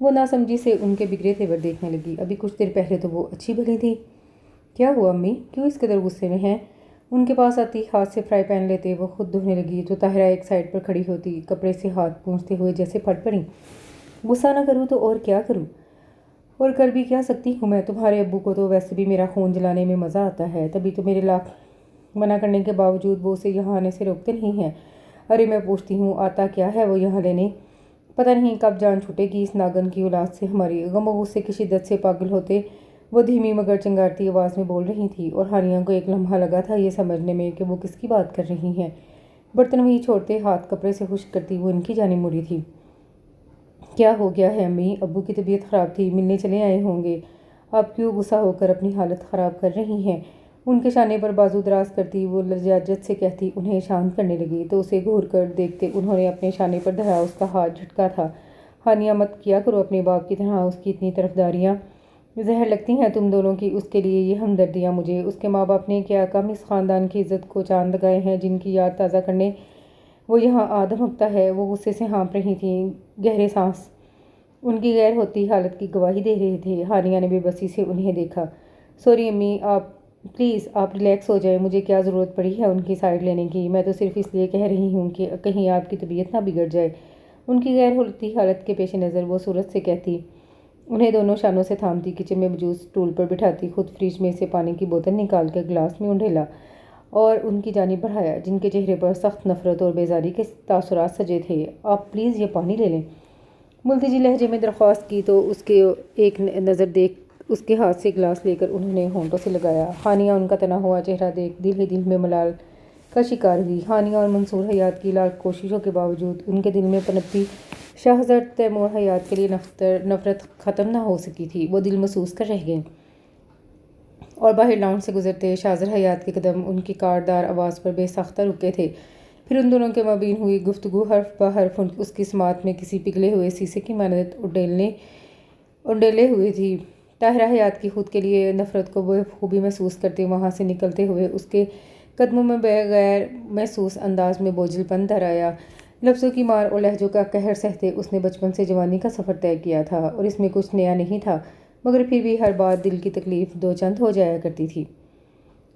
وہ ناسمجھی سے ان کے بگڑے تیور دیکھنے لگی۔ ابھی کچھ دیر پہلے تو وہ اچھی بھلی تھی۔ کیا ہوا امی، کیوں اس قدر غصے میں ہیں؟ ان کے پاس آتی ہاتھ سے فرائی پین لیتے وہ خود دھونے لگی تو طاہرہ ایک سائڈ پر کھڑی ہوتی کپڑے سے ہاتھ پونچھتے ہوئے جیسے پھٹ پڑی۔ غصہ نہ کروں تو اور کیا کروں، اور کر بھی کیا سکتی ہوں میں؟ تمہارے ابو کو تو ویسے بھی میرا خون جلانے میں مزہ آتا ہے، تبھی تو میرے لاکھ منع کرنے کے باوجود وہ اسے یہاں آنے سے روکتے نہیں ہیں۔ ارے میں پوچھتی ہوں آتا کیا ہے وہ یہاں لینے؟ پتہ نہیں کب جان چھوٹے گی اس ناگن کی اولاد سے ہماری۔ غم و غصے کی شدت سے پاگل ہوتے وہ دھیمی مگر چنگارتی آواز میں بول رہی تھی، اور ہانیہ کو ایک لمحہ لگا تھا یہ سمجھنے میں کہ وہ کس کی بات کر رہی ہیں۔ برتن وہیں چھوڑتے ہاتھ کپڑے سے خشک کرتی وہ ان کی جانب مڑی تھی۔ کیا ہو گیا ہے امی؟ ابو کی طبیعت خراب تھی، ملنے چلے آئے ہوں گے، آپ کیوں غصہ ہو کر اپنی حالت خراب کر رہی ہیں؟ ان کے شانے پر بازو دراز کرتی وہ لجاجت سے کہتی انہیں شانت کرنے لگی تو اسے گھور کر دیکھتے انہوں نے اپنے شانے پر دھرا اس کا ہاتھ جھٹکا تھا۔ ہانیہ مت کیا کرو اپنے باپ کی طرح اس کی اتنی طرفداریاں، زہر لگتی ہیں تم دونوں کی۔ اس کے لیے یہ ہمدردیاں مجھے، اس کے ماں باپ نے کیا کم اس خاندان کی عزت کو چاند لگائے ہیں جن کی یاد تازہ کرنے وہ یہاں آ دھمکتا ہے۔ وہ غصے سے ہانپ رہی تھیں، گہرے سانس ان کی غیر ہوتی حالت کی گواہی دے رہے تھے۔ ہانیہ نے بے بسی سے انہیں دیکھا۔ سوری امی، آپ پلیز آپ ریلیکس ہو جائیں، مجھے کیا ضرورت پڑی ہے ان کی سائڈ لینے کی؟ میں تو صرف اس لیے کہہ رہی ہوں کہ کہیں آپ کی طبیعت نہ بگڑ جائے۔ ان کی غیر ہوتی حالت کے پیش نظر وہ صورت سے کہتی، انہیں دونوں شانوں سے تھامتی کچن میں موجود اسٹول پر بٹھاتی، خود فریج میں سے پانی کی بوتل نکال کر گلاس میں انڈیلا اور ان کی جانب بڑھایا جن کے چہرے پر سخت نفرت اور بیزاری کے تاثرات سجے تھے۔ آپ پلیز یہ پانی لے لیں، ملتجی لہجے میں درخواست کی تو اس کے ایک نظر دیکھ اس کے ہاتھ سے گلاس لے کر انہوں نے ہونٹوں سے لگایا۔ ہانیہ ان کا تنا ہوا چہرہ دیکھ دل ہی دل میں ملال کا شکار ہوئی۔ ہانیہ اور منصور حیات کی لاکھ کوششوں کے باوجود ان کے دل میں پنپتی شاہزر تیمور حیات کے لیے نفرت ختم نہ ہو سکی تھی۔ وہ دل محسوس کر رہ گئے اور باہر لاؤنج سے گزرتے شاہزر حیات کے قدم ان کی کارڈار آواز پر بے ساختہ رکے تھے۔ پھر ان دونوں کے مابین ہوئی گفتگو حرف بہ حرف اس کی سماعت میں کسی پگھلے ہوئے شیشے کی مانند اڈیلے ہوئی تھی۔ طاہرہ حیات کی خود کے لیے نفرت کو بخوبی محسوس کرتے وہاں سے نکلتے ہوئے اس کے قدموں میں بغیر محسوس انداز میں بوجھل پن در آیا۔ لفظوں کی مار اور لہجوں کا قہر سہتے اس نے بچپن سے جوانی کا سفر طے کیا تھا اور اس میں کچھ نیا نہیں تھا، مگر پھر بھی ہر بات دل کی تکلیف دو چند ہو جایا کرتی تھی۔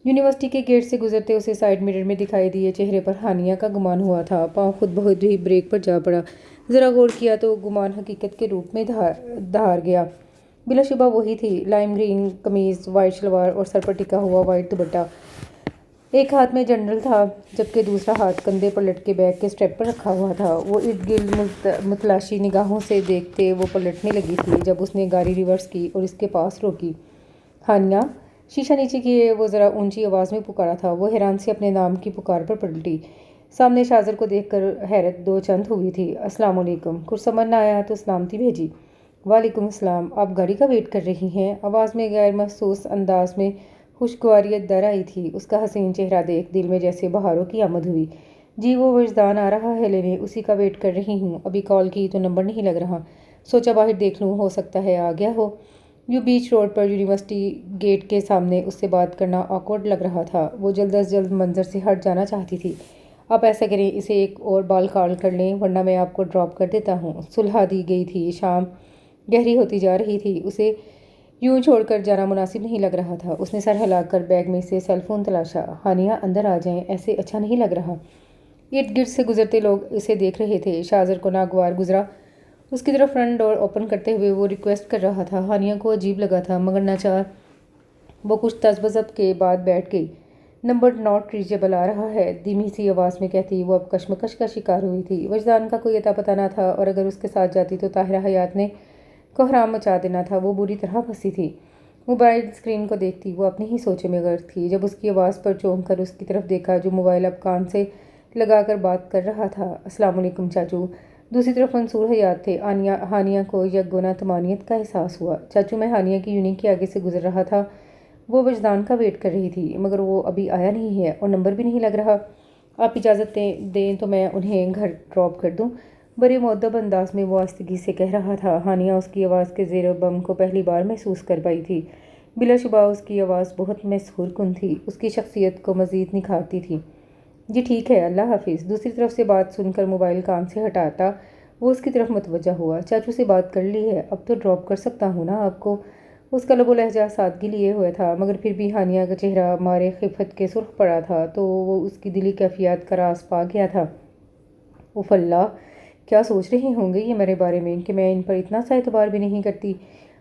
یونیورسٹی کے گیٹ سے گزرتے اسے سائیڈ مرر میں دکھائی دیے چہرے پر ہانیہ کا گمان ہوا تھا۔ پاؤں خود بخود ہی بریک پر جا پڑا۔ ذرا غور کیا تو گمان حقیقت کے روپ میں دھار گیا۔ بلا شبہ وہی تھی، لائم گرین قمیض، وائٹ شلوار اور سر پر ٹکا ہوا وائٹ دوپٹہ۔ ایک ہاتھ میں جنرل تھا جبکہ دوسرا ہاتھ کندھے پر لٹکے بیگ کے اسٹریپ پر رکھا ہوا تھا۔ وہ ارد گرد متلاشی نگاہوں سے دیکھتے وہ پلٹنے لگی تھی جب اس نے گاڑی ریورس کی اور اس کے پاس روکی۔ ہانیہ! شیشہ نیچے کیے وہ ذرا اونچی آواز میں پکارا تھا۔ وہ حیران سے اپنے نام کی پکار پر پلٹی۔ سامنے شاہزر کو دیکھ کر حیرت دو چند ہوئی تھی۔ السلام علیکم۔ کچھ سمجھ نہ آیا تو سلامتی بھیجی۔ وعلیکم السلام، آپ گاڑی کا ویٹ کر رہی ہیں؟ آواز میں غیر محسوس انداز میں خوشگواریت در آئی تھی۔ اس کا حسین چہرہ دیکھ دل میں جیسے بہاروں کی آمد ہوئی۔ جی وہ وجدان آ رہا ہے لینے، اسی کا ویٹ کر رہی ہوں۔ ابھی کال کی تو نمبر نہیں لگ رہا، سوچا باہر دیکھ لوں، ہو سکتا ہے آ گیا ہو۔ یوں بیچ روڈ پر یونیورسٹی گیٹ کے سامنے اس سے بات کرنا آکورڈ لگ رہا تھا۔ وہ جلد از جلد منظر سے ہٹ جانا چاہتی تھی۔ آپ ایسا کریں، اسے ایک اور بال کال کر لیں ورنہ میں آپ کو ڈراپ کر دیتا ہوں۔ سلہا دی گئی تھی، شام گہری ہوتی جا رہی تھی، اسے یوں چھوڑ کر جانا مناسب نہیں لگ رہا تھا۔ اس نے سر ہلا کر بیگ میں سے سیل فون تلاشا۔ ہانیہ اندر آ جائیں، ایسے اچھا نہیں لگ رہا۔ ارد گرد سے گزرتے لوگ اسے دیکھ رہے تھے۔ شاہزر کو ناگوار گزرا، اس کی طرف فرنٹ ڈور اوپن کرتے ہوئے وہ ریکویسٹ کر رہا تھا۔ ہانیہ کو عجیب لگا تھا مگر ناچار وہ کچھ تذبذب کے بعد بیٹھ گئی۔ نمبر ناٹ ریچیبل آ رہا ہے، دھیمی سی آواز میں کہتی وہ اب کشمکش کا شکار ہوئی تھی۔ وجدان کا کوئی اتا پتہ نہ تھا اور اگر اس کے ساتھ جاتی تو طاہرہ حیات نے کوہرام مچا دینا تھا۔ وہ بری طرح پھنسی تھی۔ موبائل اسکرین کو دیکھتی وہ اپنی ہی سوچوں میں غرق تھی جب اس کی آواز پر چونک کر اس کی طرف دیکھا جو موبائل اب کان سے لگا کر بات کر رہا تھا۔ السلام علیکم چاچو۔ دوسری طرف منصور حیات تھے۔ ہانیہ کو یکگنا طمانینت کا احساس ہوا۔ چاچو میں ہانیہ کی یونٹ کے آگے سے گزر رہا تھا۔ وہ وجدان کا ویٹ کر رہی تھی مگر وہ ابھی آیا نہیں ہے اور نمبر بھی نہیں لگ رہا۔ آپ اجازت دیں تو میں انہیں گھر ڈراپ کر دوں؟ بڑے مؤدب انداز میں وہ آہستگی سے کہہ رہا تھا۔ ہانیہ اس کی آواز کے زیر و بم کو پہلی بار محسوس کر پائی تھی۔ بلا شبہ اس کی آواز بہت مسحور کن تھی، اس کی شخصیت کو مزید نکھارتی تھی۔ جی ٹھیک ہے، اللہ حافظ۔ دوسری طرف سے بات سن کر موبائل کان سے ہٹاتا وہ اس کی طرف متوجہ ہوا۔ چاچو سے بات کر لی ہے؟ اب تو ڈراپ کر سکتا ہوں نا آپ کو؟ اس کا لب و لہجہ سادگی لیے ہوئے تھا، مگر پھر بھی ہانیہ کا چہرہ مارے خفت کے سرخ پڑا تھا تو وہ اس کی دلی کیفیات کا راز پا گیا تھا۔ اف اللہ، کیا سوچ رہی ہوں گے یہ میرے بارے میں کہ میں ان پر اتنا سا اعتبار بھی نہیں کرتی؟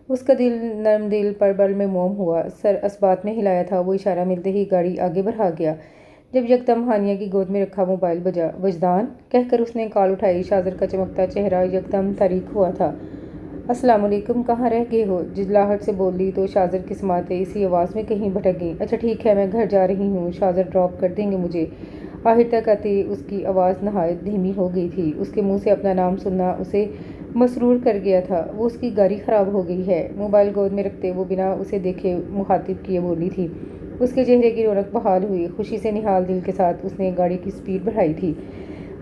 اس کا دل نرم دل پر بل میں موم ہوا، سر اسبات میں ہلایا تھا۔ وہ اشارہ ملتے ہی گاڑی آگے بڑھا گیا۔ جب یکدم ہانیہ کی گود میں رکھا موبائل بجا۔ وجدان کہہ کر اس نے کال اٹھائی۔ شاذر کا چمکتا چہرہ یکدم تاریک ہوا تھا۔ السلام علیکم، کہاں رہ گئے ہو؟ جھجلاہٹ سے بول لی تو شاذر کی سماعتیں اسی آواز میں کہیں بھٹک گئیں۔ اچھا ٹھیک ہے، میں گھر جا رہی ہوں، شاذر ڈراپ کر دیں گے مجھے؟ آخر تک آتی اس کی آواز نہایت دھیمی ہو گئی تھی۔ اس کے منہ سے اپنا نام سننا اسے مسرور کر گیا تھا۔ وہ اس کی گاڑی خراب ہو گئی ہے؟ موبائل گود میں رکھتے وہ بنا اسے دیکھے مخاطب کیے بولی تھی۔ اس کے چہرے کی رونق بحال ہوئی۔ خوشی سے نہال دل کے ساتھ اس نے گاڑی کی سپیڈ بڑھائی تھی۔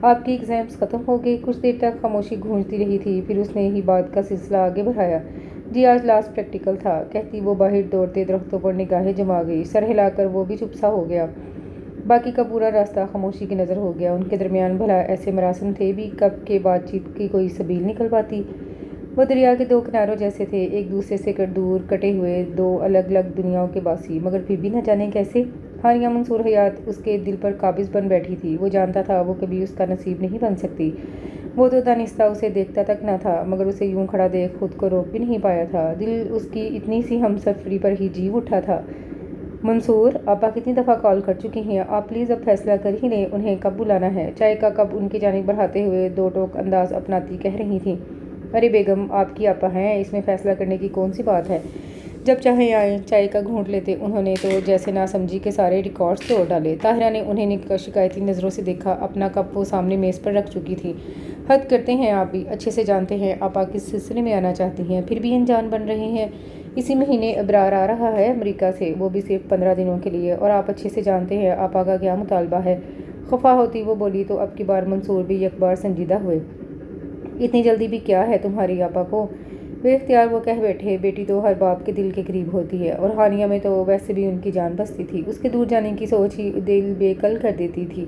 آپ کی ایگزامز ختم ہو گئی؟ کچھ دیر تک خاموشی گونجتی رہی تھی، پھر اس نے ہی بات کا سلسلہ آگے بڑھایا۔ جی آج لاسٹ پریکٹیکل تھا، کہتی وہ باہر دوڑتے درختوں پر نگاہیں جما گئی۔ سر ہلا کر وہ بھی چپ سا ہو گیا۔ باقی کا پورا راستہ خاموشی کی نظر ہو گیا۔ ان کے درمیان بھلا ایسے مراسم تھے بھی کب کہ بات چیت کی کوئی سبیل نکل پاتی۔ وہ دریا کے دو کناروں جیسے تھے، ایک دوسرے سے دور کٹے ہوئے دو الگ الگ دنیاؤں کے باسی، مگر پھر بھی نہ جانے کیسے ہانیہ منصور حیات اس کے دل پر قابض بن بیٹھی تھی۔ وہ جانتا تھا وہ کبھی اس کا نصیب نہیں بن سکتی۔ وہ تو دانستہ اسے دیکھتا تک نہ تھا، مگر اسے یوں کھڑا دیکھ خود کو روک بھی نہیں پایا تھا۔ دل اس کی اتنی سی ہم سفری پر ہی جی اٹھا تھا۔ منصور آپا کتنی دفعہ کال کر چکی ہیں، آپ پلیز اب فیصلہ کر ہی لیں، انہیں کب بلانا ہے؟ چائے کا کپ ان کی جانب بڑھاتے ہوئے دو ٹوک انداز اپناتی کہہ رہی تھیں۔ ارے بیگم، آپ کی آپا ہیں، اس میں فیصلہ کرنے کی کون سی بات ہے؟ جب چاہیں آئیں۔ چائے کا گھونٹ لیتے انہوں نے تو جیسے ناسمجھی کے سارے ریکارڈز توڑ ڈالے۔ طاہرہ نے انہیں شکایتی نظروں سے دیکھا۔ اپنا کپ وہ سامنے میز پر رکھ چکی تھی۔ حد کرتے ہیں آپ بھی، اچھے سے جانتے ہیں آپا کس سلسلے میں آنا چاہتی ہیں، پھر بھی انجان بن رہے ہیں۔ اسی مہینے ابرار آ رہا ہے امریکہ سے، وہ بھی صرف 15 دنوں کے لیے، اور آپ اچھے سے جانتے ہیں آپا کا کیا مطالبہ ہے۔ خفا ہوتی وہ بولی تو اب کی بار منصور بھی یک بار سنجیدہ ہوئے۔ اتنی جلدی بھی کیا ہے تمہاری آپا کو؟ بے اختیار وہ کہہ بیٹھے، بیٹی تو ہر باپ کے دل کے قریب ہوتی ہے، اور ہانیہ میں تو ویسے بھی ان کی جان بستی تھی۔ اس کے دور جانے کی سوچ ہی دل بے کل کر دیتی تھی۔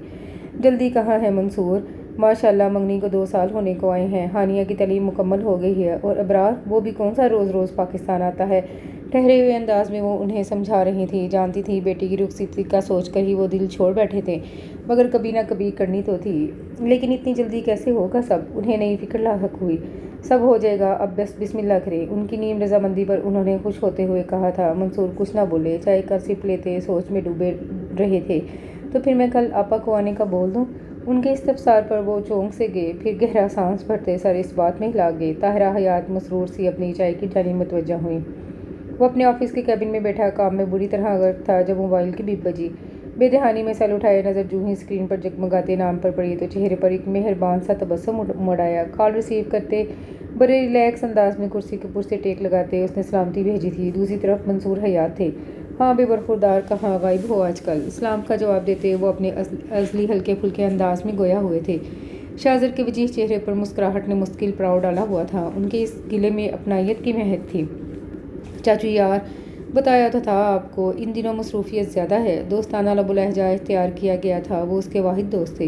جلدی کہاں ہے منصور؟ ماشاءاللہ منگنی کو 2 سال ہونے کو آئے ہیں، ہانیہ کی تعلیم مکمل ہو گئی ہے، اور ابرار وہ بھی کون سا روز روز پاکستان آتا ہے؟ ٹھہرے ہوئے انداز میں وہ انہیں سمجھا رہی تھی۔ جانتی تھی بیٹی کی رخصتی کا سوچ کر ہی وہ دل چھوڑ بیٹھے تھے، مگر کبھی نہ کبھی کرنی تو تھی۔ لیکن اتنی جلدی کیسے ہوگا سب؟ انہیں نئی فکر لاحق ہوئی۔ سب ہو جائے گا، اب بس بسم اللہ کریں۔ ان کی نیم رضامندی پر انہوں نے خوش ہوتے ہوئے کہا تھا۔ منصور کچھ نہ بولے، چائے کا سپ لیتے سوچ میں ڈوبے رہے تھے۔ تو پھر میں کل آپا کو آنے کا بول دوں؟ ان کے استفسار پر وہ چونک سے گئے، پھر گہرا سانس بھرتے سر اس بات میں ہلا گئے۔ طاہرہ حیات مسرور سی اپنی چائے کی جانب متوجہ ہوئیں۔ وہ اپنے آفس کے کیبن میں بیٹھا کام میں بری طرح غرق تھا جب موبائل کی بیپ بجی۔ بے دہانی میں سیل اٹھائے نظر جوں ہی اسکرین پر جگمگاتے نام پر پڑی تو چہرے پر ایک مہربان سا تبسم مڑ آیا۔ کال ریسیو کرتے بڑے ریلیکس انداز میں کرسی کے پرسے ٹیک لگاتے اس نے سلامتی بھیجی تھی۔ دوسری طرف منصور حیات تھے۔ ہاں بے برخوردار، کہاں غائب ہو آج کل؟ اسلام کا جواب دیتے وہ اپنے ازلی ہلکے پھلکے انداز میں گویا ہوئے تھے۔ شاذر کے وجیح چہرے پر مسکراہٹ نے مستقل پڑاؤ ڈالا ہوا تھا۔ ان کے اس گلے میں اپنائیت کی مہک تھی۔ چاچو یار، بتایا تو تھا آپ کو، ان دنوں مصروفیت زیادہ ہے۔ دوستانہ لب و لہجہ اختیار کیا گیا تھا۔ وہ اس کے واحد دوست تھے۔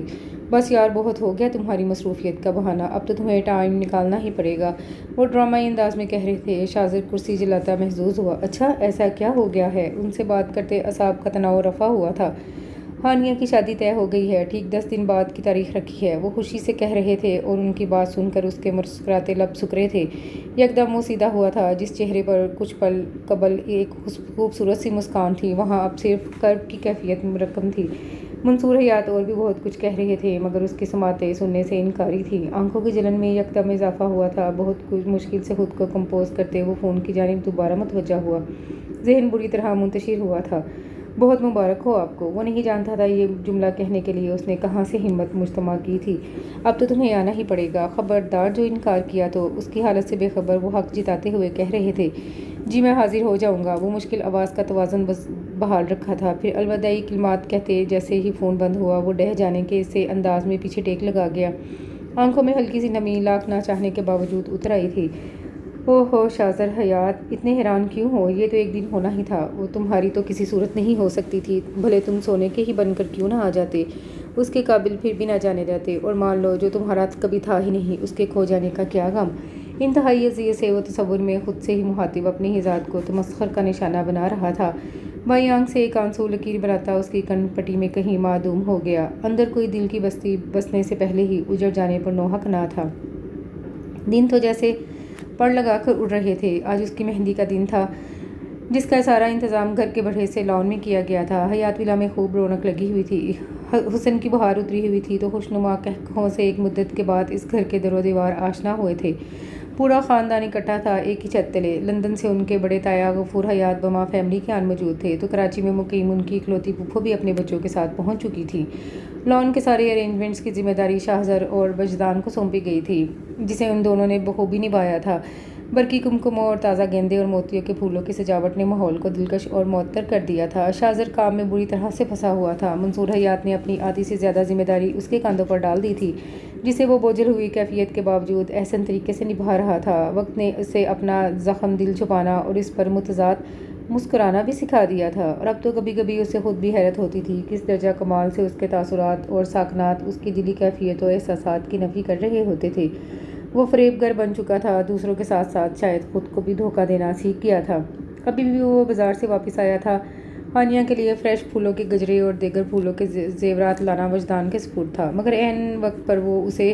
بس یار بہت ہو گیا تمہاری مصروفیت کا بہانہ، اب تو تمہیں ٹائم نکالنا ہی پڑے گا، وہ ڈرامائی انداز میں کہہ رہے تھے۔ شاذر کرسی جلاتا محظوظ ہوا۔ اچھا ایسا کیا ہو گیا ہے؟ ان سے بات کرتے اعصاب کا تناؤ رفع ہوا تھا۔ ہانیہ کی شادی طے ہو گئی ہے، ٹھیک 10 دن بعد کی تاریخ رکھی ہے، وہ خوشی سے کہہ رہے تھے، اور ان کی بات سن کر اس کے مسکراتے لب سکڑے تھے۔ یکدم وہ سیدھا ہوا تھا۔ جس چہرے پر کچھ پل قبل ایک خوبصورت سی مسکان تھی، وہاں اب صرف کرب کی کیفیت مرکم تھی۔ منصور حیات اور بھی بہت کچھ کہہ رہے تھے، مگر اس کی سماعتیں سننے سے انکاری تھی۔ آنکھوں کی جلن میں یکدم اضافہ ہوا تھا۔ بہت کچھ مشکل سے خود کو کمپوز کرتے وہ فون کی جانب دوبارہ متوجہ ہوا۔ ذہن بری طرح منتشر ہوا تھا۔ بہت مبارک ہو آپ کو، وہ نہیں جانتا تھا یہ جملہ کہنے کے لیے اس نے کہاں سے ہمت مجتمع کی تھی۔ اب تو تمہیں آنا ہی پڑے گا، خبردار جو انکار کیا تو۔ اس کی حالت سے بے خبر وہ حق جتاتے ہوئے کہہ رہے تھے۔ جی میں حاضر ہو جاؤں گا۔ وہ مشکل آواز کا توازن بحال رکھا تھا، پھر الوداعی کلمات کہتے جیسے ہی فون بند ہوا وہ ڈہ جانے کے سے انداز میں پیچھے ٹیک لگا گیا۔ آنکھوں میں ہلکی سی نمی لاکھ نہ چاہنے کے باوجود اتر آئی تھی۔ اوہ ہو شاذر حیات، اتنے حیران کیوں ہو؟ یہ تو ایک دن ہونا ہی تھا، وہ تمہاری تو کسی صورت نہیں ہو سکتی تھی، بھلے تم سونے کے ہی بن کر کیوں نہ آ جاتے۔ اس کے قابل پھر بھی نہ جانے جاتے، اور مان لو جو تمہارا کبھی تھا ہی نہیں، اس کے کھو جانے کا کیا غم۔ انتہائی اذیت سے وہ تصور میں خود سے ہی مخاطب اپنی ہی ذات کو تمسخر کا نشانہ بنا رہا تھا۔ بائیں آنکھ سے ایک آنسو لکیر بناتا اس کی کن پٹی میں کہیں معدوم ہو گیا۔ اندر کوئی دل کی بستی بسنے سے پہلے ہی اجڑ جانے پر نوحق نہ تھا۔ دن تو جیسے پڑ لگا کر اڑ رہے تھے۔ آج اس کی مہندی کا دن تھا، جس کا سارا انتظام گھر کے بڑھے سے لان میں کیا گیا تھا۔ حیات ولا میں خوب رونق لگی ہوئی تھی، حسن کی بہار اتری ہوئی تھی، تو خوشنما قہقہوں سے ایک مدت کے بعد اس گھر کے در و دیوار آشنا ہوئے تھے۔ پورا خاندان اکٹھا تھا ایک ہی چھت تلے۔ لندن سے ان کے بڑے تایا غفور حیات بما فیملی کے آن موجود تھے، تو کراچی میں مقیم ان کی اکلوتی پھپھو بھی اپنے بچوں کے ساتھ پہنچ چکی تھی۔ لان کے سارے ارینجمنٹس کی ذمہ داری شاہزر اور وجدان کو سونپی گئی تھی، جسے ان دونوں نے بخوبی نبھایا تھا۔ برقی کمکموں اور تازہ گیندے اور موتیوں کے پھولوں کی سجاوٹ نے ماحول کو دلکش اور معطر کر دیا تھا۔ شاہزر کام میں بری طرح سے پھنسا ہوا تھا۔ منصور حیات نے اپنی آدھی سے زیادہ ذمہ داری اس کے کاندھوں پر ڈال دی تھی، جسے وہ بوجھل ہوئی کیفیت کے باوجود احسن طریقے سے نبھا رہا تھا۔ وقت نے اسے اپنا زخم دل چھپانا اور اس پر متضاد مسکرانا بھی سکھا دیا تھا، اور اب تو کبھی کبھی اسے خود بھی حیرت ہوتی تھی کس درجہ کمال سے اس کے تاثرات اور ساکنات اس کی دلی کیفیت و احساسات کی نفی کر رہے ہوتے تھے۔ وہ فریب گر بن چکا تھا، دوسروں کے ساتھ ساتھ شاید خود کو بھی دھوکہ دینا سیکھ گیا تھا۔ ابھی بھی وہ بازار سے واپس آیا تھا۔ ہانیہ کے لیے فریش پھولوں کے گجرے اور دیگر پھولوں کے زیورات لانا وجدان کے سپرد تھا، مگر عین وقت پر وہ اسے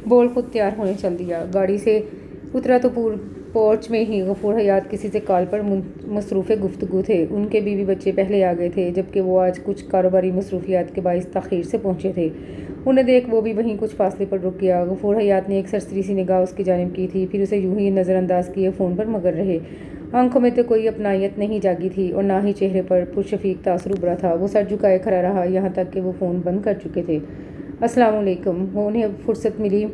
بول خود تیار ہونے چل دیا۔ گاڑی سے اترا تو پورچ میں ہی غفور حیات کسی سے کال پر مصروف گفتگو تھے۔ ان کے بیوی بچے پہلے آ گئے تھے، جبکہ وہ آج کچھ کاروباری مصروفیات کے باعث تاخیر سے پہنچے تھے۔ انہیں دیکھ وہ بھی وہیں کچھ فاصلے پر رک گیا۔ غفور حیات نے ایک سرسری سی نگاہ اس کی جانب کی تھی، پھر اسے یوں ہی نظر انداز کیے فون پر مگن رہے۔ آنکھوں میں تو کوئی اپنائیت نہیں جاگی تھی، اور نہ ہی چہرے پر پرشفیق تاثر ابھرا تھا۔ وہ سر جھکائے کھڑا رہا یہاں تک کہ وہ فون بند کر چکے تھے۔ السلام علیکم۔ وہ انہیں فرصت ملی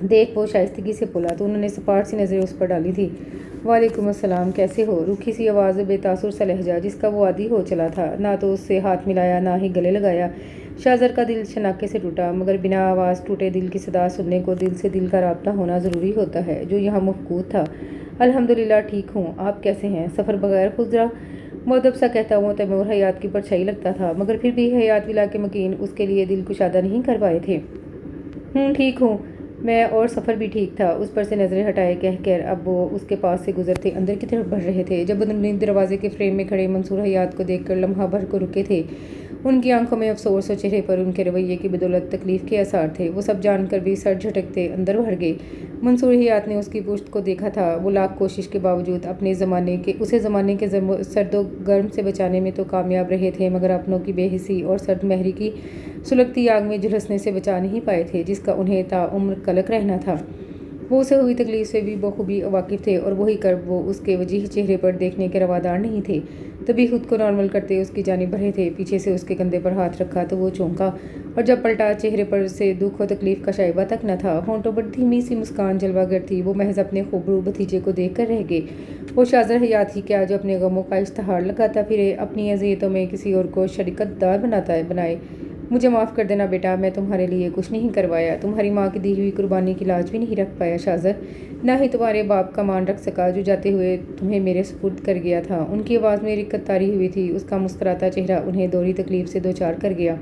دیکھ وہ شائستگی سے بولا تو انہوں نے سپاٹ سی نظریں اس پر ڈالی تھی۔ وعلیکم السلام، کیسے ہو؟ روکھی سی آواز، بے تاثر سا لہجہ جس کا وہ عادی ہو چلا تھا۔ نہ تو اس سے ہاتھ ملایا، نہ ہی گلے لگایا۔ شاہزر کا دل شناکے سے ٹوٹا، مگر بنا آواز ٹوٹے دل کی صدا سننے کو دل سے دل کا رابطہ ہونا ضروری ہوتا ہے، جو یہاں مفقود تھا۔ الحمدللہ ٹھیک ہوں، آپ کیسے ہیں؟ سفر بغیر گزرا؟ مؤدب سا کہتا ہوا تیمور حیات کی پرچھائی لگتا تھا، مگر پھر بھی حیات ولا کے مکین اس کے لیے دل کشادہ نہیں کر پائے تھے۔ ٹھیک ہوں میں، اور سفر بھی ٹھیک تھا۔ اس پر سے نظریں ہٹائے کہہ کر اب وہ اس کے پاس سے گزرتے اندر کی طرف بڑھ رہے تھے، جب انہیں دروازے کے فریم میں کھڑے منصور حیات کو دیکھ کر لمحہ بھر کو رکے تھے۔ ان کی آنکھوں میں افسوس اور چہرے پر ان کے رویے کی بدولت تکلیف کے آثار تھے۔ وہ سب جان کر بھی سر جھٹکتے اندر بڑھ گئے۔ منصور حیات نے اس کی پشت کو دیکھا تھا۔ وہ لاکھ کوشش کے باوجود اسے زمانے کے سرد و گرم سے بچانے میں تو کامیاب رہے تھے، مگر اپنوں کی بے حسی اور سرد مہری کی سلگتی آگ میں جھلسنے سے بچا نہیں پائے تھے، جس کا انہیں تا عمر قلق رہنا تھا۔ وہ اسے ہوئی تکلیف سے بھی بخوبی واقف تھے، اور وہی کرب وہ اس کے وجیح چہرے پر دیکھنے کے روادار نہیں تھے۔ تبھی خود کو نارمل کرتے اس کی جانب بڑھے تھے، پیچھے سے اس کے کندھے پر ہاتھ رکھا تو وہ چونکا، اور جب پلٹا چہرے پر سے دکھ و تکلیف کا شائبہ تک نہ تھا۔ ہونٹوں پر دھیمی سی مسکان جلوہ گر تھی۔ وہ محض اپنے خوبرو بھتیجے کو دیکھ کر رہ گئے۔ وہ شاہزر حیات ہی کیا جو اپنے غموں کا اشتہار لگاتا پھرے، اپنی اذیتوں میں کسی اور کو شریکت دار بنائے۔ مجھے معاف کر دینا بیٹا، میں تمہارے لیے کچھ نہیں کروایا، تمہاری ماں کی دی ہوئی قربانی کی لاج بھی نہیں رکھ پایا شاہزر، نہ ہی تمہارے باپ کا مان رکھ سکا جو جاتے ہوئے تمہیں میرے سپرد کر گیا تھا۔ ان کی آواز میں رقت طاری ہوئی تھی، اس کا مسکراتا چہرہ انہیں دوہری تکلیف سے دوچار کر گیا۔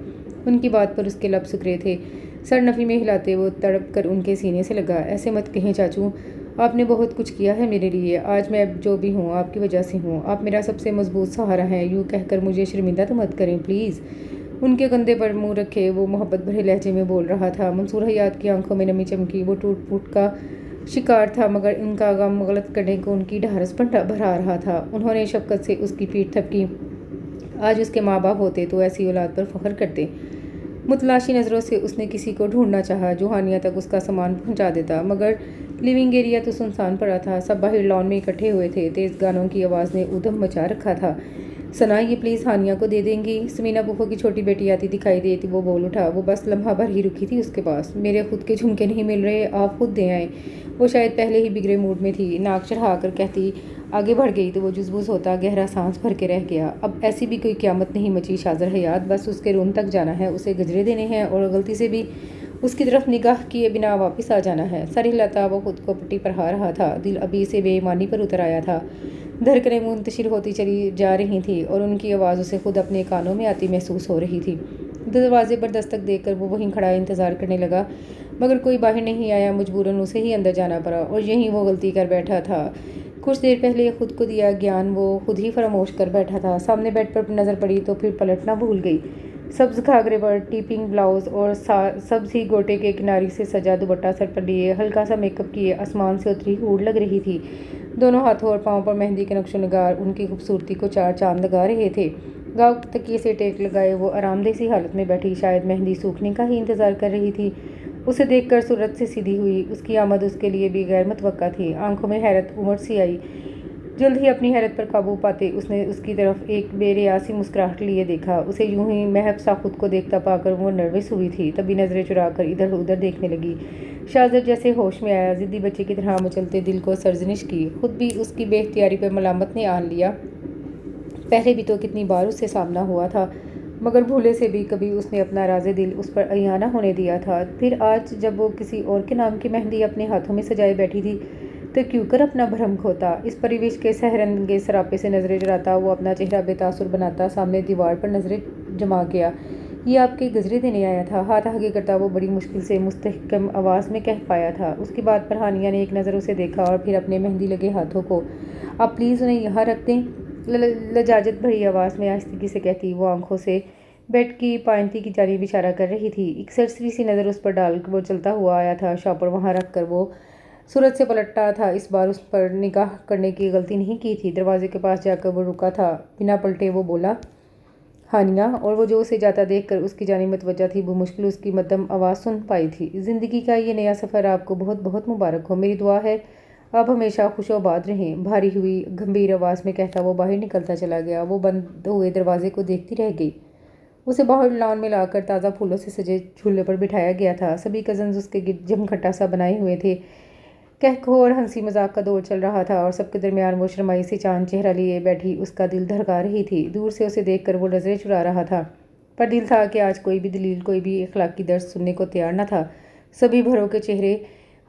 ان کی بات پر اس کے لب سکڑے تھے۔ سر نفی میں ہلاتے وہ تڑپ کر ان کے سینے سے لگا۔ ایسے مت کہیں چاچو، آپ نے بہت کچھ کیا ہے میرے لیے، آج میں جو بھی ہوں آپ کی وجہ سے ہوں، آپ میرا سب سے مضبوط سہارا ہیں، یوں کہہ کر مجھے شرمندہ تو مت کریں پلیز۔ ان کے کندھے پر منہ رکھے وہ محبت بھرے لہجے میں بول رہا تھا۔ منصور حیات کی آنکھوں میں نمی چمکی۔ وہ ٹوٹ پھوٹ کا شکار تھا، مگر ان کا غم غلط کرنے کو ان کی ڈھارس بڑھا رہا تھا۔ انہوں نے شفقت سے اس کی پیٹھ تھپکی۔ آج اس کے ماں باپ ہوتے تو ایسی اولاد پر فخر کرتے۔ متلاشی نظروں سے اس نے کسی کو ڈھونڈنا چاہا جو ہانیہ تک اس کا سامان پہنچا دیتا، مگر لیونگ ایریا تو سنسان پڑا تھا۔ سب باہر لان میں اکٹھے ہوئے تھے۔ تیز گانوں کی آواز نے ادھم مچا رکھا تھا۔ ثنا، یہ پلیز ہانیہ کو دے دیں گی؟ سمینا پھوپھو کی چھوٹی بیٹی آتی دکھائی دی تو وہ بول اٹھا۔ وہ بس لمحہ بھر ہی رکی تھی اس کے پاس۔ میرے خود کے جھمکے نہیں مل رہے، آپ خود دے آئیں۔ وہ شاید پہلے ہی بگڑے موڈ میں تھی، ناک چڑھا کر کہتی آگے بڑھ گئی تو وہ جزبوز ہوتا گہرا سانس بھر کے رہ گیا۔ اب ایسی بھی کوئی قیامت نہیں مچی شاہزر حیات، بس اس کے روم تک جانا ہے، اسے گجرے دینے ہیں اور غلطی سے بھی اس کی طرف نگاہ کیے بنا واپس آ جانا ہے۔ سر ہلاتا وہ خود کو پٹی پر ہا رہا تھا۔ دل ابھی سے بے ایمانی پر اتر آیا تھا۔ دھڑکنیں منتشر ہوتی چلی جا رہی تھیں اور ان کی آواز اسے خود اپنے کانوں میں آتی محسوس ہو رہی تھی۔ دروازے پر دستک دے کر وہ وہیں کھڑا انتظار کرنے لگا، مگر کوئی باہر نہیں آیا۔ مجبوراً اسے ہی اندر جانا پڑا، اور یہیں وہ غلطی کر بیٹھا تھا۔ کچھ دیر پہلے خود کو دیا گیان وہ خود ہی فراموش کر بیٹھا تھا۔ سامنے بیڈ پر نظر پڑی تو پھر پلٹنا بھول گئی۔ سبز گھاگھرے پر ٹیپنگ بلاؤز اور سبز ہی گوٹے کے کناری سے سجا دوپٹہ سر پر لیے، ہلکا سا میک اپ کیے، آسمان سے اتری ہور لگ رہی تھی۔ دونوں ہاتھوں اور پاؤں پر مہندی کے نقش و نگار ان کی خوبصورتی کو چار چاند لگا رہے تھے۔ گاؤں تکیے سے ٹیک لگائے وہ آرام دہ سی حالت میں بیٹھی، شاید مہندی سوکھنے کا ہی انتظار کر رہی تھی۔ اسے دیکھ کر سرت سے سیدھی ہوئی۔ اس کی آمد اس کے لیے بھی غیر متوقع تھی۔ آنکھوں میں حیرت امڑ سی آئی۔ جلد ہی اپنی حیرت پر قابو پاتے اس نے اس کی طرف ایک بے ریا سی مسکراہٹ لیے دیکھا۔ اسے یوں ہی محب سا خود کو دیکھتا پا کر وہ نروس ہوئی تھی، تبھی نظریں چرا کر ادھر ادھر دیکھنے لگی۔ شاہزر جیسے ہوش میں آیا، ضدی بچے کی طرح مچلتے دل کو سرزنش کی۔ خود بھی اس کی بے اختیاری پر ملامت نے آن لیا۔ پہلے بھی تو کتنی بار اس سے سامنا ہوا تھا، مگر بھولے سے بھی کبھی اس نے اپنا راز دل اس پر عیاں نہ ہونے دیا تھا۔ پھر آج جب وہ کسی اور کے نام کی مہندی اپنے ہاتھوں میں سجائے بیٹھی تھی تو کیوں کر اپنا بھرم کھوتا؟ اس پریوش کے سحر انگیز سراپے سے نظریں چراتا وہ اپنا چہرہ بے تاثر بناتا سامنے دیوار پر نظریں جما گیا۔ یہ آپ کے گجرے دینے آیا تھا، ہاتھ آگے کرتا وہ بڑی مشکل سے مستحکم آواز میں کہہ پایا تھا۔ اس کی بات پر ہانیہ نے ایک نظر اسے دیکھا اور پھر اپنے مہندی لگے ہاتھوں کو۔ آپ پلیز انہیں یہاں رکھ دیں، لجاجت بھری آواز میں آہستگی سے کہتی وہ آنکھوں سے بیڈ کی پائنتی کی جانب اشارہ کر رہی تھی۔ ایک سرسری سی نظر اس پر ڈال کر وہ چلتا ہوا آیا تھا۔ شاپر وہاں رکھ کر وہ سرت سے پلٹا تھا۔ اس بار اس پر نگاہ کرنے کی غلطی نہیں کی تھی۔ دروازے کے پاس جا کر وہ رکا تھا، بنا پلٹے وہ بولا، ہانیہ، اور وہ جو اسے جاتا دیکھ کر اس کی جانب متوجہ تھی بمشکل اس کی مدھم آواز سن پائی تھی۔ زندگی کا یہ نیا سفر آپ کو بہت بہت مبارک ہو۔ میری دعا ہے آپ ہمیشہ خوش و آباد رہیں۔ بھاری ہوئی گمبھیر آواز میں کہتا وہ باہر نکلتا چلا گیا۔ وہ بند ہوئے دروازے کو دیکھتی رہ گئی۔ اسے باہر لان میں لا کر تازہ پھولوں سے سجے جھولے پر بٹھایا گیا تھا۔ سبھی کزنز اس کے گرد جمگھٹا سا بنائے ہوئے تھے۔ کہکہو اور ہنسی مذاق کا دور چل رہا تھا، اور سب کے درمیان وہ شرمائی سی چاند چہرہ لیے بیٹھی اس کا دل دھڑکا رہی تھی۔ دور سے اسے دیکھ کر وہ نظریں چرا رہا تھا، پر دل تھا کہ آج کوئی بھی دلیل، کوئی بھی اخلاقی درس سننے کو تیار نہ تھا۔ سبھی بھروں کے چہرے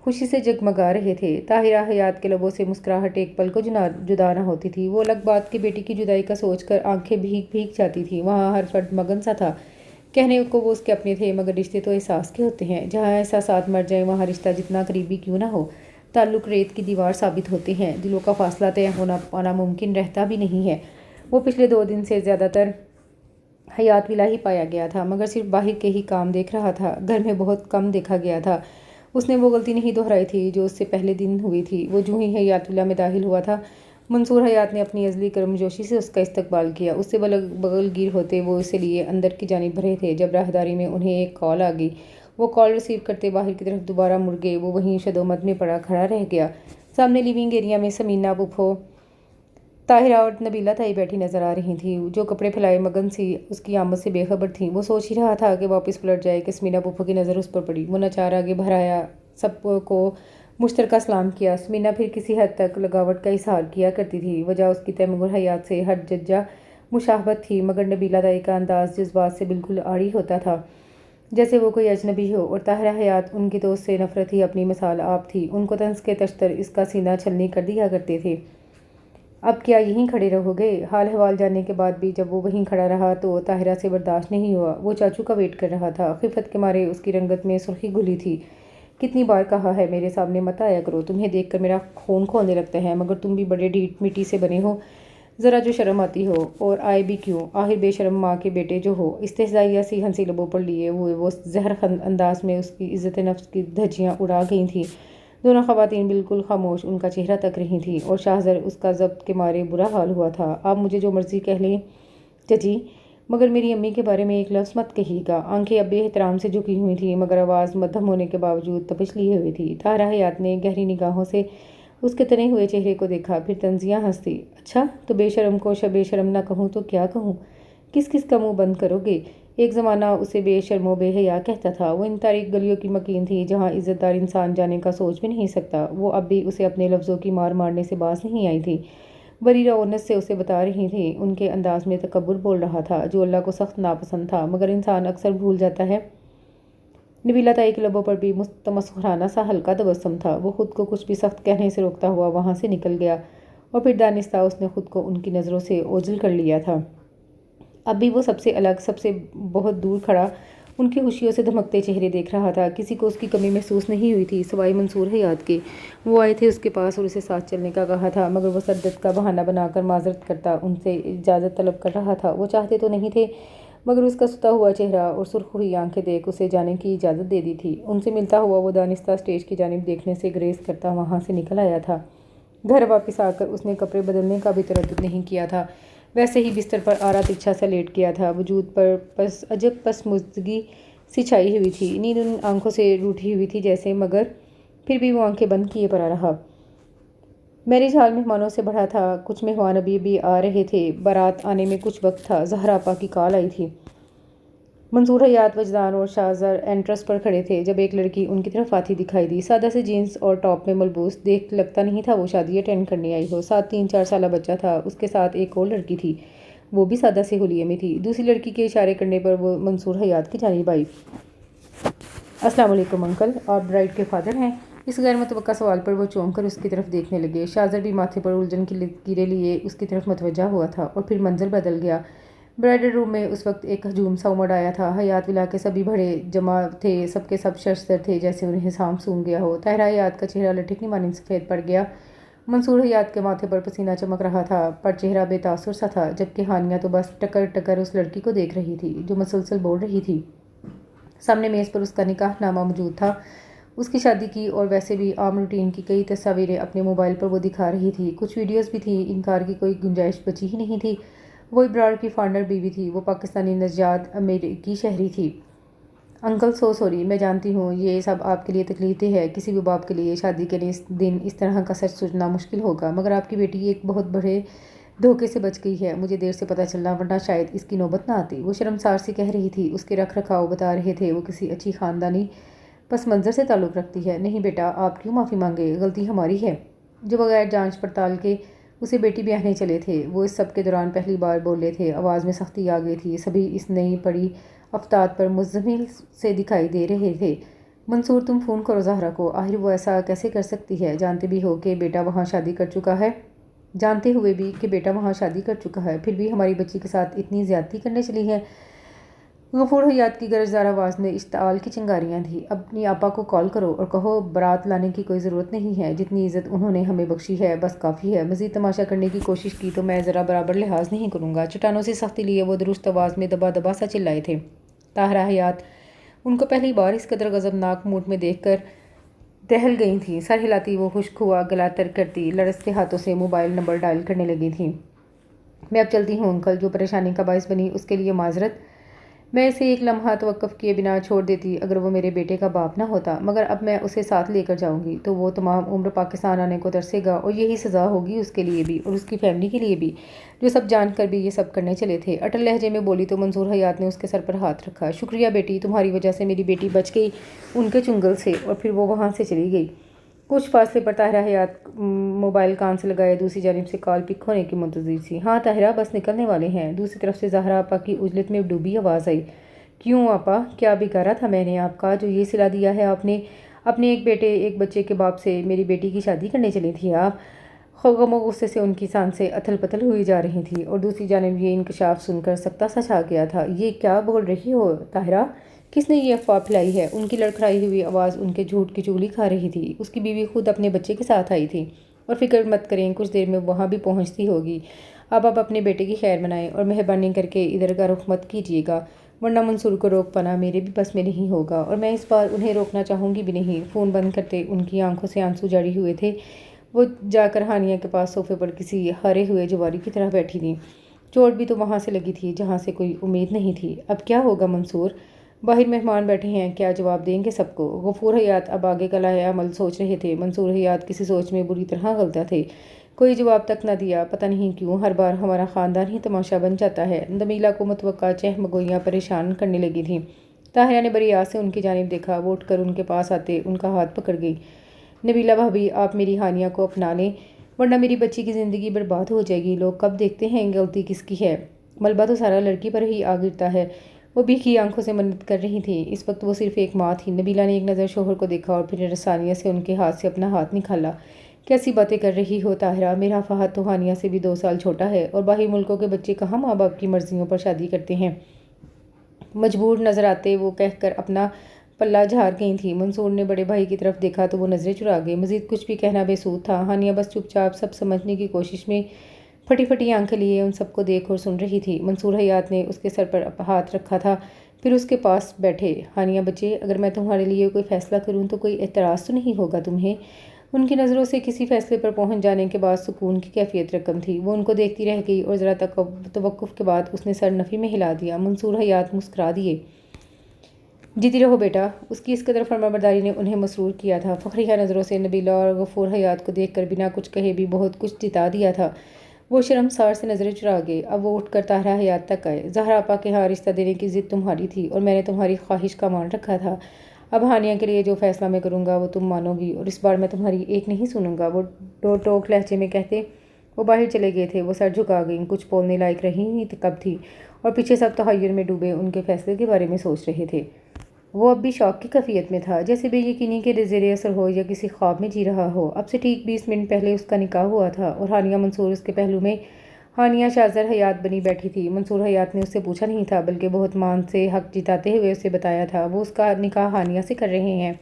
خوشی سے جگمگا رہے تھے۔ طاہرہ حیات کے لبوں سے مسکراہٹ ایک پل کو جدا نہ ہوتی تھی۔ وہ الگ بات کہ بیٹی کی جدائی کا سوچ کر آنکھیں بھیگ بھیگ جاتی تھیں۔ وہاں ہر فرد مگن سا تھا، کہنے کو وہ اس کے اپنے تھے، مگر رشتے تو احساس کے ہوتے ہیں۔ جہاں احساسات مر جائیں وہاں رشتہ جتنا قریبی کیوں نہ ہو، تعلق ریت کی دیوار ثابت ہوتے ہیں۔ دلوں کا فاصلہ طے ہونا پانا ممکن رہتا بھی نہیں ہے۔ وہ پچھلے 2 دن سے زیادہ تر حیات ولا ہی پایا گیا تھا، مگر صرف باہر کے ہی کام دیکھ رہا تھا، گھر میں بہت کم دیکھا گیا تھا۔ اس نے وہ غلطی نہیں دہرائی تھی جو اس سے پہلے دن ہوئی تھی۔ وہ جو ہی حیات ولا میں داخل ہوا تھا، منصور حیات نے اپنی ازلی گرمجوشی سے اس کا استقبال کیا۔ اس سے بغل گیر ہوتے وہ اسے لیے اندر کی جانب بڑھے تھے جب راہداری میں انہیں ایک کال آ گئی۔ وہ کال ریسیو کرتے باہر کی طرف دوبارہ مڑ گئے۔ وہ وہیں شدومت میں پڑا کھڑا رہ گیا۔ سامنے لیونگ ایریا میں سمینا پھپھو، طاہرہ اور نبیلہ تائی بیٹھی نظر آ رہی تھیں، جو کپڑے پھیلائے مگن سی اس کی آمد سے بے خبر تھیں۔ وہ سوچ ہی رہا تھا کہ واپس پلٹ جائے کہ سمینا پھپھو کی نظر اس پر پڑی۔ وہ ناچار آگے بڑھ آیا، سب کو مشترکہ سلام کیا۔ سمینا پھر کسی حد تک لگاوٹ کا اظہار کیا کرتی تھی، وجہ اس کی تیمور حیات سے ہٹ ججا مشابہت تھی، مگر نبیلہ تائی کا انداز جذبات سے بالکل عاری ہوتا تھا، جیسے وہ کوئی اجنبی ہو، اور طاہرہ حیات ان کی تو اس سے نفرت ہی اپنی مثال آپ تھی۔ ان کو طنز کے تشتر اس کا سینہ چھلنی کر دیا کرتے تھے۔ اب کیا یہیں کھڑے رہو گے؟ حال احوال جاننے کے بعد بھی جب وہ وہیں کھڑا رہا تو طاہرہ سے برداشت نہیں ہوا۔ وہ چاچو کا ویٹ کر رہا تھا۔ خفت کے مارے اس کی رنگت میں سرخی گھلی تھی۔ کتنی بار کہا ہے میرے سامنے مت آیا کرو، تمہیں دیکھ کر میرا خون کھولنے لگتا ہے، مگر تم بھی بڑے ڈھیٹ مٹی سے بنے ہو، ذرا جو شرم آتی ہو، اور آئے بھی کیوں، آخر بے شرم ماں کے بیٹے جو ہو۔ استہزائیہ سی ہنسی لبوں پر لیے ہوئے وہ زہر انداز میں اس کی عزت نفس کی دھجیاں اڑا گئی تھیں۔ دونوں خواتین بالکل خاموش ان کا چہرہ تک رہی تھیں، اور شاہزر اس کا ضبط کے مارے برا حال ہوا تھا۔ آپ مجھے جو مرضی کہہ لیں چچی، مگر میری امی کے بارے میں ایک لفظ مت کہیے گا۔ آنکھیں اب بے احترام سے جھکی ہوئی تھیں، مگر آواز مدھم ہونے کے باوجود تپش لیے ہوئی تھی۔ طاہرہ حیات نے گہری نگاہوں سے اس کے تنے ہوئے چہرے کو دیکھا، پھر طنزیہ ہنس دی۔ اچھا، تو بے شرم کو بے شرم نہ کہوں تو کیا کہوں؟ کس کس کا منہ بند کرو گے؟ ایک زمانہ اسے بے شرم و بے حیا کہتا تھا۔ وہ ان تاریک گلیوں کی مکین تھی جہاں عزت دار انسان جانے کا سوچ بھی نہیں سکتا۔ وہ اب بھی اسے اپنے لفظوں کی مار مارنے سے باز نہیں آئی تھی۔ بڑی رعونت سے اسے بتا رہی تھی، ان کے انداز میں تکبر بول رہا تھا جو اللہ کو سخت ناپسند تھا، مگر انسان اکثر بھول جاتا ہے۔ نبیلہ تائی کے لبوں پر بھی تمسخرانہ سا ہلکا تبسم تھا۔ وہ خود کو کچھ بھی سخت کہنے سے روکتا ہوا وہاں سے نکل گیا، اور پھر دانستہ اس نے خود کو ان کی نظروں سے اوجھل کر لیا تھا۔ اب بھی وہ سب سے الگ، سب سے بہت دور کھڑا ان کی خوشیوں سے دھمکتے چہرے دیکھ رہا تھا۔ کسی کو اس کی کمی محسوس نہیں ہوئی تھی سوائے منصور حیات کے۔ وہ آئے تھے اس کے پاس اور اسے ساتھ چلنے کا کہا تھا، مگر وہ سر درد کا بہانہ بنا کر معذرت کرتا ان سے اجازت طلب کر رہا تھا۔ وہ چاہتے تو نہیں تھے، مگر اس کا ستا ہوا چہرہ اور سرخ ہوئی آنکھیں دیکھ اسے جانے کی اجازت دے دی تھی۔ ان سے ملتا ہوا وہ دانستہ اسٹیج کی جانب دیکھنے سے گریز کرتا وہاں سے نکل آیا تھا۔ گھر واپس آ کر اس نے کپڑے بدلنے کا بھی تردد نہیں کیا تھا، ویسے ہی بستر پر آرا ترچھا سا لیٹ گیا تھا۔ وجود پر عجب پسماندگی سی چھائی ہوئی تھی، نیند ان آنکھوں سے روٹھی ہوئی تھی جیسے، مگر پھر بھی وہ آنکھیں بند کیے پڑا رہا۔ میرج ہال مہمانوں سے بھرا تھا، کچھ مہمان ابھی بھی آ رہے تھے، بارات آنے میں کچھ وقت تھا۔ زہرا آپا کی کال آئی تھی۔ منصور حیات وجدان اور شاہزر انٹرس پر کھڑے تھے جب ایک لڑکی ان کی طرف آتی دکھائی دی۔ سادہ سے جینس اور ٹاپ میں ملبوس، دیکھ لگتا نہیں تھا وہ شادی اٹینڈ کرنے آئی ہو۔ ساتھ 3-4 سالہ بچہ تھا، اس کے ساتھ ایک اور لڑکی تھی، وہ بھی سادہ سے حلیے میں تھی۔ دوسری لڑکی کے اشارے کرنے پر وہ منصور حیات کی جانب آئی۔ السلام علیکم انکل، آپ برائڈ کے فادر ہیں؟ اس غیر متوقع سوال پر وہ چونک کر اس کی طرف دیکھنے لگے۔ شاہزر بھی ماتھے پر الجھن کی لکیریں لیے اس کی طرف متوجہ ہوا تھا، اور پھر منظر بدل گیا۔ برائڈل روم میں اس وقت ایک ہجوم سا امڑ آیا تھا۔ حیات ولا کے سبھی بڑے جمع تھے، سب کے سب شرشتر تھے جیسے انہیں سانپ سونگھ گیا ہو۔ طاہرہ حیات کا چہرہ لٹکنے مانند سفید پڑ گیا۔ منصور حیات کے ماتھے پر پسینہ چمک رہا تھا، پر چہرہ بے تاثر سا تھا، جبکہ ہانیہ تو بس ٹکر ٹکر اس لڑکی کو دیکھ رہی تھی جو مسلسل بول رہی تھی۔ سامنے میز پر اس کا نکاح نامہ موجود تھا، اس کی شادی کی اور ویسے بھی عام روٹین کی کئی تصاویریں اپنے موبائل پر وہ دکھا رہی تھی، کچھ ویڈیوز بھی تھیں، انکار کی کوئی گنجائش بچی ہی نہیں تھی۔ وہ ابرار کی فارنر بیوی تھی، وہ پاکستانی نژاد امریکی شہری تھی۔ انکل سو سوری، میں جانتی ہوں یہ سب آپ کے لیے تکلیف دہ ہے، کسی بھی باپ کے لیے شادی کے دن اس طرح کا سچ سننا مشکل ہوگا، مگر آپ کی بیٹی ایک بہت بڑے دھوکے سے بچ گئی ہے، مجھے دیر سے پتہ چلا ورنہ شاید اس کی نوبت نہ آتی۔ وہ شرمسار سی کہہ رہی تھی، اس کے رکھ رکھاؤ بتا رہے تھے وہ کسی اچھی خاندانی پس منظر سے تعلق رکھتی ہے۔ نہیں بیٹا، آپ کیوں معافی مانگے، غلطی ہماری ہے جو بغیر جانچ پڑتال کے اسے بیٹی بیاہنے چلے تھے۔ وہ اس سب کے دوران پہلی بار بولے تھے، آواز میں سختی آ گئی تھی، سبھی اس نئی پڑی افتاد پر مزمل سے دکھائی دے رہے تھے۔ منصور تم فون کرو زہرا کو، آخر وہ ایسا کیسے کر سکتی ہے، جانتے بھی ہو کہ بیٹا وہاں شادی کر چکا ہے، جانتے ہوئے بھی کہ بیٹا وہاں شادی کر چکا ہے، پھر بھی ہماری بچی کے ساتھ اتنی زیادتی کرنے چلی ہے۔ غفور حیات کی گرجدار آواز میں اشتعال کی چنگاریاں تھیں۔ اپنی آپا کو کال کرو اور کہو بارات لانے کی کوئی ضرورت نہیں ہے، جتنی عزت انہوں نے ہمیں بخشی ہے بس کافی ہے، مزید تماشا کرنے کی کوشش کی تو میں ذرا برابر لحاظ نہیں کروں گا۔ چٹانوں سے سختی لیے وہ درست آواز میں دبا دبا سا چلائے تھے۔ طاہرہ حیات ان کو پہلی بار اس قدر غضبناک موڈ میں دیکھ کر دہل گئی تھیں۔ سر ہلاتی وہ خشک ہوا گلا تر کرتی لرزتے ہاتھوں سے موبائل نمبر ڈائل کرنے لگی تھیں۔ میں اب چلتی ہوں انکل، جو پریشانی کا باعث بنی اس کے لیے معذرت۔ میں اسے ایک لمحہ توقف کیے بنا چھوڑ دیتی اگر وہ میرے بیٹے کا باپ نہ ہوتا، مگر اب میں اسے ساتھ لے کر جاؤں گی تو وہ تمام عمر پاکستان آنے کو ترسے گا، اور یہی سزا ہوگی اس کے لیے بھی اور اس کی فیملی کے لیے بھی، جو سب جان کر بھی یہ سب کرنے چلے تھے۔ اٹل لہجے میں بولی تو منصور حیات نے اس کے سر پر ہاتھ رکھا۔ شکریہ بیٹی، تمہاری وجہ سے میری بیٹی بچ گئی ان کے چنگل سے، اور پھر وہ وہاں سے چلی گئی۔ کچھ فاصلے پر طاہرہ حیات موبائل کان سے لگائے دوسری جانب سے کال پک ہونے کی منتظر تھی۔ ہاں طاہرہ، بس نکلنے والے ہیں۔ دوسری طرف سے زہرا آپا کی عجلت میں ڈوبی آواز آئی۔ کیوں آپا، کیا بگاڑا تھا میں نے آپ کا جو یہ صلہ دیا ہے آپ نے اپنے ایک بچے کے باپ سے؟ میری بیٹی کی شادی کرنے چلی تھی آپ؟ غم و غصے سے ان کی سانسیں اتھل پتھل ہوئی جا رہی تھیں، اور دوسری جانب یہ انکشاف سن کر سکتہ سا چھا گیا تھا۔ یہ کیا بول رہی ہو طاہرہ، کس نے یہ افواہ پھیلائی ہے؟ ان کی لڑکھڑائی ہوئی آواز ان کے جھوٹ کی چغلی کھا رہی تھی۔ اس کی بیوی خود اپنے بچے کے ساتھ آئی تھی، اور فکر مت کریں کچھ دیر میں وہاں بھی پہنچتی ہوگی۔ اب آپ اپنے بیٹے کی خیر منائیں اور مہربانی کر کے ادھر کا رخ مت کیجیے گا، ورنہ منصور کو روک پانا میرے بھی بس میں نہیں ہوگا، اور میں اس بار انہیں روکنا چاہوں گی بھی نہیں۔ فون بند کرتے ان کی آنکھوں سے آنسو جاری ہوئے تھے۔ وہ جا کر ہانیہ کے پاس صوفے پر کسی ہارے ہوئے جواری کی طرح بیٹھی تھیں۔ چوٹ بھی تو وہاں سے لگی تھی جہاں سے کوئی امید نہیں تھی۔ اب کیا ہوگا منصور؟ باہر مہمان بیٹھے ہیں، کیا جواب دیں گے سب کو؟ غفور حیات اب آگے کا لائحہ عمل سوچ رہے تھے۔ منصور حیات کسی سوچ میں بری طرح غلطہ تھے، کوئی جواب تک نہ دیا۔ پتہ نہیں کیوں ہر بار ہمارا خاندان ہی تماشا بن جاتا ہے۔ دمیلا کو متوقع چہمگوئیاں پریشان کرنے لگی تھیں۔ طاہرہ نے بری آس سے ان کی جانب دیکھا، وہ اٹھ کر ان کے پاس آتے ان کا ہاتھ پکڑ گئی۔ نبیلہ بھابی، آپ میری ہانیہ کو اپنا لیں، ورنہ میری بچی کی زندگی برباد ہو جائے گی۔ لوگ کب دیکھتے ہیں غلطی کس کی ہے، ملبہ تو سارا لڑکی پر ہی آ گرتا ہے۔ وہ بھیکھی آنکھوں سے منت کر رہی تھیں۔ اس وقت وہ صرف ایک ماں تھی۔ نبیلہ نے ایک نظر شوہر کو دیکھا اور پھر رسانیہ سے ان کے ہاتھ سے اپنا ہاتھ نکالا۔ کیسی باتیں کر رہی ہو طاہرہ، میرا فہد تو ہانیہ سے بھی 2 سال چھوٹا ہے، اور باہر ملکوں کے بچے کہاں ماں باپ کی مرضیوں پر شادی کرتے ہیں۔ مجبور نظر آتے وہ کہہ کر اپنا پلہ جھاڑ گئی تھی۔ منصور نے بڑے بھائی کی طرف دیکھا تو وہ نظریں چرا گئے۔ مزید کچھ بھی کہنا بے سود تھا۔ ہانیہ بس چپ چاپ سب سمجھنے کی کوشش میں پھٹی پھٹی آنکھیں لیے ان سب کو دیکھ اور سن رہی تھی۔ منصور حیات نے اس کے سر پر ہاتھ رکھا تھا، پھر اس کے پاس بیٹھے۔ ہانیہ بچے، اگر میں تمہارے لیے کوئی فیصلہ کروں تو کوئی اعتراض تو نہیں ہوگا تمہیں؟ ان کی نظروں سے کسی فیصلے پر پہنچ جانے کے بعد سکون کی کیفیت رقم تھی۔ وہ ان کو دیکھتی رہ گئی اور ذرا توقف کے بعد اس نے سر نفی میں ہلا دیا۔ منصور حیات مسکرا دیے۔ جیتی رہو بیٹا۔ اس کی اس قدر فرمانبرداری نے انہیں مسرور کیا تھا۔ فخریہ نظروں سے نبیلہ اور غفور حیات کو دیکھ کر بنا کچھ کہے بھی بہت کچھ جتا دیا تھا۔ وہ شرمسار سے نظریں چرا گئے۔ اب وہ اٹھ کر طاہرہ حیات تک آئے۔ زہرا آپا کے ہاں رشتہ دینے کی ضد تمہاری تھی اور میں نے تمہاری خواہش کا مان رکھا تھا۔ اب ہانیہ کے لیے جو فیصلہ میں کروں گا وہ تم مانو گی، اور اس بار میں تمہاری ایک نہیں سنوں گا۔ وہ ٹوک لہجے میں کہتے وہ باہر چلے گئے تھے۔ وہ سر جھکا گئیں، کچھ بولنے لائق رہی ہی کب تھی، اور پیچھے سب تحیر میں ڈوبے ان کے فیصلے کے بارے میں سوچ رہے تھے۔ وہ اب بھی شوق کی کیفیت میں تھا، جیسے بے یقینی کے زیر اثر ہو یا کسی خواب میں جی رہا ہو۔ اب سے ٹھیک 20 منٹ پہلے اس کا نکاح ہوا تھا اور ہانیہ منصور اس کے پہلو میں ہانیہ شاذر حیات بنی بیٹھی تھی۔ منصور حیات نے اس سے پوچھا نہیں تھا، بلکہ بہت مان سے حق جتاتے ہوئے اسے بتایا تھا وہ اس کا نکاح ہانیہ سے کر رہے ہیں۔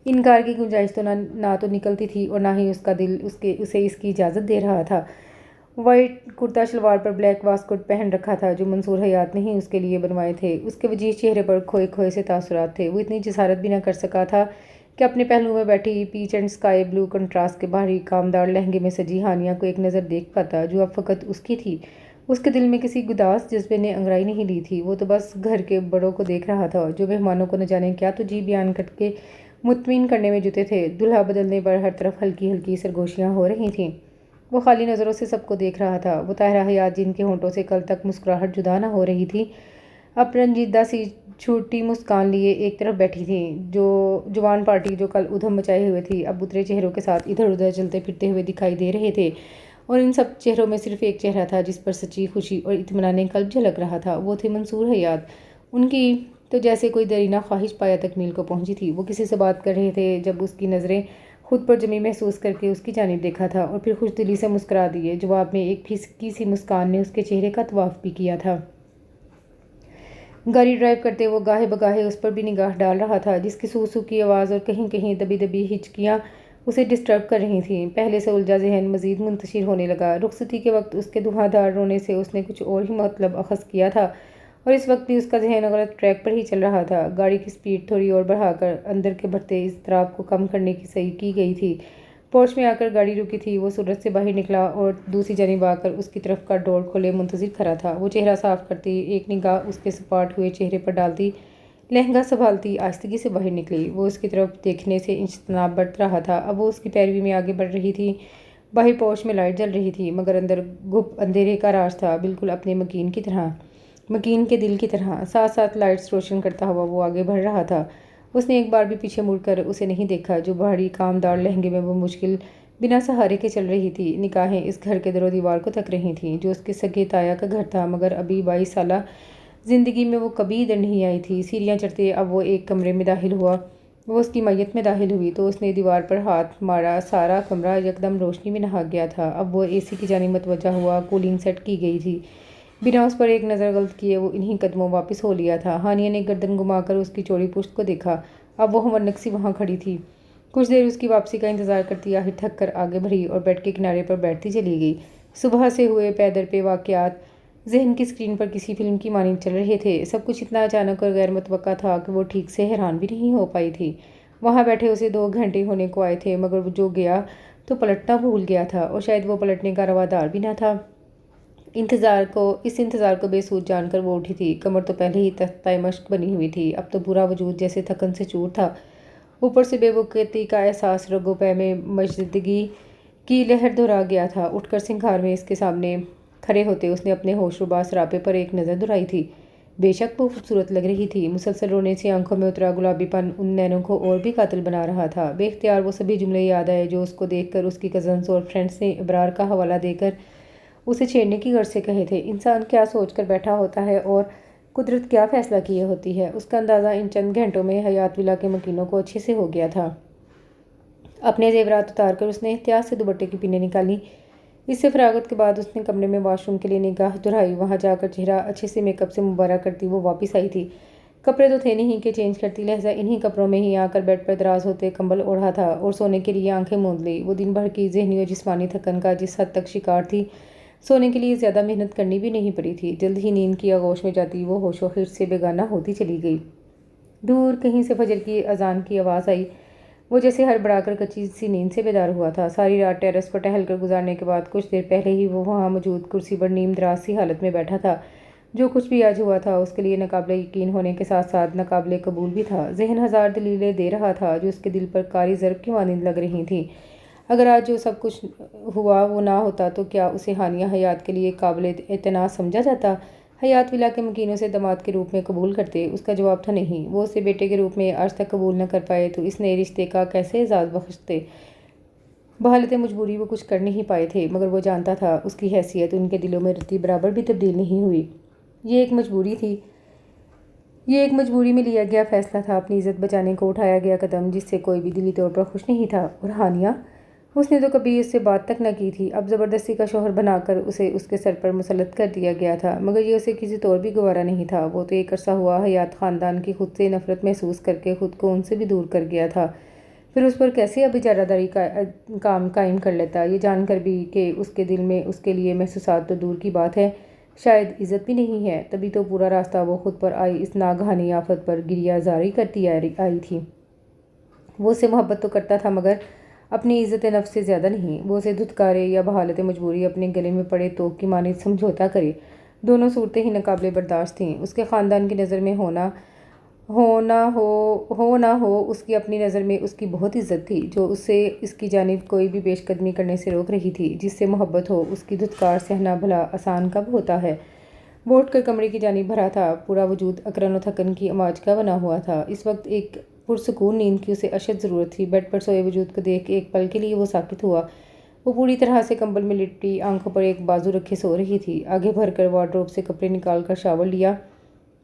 انکار کی گنجائش تو نہ تو نکلتی تھی اور نہ ہی اس کا دل اسے اس کی اجازت دے رہا تھا۔ وائٹ کرتا شلوار پر بلیک واسکوٹ پہن رکھا تھا جو منصور حیات نے ہی اس کے لیے بنوائے تھے۔ اس کے وجیح چہرے پر کھوئے کھوئے سے تاثرات تھے۔ وہ اتنی جسارت بھی نہ کر سکا تھا کہ اپنے پہلو میں بیٹھی پیچ اینڈ اسکائی بلو کنٹراسٹ کے باہری کامدار لہنگے میں سجی ہانیہ کو ایک نظر دیکھ پاتا جو اب فقط اس کی تھی۔ اس کے دل میں کسی گداز جذبے نے انگرائی نہیں لی تھی۔ وہ تو بس گھر کے بڑوں کو دیکھ رہا تھا جو مہمانوں کو نہ جانے کیا تو جی بیان کر کے مطمئن کرنے میں جٹے تھے۔ دلہا بدلنے پر ہر طرف ہلکی ہلکی سرگوشیاں ہو رہی تھیں۔ وہ خالی نظروں سے سب کو دیکھ رہا تھا۔ وہ طاہرہ حیات جن کے ہونٹوں سے کل تک مسکراہٹ جدا نہ ہو رہی تھی، اب رنجیدہ سی چھوٹی مسکان لیے ایک طرف بیٹھی تھی۔ جوان پارٹی جو کل ادھم مچائے ہوئے تھی اب اترے چہروں کے ساتھ ادھر ادھر چلتے پھرتے ہوئے دکھائی دے رہے تھے، اور ان سب چہروں میں صرف ایک چہرہ تھا جس پر سچی خوشی اور اطمینان قلب جھلک رہا تھا۔ وہ تھے منصور حیات۔ ان کی تو جیسے کوئی دیرینہ خواہش پایا تکمیل کو پہنچی تھی۔ وہ کسی سے بات کر رہے تھے جب اس کی نظریں خود پر جمی محسوس کر کے اس کی جانب دیکھا تھا اور پھر خوش دلی سے مسکرا دیے۔ جواب میں ایک پھسکی سی مسکان نے اس کے چہرے کا طواف بھی کیا تھا۔ گاڑی ڈرائیو کرتے وہ گاہے بگاہے اس پر بھی نگاہ ڈال رہا تھا جس کی سو سو کی آواز اور کہیں کہیں دبی دبی ہچکیاں اسے ڈسٹرب کر رہی تھیں۔ پہلے سے الجھا ذہن مزید منتشر ہونے لگا۔ رخصتی کے وقت اس کے دھواں دھار رونے سے اس نے کچھ اور ہی مطلب اخذ کیا تھا، اور اس وقت بھی اس کا ذہن غلط ٹریک پر ہی چل رہا تھا۔ گاڑی کی سپیڈ تھوڑی اور بڑھا کر اندر کے بڑھتے اضطراب کو کم کرنے کی صحیح کی گئی تھی۔ پورچ میں آ کر گاڑی رکی تھی۔ وہ سرعت سے باہر نکلا اور دوسری جانب آ کر اس کی طرف کا ڈور کھولے منتظر کھڑا تھا۔ وہ چہرہ صاف کرتی، ایک نگاہ اس کے سپاٹ ہوئے چہرے پر ڈالتی، لہنگا سنبھالتی آہستگی سے باہر نکلی۔ وہ اس کی طرف دیکھنے سے اجتناب برت رہا تھا۔ اب وہ اس کی پیروی میں آگے بڑھ رہی تھی۔ باہر پورچ میں لائٹ جل رہی تھی مگر اندر گھپ اندھیرے کا راز تھا، بالکل اپنے مکین کے دل کی طرح۔ ساتھ ساتھ لائٹس روشن کرتا ہوا وہ آگے بڑھ رہا تھا۔ اس نے ایک بار بھی پیچھے مڑ کر اسے نہیں دیکھا جو بھاری کامدار لہنگے میں وہ مشکل بنا سہارے کے چل رہی تھی۔ نگاہیں اس گھر کے در و دیوار کو تک رہی تھیں جو اس کے سگے تایا کا گھر تھا، مگر ابھی 22 سالہ زندگی میں وہ کبھی ادھر نہیں آئی تھی۔ سیڑھیاں چڑھتے اب وہ ایک کمرے میں داخل ہوا۔ وہ اس کی میت میں داخل ہوئی تو اس نے دیوار پر ہاتھ مارا۔ سارا کمرہ یکدم روشنی میں نہا گیا تھا۔ اب وہ اے سی کی جانب متوجہ ہوا۔ کولنگ سیٹ کی گئی تھی۔ بنا اس پر ایک نظر غلط کیے وہ انہی قدموں واپس ہو لیا تھا۔ ہانیہ نے گردن گھما کر اس کی چوڑی پشت کو دیکھا۔ اب وہ منک سی وہاں کھڑی تھی۔ کچھ دیر اس کی واپسی کا انتظار کرتی آخر تھک کر آگے بڑھی اور بیڈ کے کنارے پر بیٹھتی چلی گئی۔ صبح سے ہوئے پے در پہ واقعات ذہن کی اسکرین پر کسی فلم کی مانند چل رہے تھے۔ سب کچھ اتنا اچانک اور غیر متوقع تھا کہ وہ ٹھیک سے حیران بھی نہیں ہو پائی تھی۔ وہاں بیٹھے اسے 2 گھنٹے ہونے کو آئے تھے مگر وہ جو گیا تو پلٹنا بھول گیا تھا، اور شاید وہ پلٹنے کا روادار بھی نہ تھا۔ اس انتظار کو بے سود جان کر وہ اٹھی تھی۔ کمر تو پہلے ہی تختۂ مشق بنی ہوئی تھی، اب تو پورا وجود جیسے تھکن سے چور تھا۔ اوپر سے بے وقتی کا احساس، رگوں پے میں مجزدگی کی لہر دہرا گیا تھا۔ اٹھ کر سنگھار میں اس کے سامنے کھڑے ہوتے اس نے اپنے ہوش ربا سراپے پر ایک نظر دہرائی تھی۔ بے شک وہ خوبصورت لگ رہی تھی۔ مسلسل رونے سے آنکھوں میں اترا گلابی پن ان نینوں کو اور بھی قاتل بنا رہا تھا۔ بے اختیار وہ سبھی جملے یاد آئے جو اس کو دیکھ کر اس کی کزنز اور فرینڈز نے ابرار کا حوالہ دے کر اسے چھیڑنے کی غرض سے کہے تھے۔ انسان کیا سوچ کر بیٹھا ہوتا ہے اور قدرت کیا فیصلہ کیے ہوتی ہے، اس کا اندازہ ان چند گھنٹوں میں حیات ولا کے مکینوں کو اچھے سے ہو گیا تھا۔ اپنے زیورات اتار کر اس نے احتیاط سے دوپٹے کی پنیں نکالی۔ اس سے فراغت کے بعد اس نے کمرے میں واش روم کے لیے نگاہ دہرائی۔ وہاں جا کر چہرہ اچھے سے میک اپ سے مبارک کرتی وہ واپس آئی تھی۔ کپڑے تو تھے نہیں کہ چینج کرتی، لہذا انہی کپڑوں میں ہی آ کر بیڈ پر دراز ہوتے کمبل اوڑھا تھا اور سونے کے لیے آنکھیں موند لی۔ وہ دن بھر کی ذہنی اور جسمانی تھکن کا جس حد تک شکار تھی، سونے کے لیے زیادہ محنت کرنی بھی نہیں پڑی تھی۔ جلد ہی نیند کی آغوش میں جاتی وہ ہوش و خرچ سے بیگانہ ہوتی چلی گئی۔ دور کہیں سے فجر کی اذان کی آواز آئی۔ وہ جیسے ہڑبڑا کر کچی سی نیند سے بیدار ہوا تھا۔ ساری رات ٹیرس پر ٹہل کر گزارنے کے بعد کچھ دیر پہلے ہی وہ وہاں موجود کرسی پر نیم دراز سی حالت میں بیٹھا تھا۔ جو کچھ بھی آج ہوا تھا اس کے لیے ناقابل یقین ہونے کے ساتھ ساتھ ناقابل قبول بھی تھا۔ ذہن ہزار دلیلیں دے رہا تھا جو اس کے دل پر کاری ضرب کی مانند لگ رہی تھیں۔ اگر آج جو سب کچھ ہوا وہ نہ ہوتا تو کیا اسے ہانیہ حیات کے لیے قابل اعتنا سمجھا جاتا؟ حیات ولا کے مکینوں سے داماد کے روپ میں قبول کرتے؟ اس کا جواب تھا نہیں۔ وہ اسے بیٹے کے روپ میں آج تک قبول نہ کر پائے تو اس نئے رشتے کا کیسے اعزاز بخشتے؟ بحالت مجبوری وہ کچھ کر نہیں پائے تھے، مگر وہ جانتا تھا اس کی حیثیت ان کے دلوں میں رتی برابر بھی تبدیل نہیں ہوئی۔ یہ ایک مجبوری تھی، یہ ایک مجبوری میں لیا گیا فیصلہ تھا، اپنی عزت بچانے کو اٹھایا گیا قدم جس سے کوئی بھی دلی طور پر خوش نہیں تھا۔ اور ہانیہ، اس نے تو کبھی اس سے بات تک نہ کی تھی، اب زبردستی کا شوہر بنا کر اسے اس کے سر پر مسلط کر دیا گیا تھا، مگر یہ اسے کسی طور بھی گوارا نہیں تھا۔ وہ تو ایک عرصہ ہوا حیات خاندان کی خود سے نفرت محسوس کر کے خود کو ان سے بھی دور کر گیا تھا، پھر اس پر کیسے اب اجارہ داری کا کام قائم کر لیتا، یہ جان کر بھی کہ اس کے دل میں اس کے لیے محسوسات تو دور کی بات ہے، شاید عزت بھی نہیں ہے، تبھی تو پورا راستہ وہ خود پر آئی اس ناگہانی آفت پر گریہ زاری کرتی آئی تھی۔ وہ اسے محبت تو کرتا تھا مگر اپنی عزت نفس سے زیادہ نہیں۔ وہ اسے دھتکارے یا بحالت مجبوری اپنے گلے میں پڑے توق کی مانند سمجھوتا کرے، دونوں صورتیں ہی ناقابل برداشت تھیں۔ اس کے خاندان کی نظر میں ہو نہ ہو اس کی اپنی نظر میں اس کی بہت عزت تھی، جو اسے اس کی جانب کوئی بھی پیش قدمی کرنے سے روک رہی تھی۔ جس سے محبت ہو اس کی دھتکار سہنا بھلا آسان کب ہوتا ہے؟ وہ اٹھ کر کمرے کی جانب بھرا تھا، پورا وجود اکرن و تھکن کی اماج کا بنا ہوا تھا۔ اس وقت ایک پرسکون نیند کی اسے اشد ضرورت تھی۔ بیڈ پر سوئے وجود کو دیکھ ایک پل کے لیے وہ ساکت ہوا۔ وہ پوری طرح سے کمبل میں لپٹی آنکھوں پر ایک بازو رکھے سو رہی تھی۔ آگے بڑھ کر وارڈروب سے کپڑے نکال کر شاور لیا،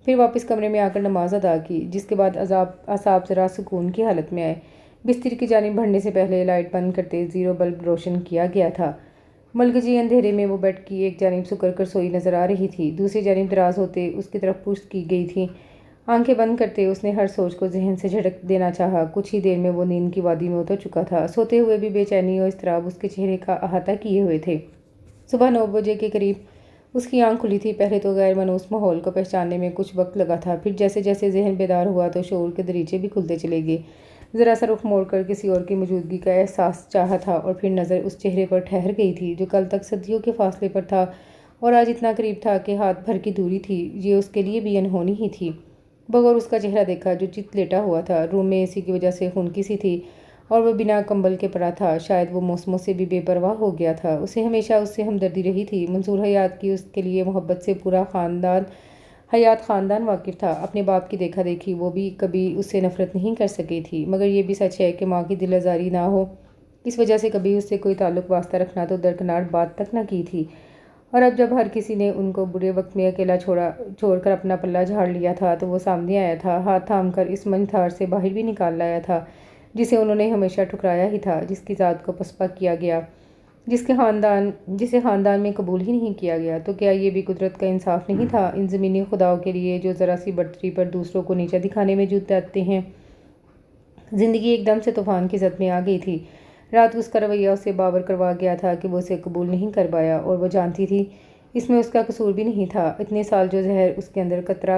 پھر واپس کمرے میں آ کر نماز ادا کی، جس کے بعد اعصاب ذرا سکون کی حالت میں آئے۔ بستر کی جانب بڑھنے سے پہلے لائٹ بند کرتے زیرو بلب روشن کیا گیا تھا۔ ملگجی اندھیرے میں وہ بیڈ کی ایک جانب سکڑ کر سوئی نظر آ رہی تھی، دوسری جانب دراز ہوتے اس کی طرف پشت کی گئی تھی۔ آنکھیں بند کرتے اس نے ہر سوچ کو ذہن سے جھڑک دینا چاہا۔ کچھ ہی دیر میں وہ نیند کی وادی میں اتر چکا تھا۔ سوتے ہوئے بھی بے چینی اور اضطراب اس کے چہرے کا احاطہ کیے ہوئے تھے۔ صبح 9 بجے کے قریب اس کی آنکھ کھلی تھی۔ پہلے تو غیر مانوس ماحول کو پہچاننے میں کچھ وقت لگا تھا، پھر جیسے جیسے ذہن بیدار ہوا تو شعور کے دریچے بھی کھلتے چلے گئے۔ ذرا سا رخ موڑ کر کسی اور کی موجودگی کا احساس چاہا تھا اور پھر نظر اس چہرے پر ٹھہر گئی تھی جو کل تک صدیوں کے فاصلے پر تھا اور آج اتنا قریب تھا کہ ہاتھ بھر کی دوری تھی۔ یہ اس کے لیے بھی انہونی ہی تھی۔ بغور اس کا چہرہ دیکھا جو چت لیٹا ہوا تھا، روم میں اے سی کی وجہ سے خنکی سی تھی اور وہ بنا کمبل کے پڑا تھا۔ شاید وہ موسموں سے بھی بے پرواہ ہو گیا تھا۔ اسے ہمیشہ اس سے ہمدردی رہی تھی۔ منصور حیات کی اس کے لیے محبت سے پورا حیات خاندان واقف تھا۔ اپنے باپ کی دیکھا دیکھی وہ بھی کبھی اس سے نفرت نہیں کر سکی تھی، مگر یہ بھی سچ ہے کہ ماں کی دل آزاری نہ ہو اس وجہ سے کبھی اس سے کوئی تعلق واسطہ رکھنا تو درکنار بات تک نہ کی تھی۔ اور اب جب ہر کسی نے ان کو برے وقت میں اکیلا چھوڑ کر اپنا پلہ جھاڑ لیا تھا تو وہ سامنے آیا تھا، ہاتھ تھام کر اس منجھار سے باہر بھی نکال لایا تھا جسے انہوں نے ہمیشہ ٹھکرایا ہی تھا، جس کی ذات کو پسپا کیا گیا، جسے خاندان میں قبول ہی نہیں کیا گیا۔ تو کیا یہ بھی قدرت کا انصاف نہیں تھا ان زمینی خداؤں کے لیے جو ذرا سی برتری پر دوسروں کو نیچا دکھانے میں جت جاتے ہیں؟ زندگی ایک دم سے طوفان کی زد میں آ گئی تھی۔ رات اس کا رویہ اسے باور کروا گیا تھا کہ وہ اسے قبول نہیں کر پایا، اور وہ جانتی تھی اس میں اس کا قصور بھی نہیں تھا۔ اتنے سال جو زہر اس کے اندر قطرہ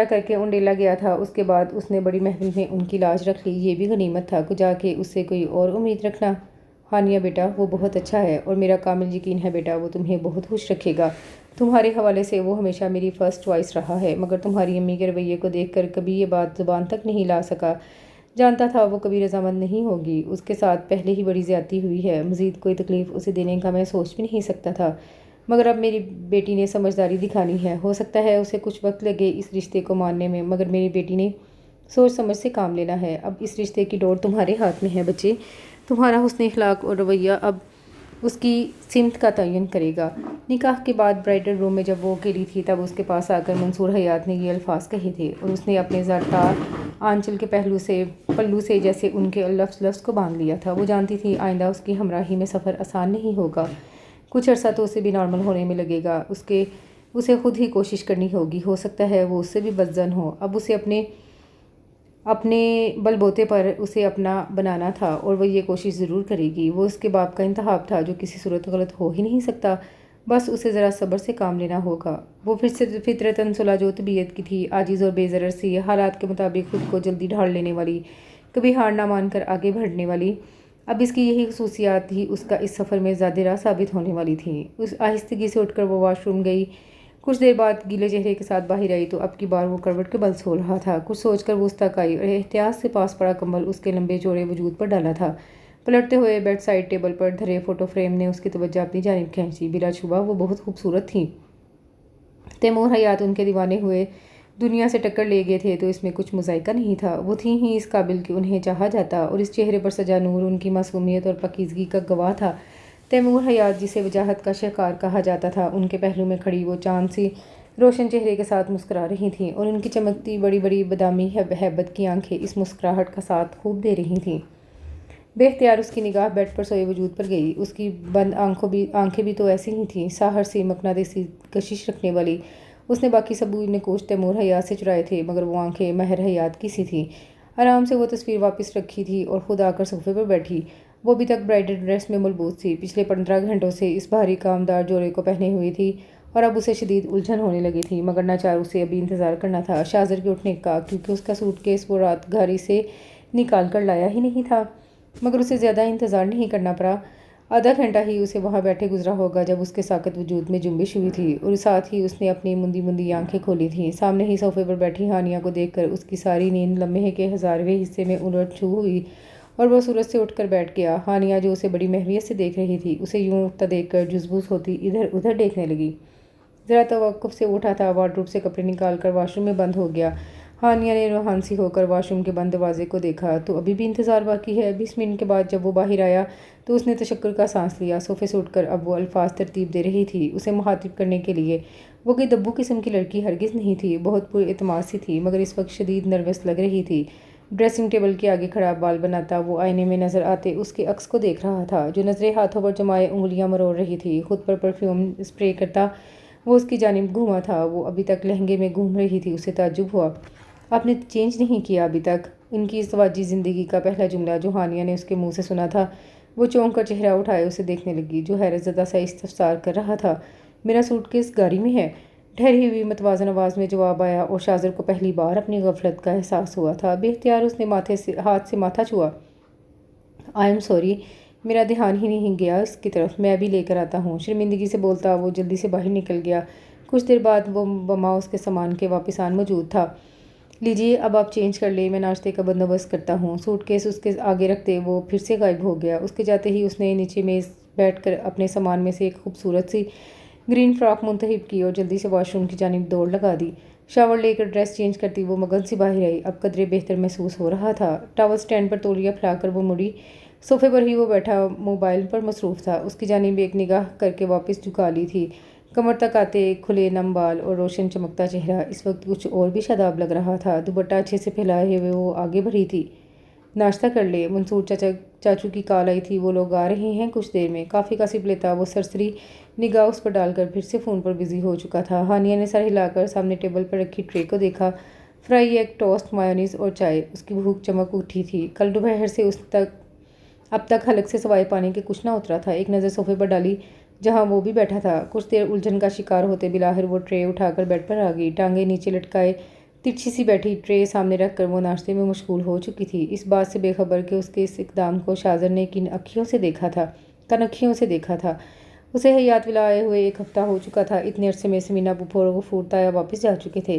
کر کے انڈیلا گیا تھا، اس کے بعد اس نے بڑی محنت میں ان کی لاج رکھ لی، یہ بھی غنیمت تھا۔ کجا کے اس سے کوئی اور امید رکھنا۔ ہانیہ بیٹا، وہ بہت اچھا ہے اور میرا کامل یقین ہے بیٹا وہ تمہیں بہت خوش رکھے گا۔ تمہارے حوالے سے وہ ہمیشہ میری فرسٹ چوائس رہا ہے، مگر تمہاری امی کے رویے کو دیکھ کر کبھی یہ بات زبان تک نہیں لا سکا۔ جانتا تھا وہ کبھی رضامند نہیں ہوگی، اس کے ساتھ پہلے ہی بڑی زیادتی ہوئی ہے، مزید کوئی تکلیف اسے دینے کا میں سوچ بھی نہیں سکتا تھا، مگر اب میری بیٹی نے سمجھداری دکھانی ہے۔ ہو سکتا ہے اسے کچھ وقت لگے اس رشتے کو ماننے میں، مگر میری بیٹی نے سوچ سمجھ سے کام لینا ہے۔ اب اس رشتے کی ڈور تمہارے ہاتھ میں ہے بچے، تمہارا حسن اخلاق اور رویہ اب اس کی سمت کا تعین کرے گا۔ نکاح کے بعد برائڈل روم میں جب وہ اکیلی تھی تب اس کے پاس آ کر منصور حیات نے یہ الفاظ کہے تھے اور اس نے اپنے زرتار آنچل کے پلو سے جیسے ان کے لفظ کو باندھ لیا تھا۔ وہ جانتی تھی آئندہ اس کی ہمراہی میں سفر آسان نہیں ہوگا، کچھ عرصہ تو اسے بھی نارمل ہونے میں لگے گا، اسے خود ہی کوشش کرنی ہوگی، ہو سکتا ہے وہ اس سے بھی بدظن ہو۔ اب اسے اپنے بل بوتے پر اسے اپنا بنانا تھا اور وہ یہ کوشش ضرور کرے گی۔ وہ اس کے باپ کا انتخاب تھا جو کسی صورت غلط ہو ہی نہیں سکتا، بس اسے ذرا صبر سے کام لینا ہوگا۔ وہ پھر سے فطرتاً جو طبیعت کی تھی، عاجز اور بے ضرر سی، حالات کے مطابق خود کو جلدی ڈھال لینے والی، کبھی ہار نہ مان کر آگے بڑھنے والی، اب اس کی یہی خصوصیات ہی اس کا اس سفر میں زیادہ راہ ثابت ہونے والی تھیں۔ اس آہستگی سے اٹھ کر وہ واش روم گئی، کچھ دیر بعد گیلے چہرے کے ساتھ باہر آئی تو اب کی بار وہ کروٹ کے بل سو رہا تھا۔ کچھ سوچ کر وہ اس تک آئی اور احتیاط سے پاس پڑا کمبل اس کے لمبے چوڑے وجود پر ڈالا تھا۔ پلٹتے ہوئے بیڈ سائڈ ٹیبل پر دھرے فوٹو فریم نے اس کی توجہ اپنی جانب کھینچی۔ بلا شبہ وہ بہت خوبصورت تھیں۔ تیمور حیات ان کے دیوانے ہوئے دنیا سے ٹکر لے گئے تھے تو اس میں کچھ مذائقہ نہیں تھا۔ وہ تھیں ہی اس قابل کہ انہیں چاہا جاتا اور اس چہرے پر سجا نور ان کی معصومیت اور پاکیزگی کا گواہ تھا۔ تیمور حیات جسے وجاہت کا شہکار کہا جاتا تھا، ان کے پہلو میں کھڑی وہ چاند سی روشن چہرے کے ساتھ مسکرا رہی تھیں اور ان کی چمکتی بڑی بڑی بادامی ہیبت کی آنکھیں اس مسکراہٹ کا ساتھ خوب دے رہی تھیں۔ بے اختیار اس کی نگاہ بیڈ پر سوئے وجود پر گئی۔ اس کی بند آنکھیں بھی تو ایسی ہی تھیں، ساحر سی مقناطیسی کشش رکھنے والی۔ اس نے باقی سب نقوش تیمور حیات سے چرائے تھے مگر وہ آنکھیں مہر حیات کی سی تھیں۔ آرام سے وہ تصویر واپس رکھی تھی اور خود آ کر صوفے پر بیٹھی۔ وہ ابھی تک برائڈل ڈریس میں ملبوس تھی، پچھلے 15 گھنٹوں سے اس بھاری کامدار جوڑے کو پہنے ہوئی تھی اور اب اسے شدید الجھن ہونے لگی تھی، مگر ناچار اسے ابھی انتظار کرنا تھا شاہزر کے اٹھنے کا، کیونکہ اس کا سوٹ کیس وہ رات گھاڑی سے نکال کر لایا ہی نہیں تھا۔ مگر اسے زیادہ انتظار نہیں کرنا پڑا، آدھا گھنٹہ ہی اسے وہاں بیٹھے گزرا ہوگا جب اس کے ساکت وجود میں جنبش ہوئی تھی اور ساتھ ہی اس نے اپنی مندی آنکھیں کھولی تھیں۔ سامنے ہی صوفے پر بیٹھی ہانیہ کو دیکھ کر اس کی ساری نیند لمحے کے 1000ویں حصے میں الٹ چھو ہوئی اور وہ سورج سے اٹھ کر بیٹھ گیا۔ ہانیہ جو اسے بڑی محویت سے دیکھ رہی تھی، اسے یوں اٹھتا دیکھ کر جزبوز ہوتی ادھر ادھر دیکھنے لگی۔ ذرا توقف سے اٹھا تھا، وارڈروب سے کپڑے نکال کر واش روم میں بند ہو گیا۔ ہانیہ نے روحان سی ہو کر واش روم کے بند دروازے کو دیکھا تو ابھی بھی انتظار باقی ہے۔ 20 منٹ کے بعد جب وہ باہر آیا تو اس نے تشکر کا سانس لیا۔ صوفے سے اٹھ کر اب وہ الفاظ ترتیب دے رہی تھی اسے مخاطب کرنے کے لیے۔ وہ کوئی دبو قسم کی لڑکی ہرگز نہیں تھی، بہت پر اعتماد سی تھی مگر اس وقت شدید نروس لگ رہی تھی۔ ڈریسنگ ٹیبل کے آگے کھڑا بال بناتا وہ آئینے میں نظر آتے اس کے عکس کو دیکھ رہا تھا، جو نظریں ہاتھوں پر جمائے انگلیاں مروڑ رہی تھی۔ خود پر پرفیوم اسپرے کرتا وہ اس کی جانب گھوما تھا۔ وہ ابھی تک لہنگے میں گھوم رہی تھی۔ اسے تعجب ہوا، آپ نے چینج نہیں کیا ابھی تک؟ ان کی ازدواجی زندگی کا پہلا جملہ جو ہانیہ نے اس کے منہ سے سنا تھا۔ وہ چونک کر چہرہ اٹھائے اسے دیکھنے لگی جو حیرت زدہ سا استفسار کر رہا تھا۔ میرا سوٹ کیس گاڑی میں ہے، ٹھہری ہوئی متوازن آواز میں جواب آیا اور شاہزر کو پہلی بار اپنی غفلت کا احساس ہوا تھا۔ بے اختیار اس نے ہاتھ سے ماتھا چھوا۔ آئی ایم سوری، میرا دھیان ہی نہیں گیا اس کی طرف، میں ابھی لے کر آتا ہوں۔ شرمندگی سے بولتا وہ جلدی سے باہر نکل گیا۔ کچھ دیر بعد وہ بما اس کے سامان کے واپس آن موجود تھا۔ لیجیے اب آپ چینج کر لیں، میں ناشتے کا بندوبست کرتا ہوں۔ سوٹ کیس اس کے آگے رکھتے وہ پھر سے غائب ہو گیا۔ اس کے جاتے ہی اس نے نیچے میز بیٹھ کر اپنے سامان میں سے ایک خوبصورت سی گرین فراک منتخب کی اور جلدی سے واش روم کی جانب دوڑ لگا دی۔ شاور لے کر ڈریس چینج کرتی وہ مگن سی باہر آئی۔ اب قدرے بہتر محسوس ہو رہا تھا۔ ٹاول سٹینڈ پر تولیہ پھیلا کر وہ مڑی، صوفے پر ہی وہ بیٹھا موبائل پر مصروف تھا۔ اس کی جانب ایک نگاہ کر کے واپس جھکا لی تھی۔ کمر تک آتے کھلے نم بال اور روشن چمکتا چہرہ اس وقت کچھ اور بھی شاداب لگ رہا تھا۔ دوپٹہ اچھے سے پھیلائے ہوئے وہ آگے بڑھی تھی۔ ناشتہ کر لے، منصور چاچو کی کال آئی تھی، وہ لوگ آ رہے ہیں کچھ دیر میں۔ کافی کا سپ لیتا وہ سرسری نگاہ اس پر ڈال کر پھر سے فون پر بزی ہو چکا تھا۔ ہانیہ نے سر ہلا کر سامنے ٹیبل پر رکھی ٹرے کو دیکھا، فرائی ایگ، ٹوسٹ، میونیز اور چائے۔ اس کی بھوک چمک اٹھی تھی، کل دوپہر سے اب تک حلق سے سوائے پانی کے کچھ نہ اترا تھا۔ ایک نظر صوفے پر ڈالی جہاں وہ بھی بیٹھا تھا۔ کچھ دیر الجھن کا شکار ہوتے بالآخر وہ ٹرے اٹھا کر بیڈ پر آ گئی، ٹانگیں نیچے لٹکائے ترچھی سی بیٹھی۔ ٹرے سامنے رکھ کر وہ ناشتے میں مشغول ہو چکی تھی، اس بات سے بے خبر کہ اس کے اس اقدام کو شاہزر نے کن اکھیوں سے دیکھا تھا۔ اسے حیات ولا آئے ہوئے 1 ہفتہ ہو چکا تھا۔ اتنے عرصے میں سمینہ پھوپھو اور غفور تایا واپس جا چکے تھے۔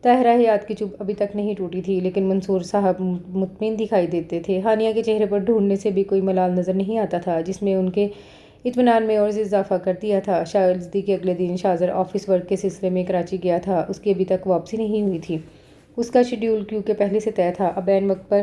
طاہرہ حیات کی چپ ابھی تک نہیں ٹوٹی تھی، لیکن منصور صاحب مطمئن دکھائی دیتے تھے۔ ہانیہ کے چہرے پر ڈھونڈنے سے بھی کوئی ملال نظر نہیں آتا تھا، جس میں ان کے اطمینان میں اور اضافہ کر دیا تھا۔ شائستگی کے اگلے دن شاہزر آفس ورک کے سلسلے میں کراچی گیا تھا۔ اس کی ابھی تک واپسی نہیں ہوئی تھی۔ اس کا شیڈول کیونکہ پہلے سے طے تھا، اب عین وقت پر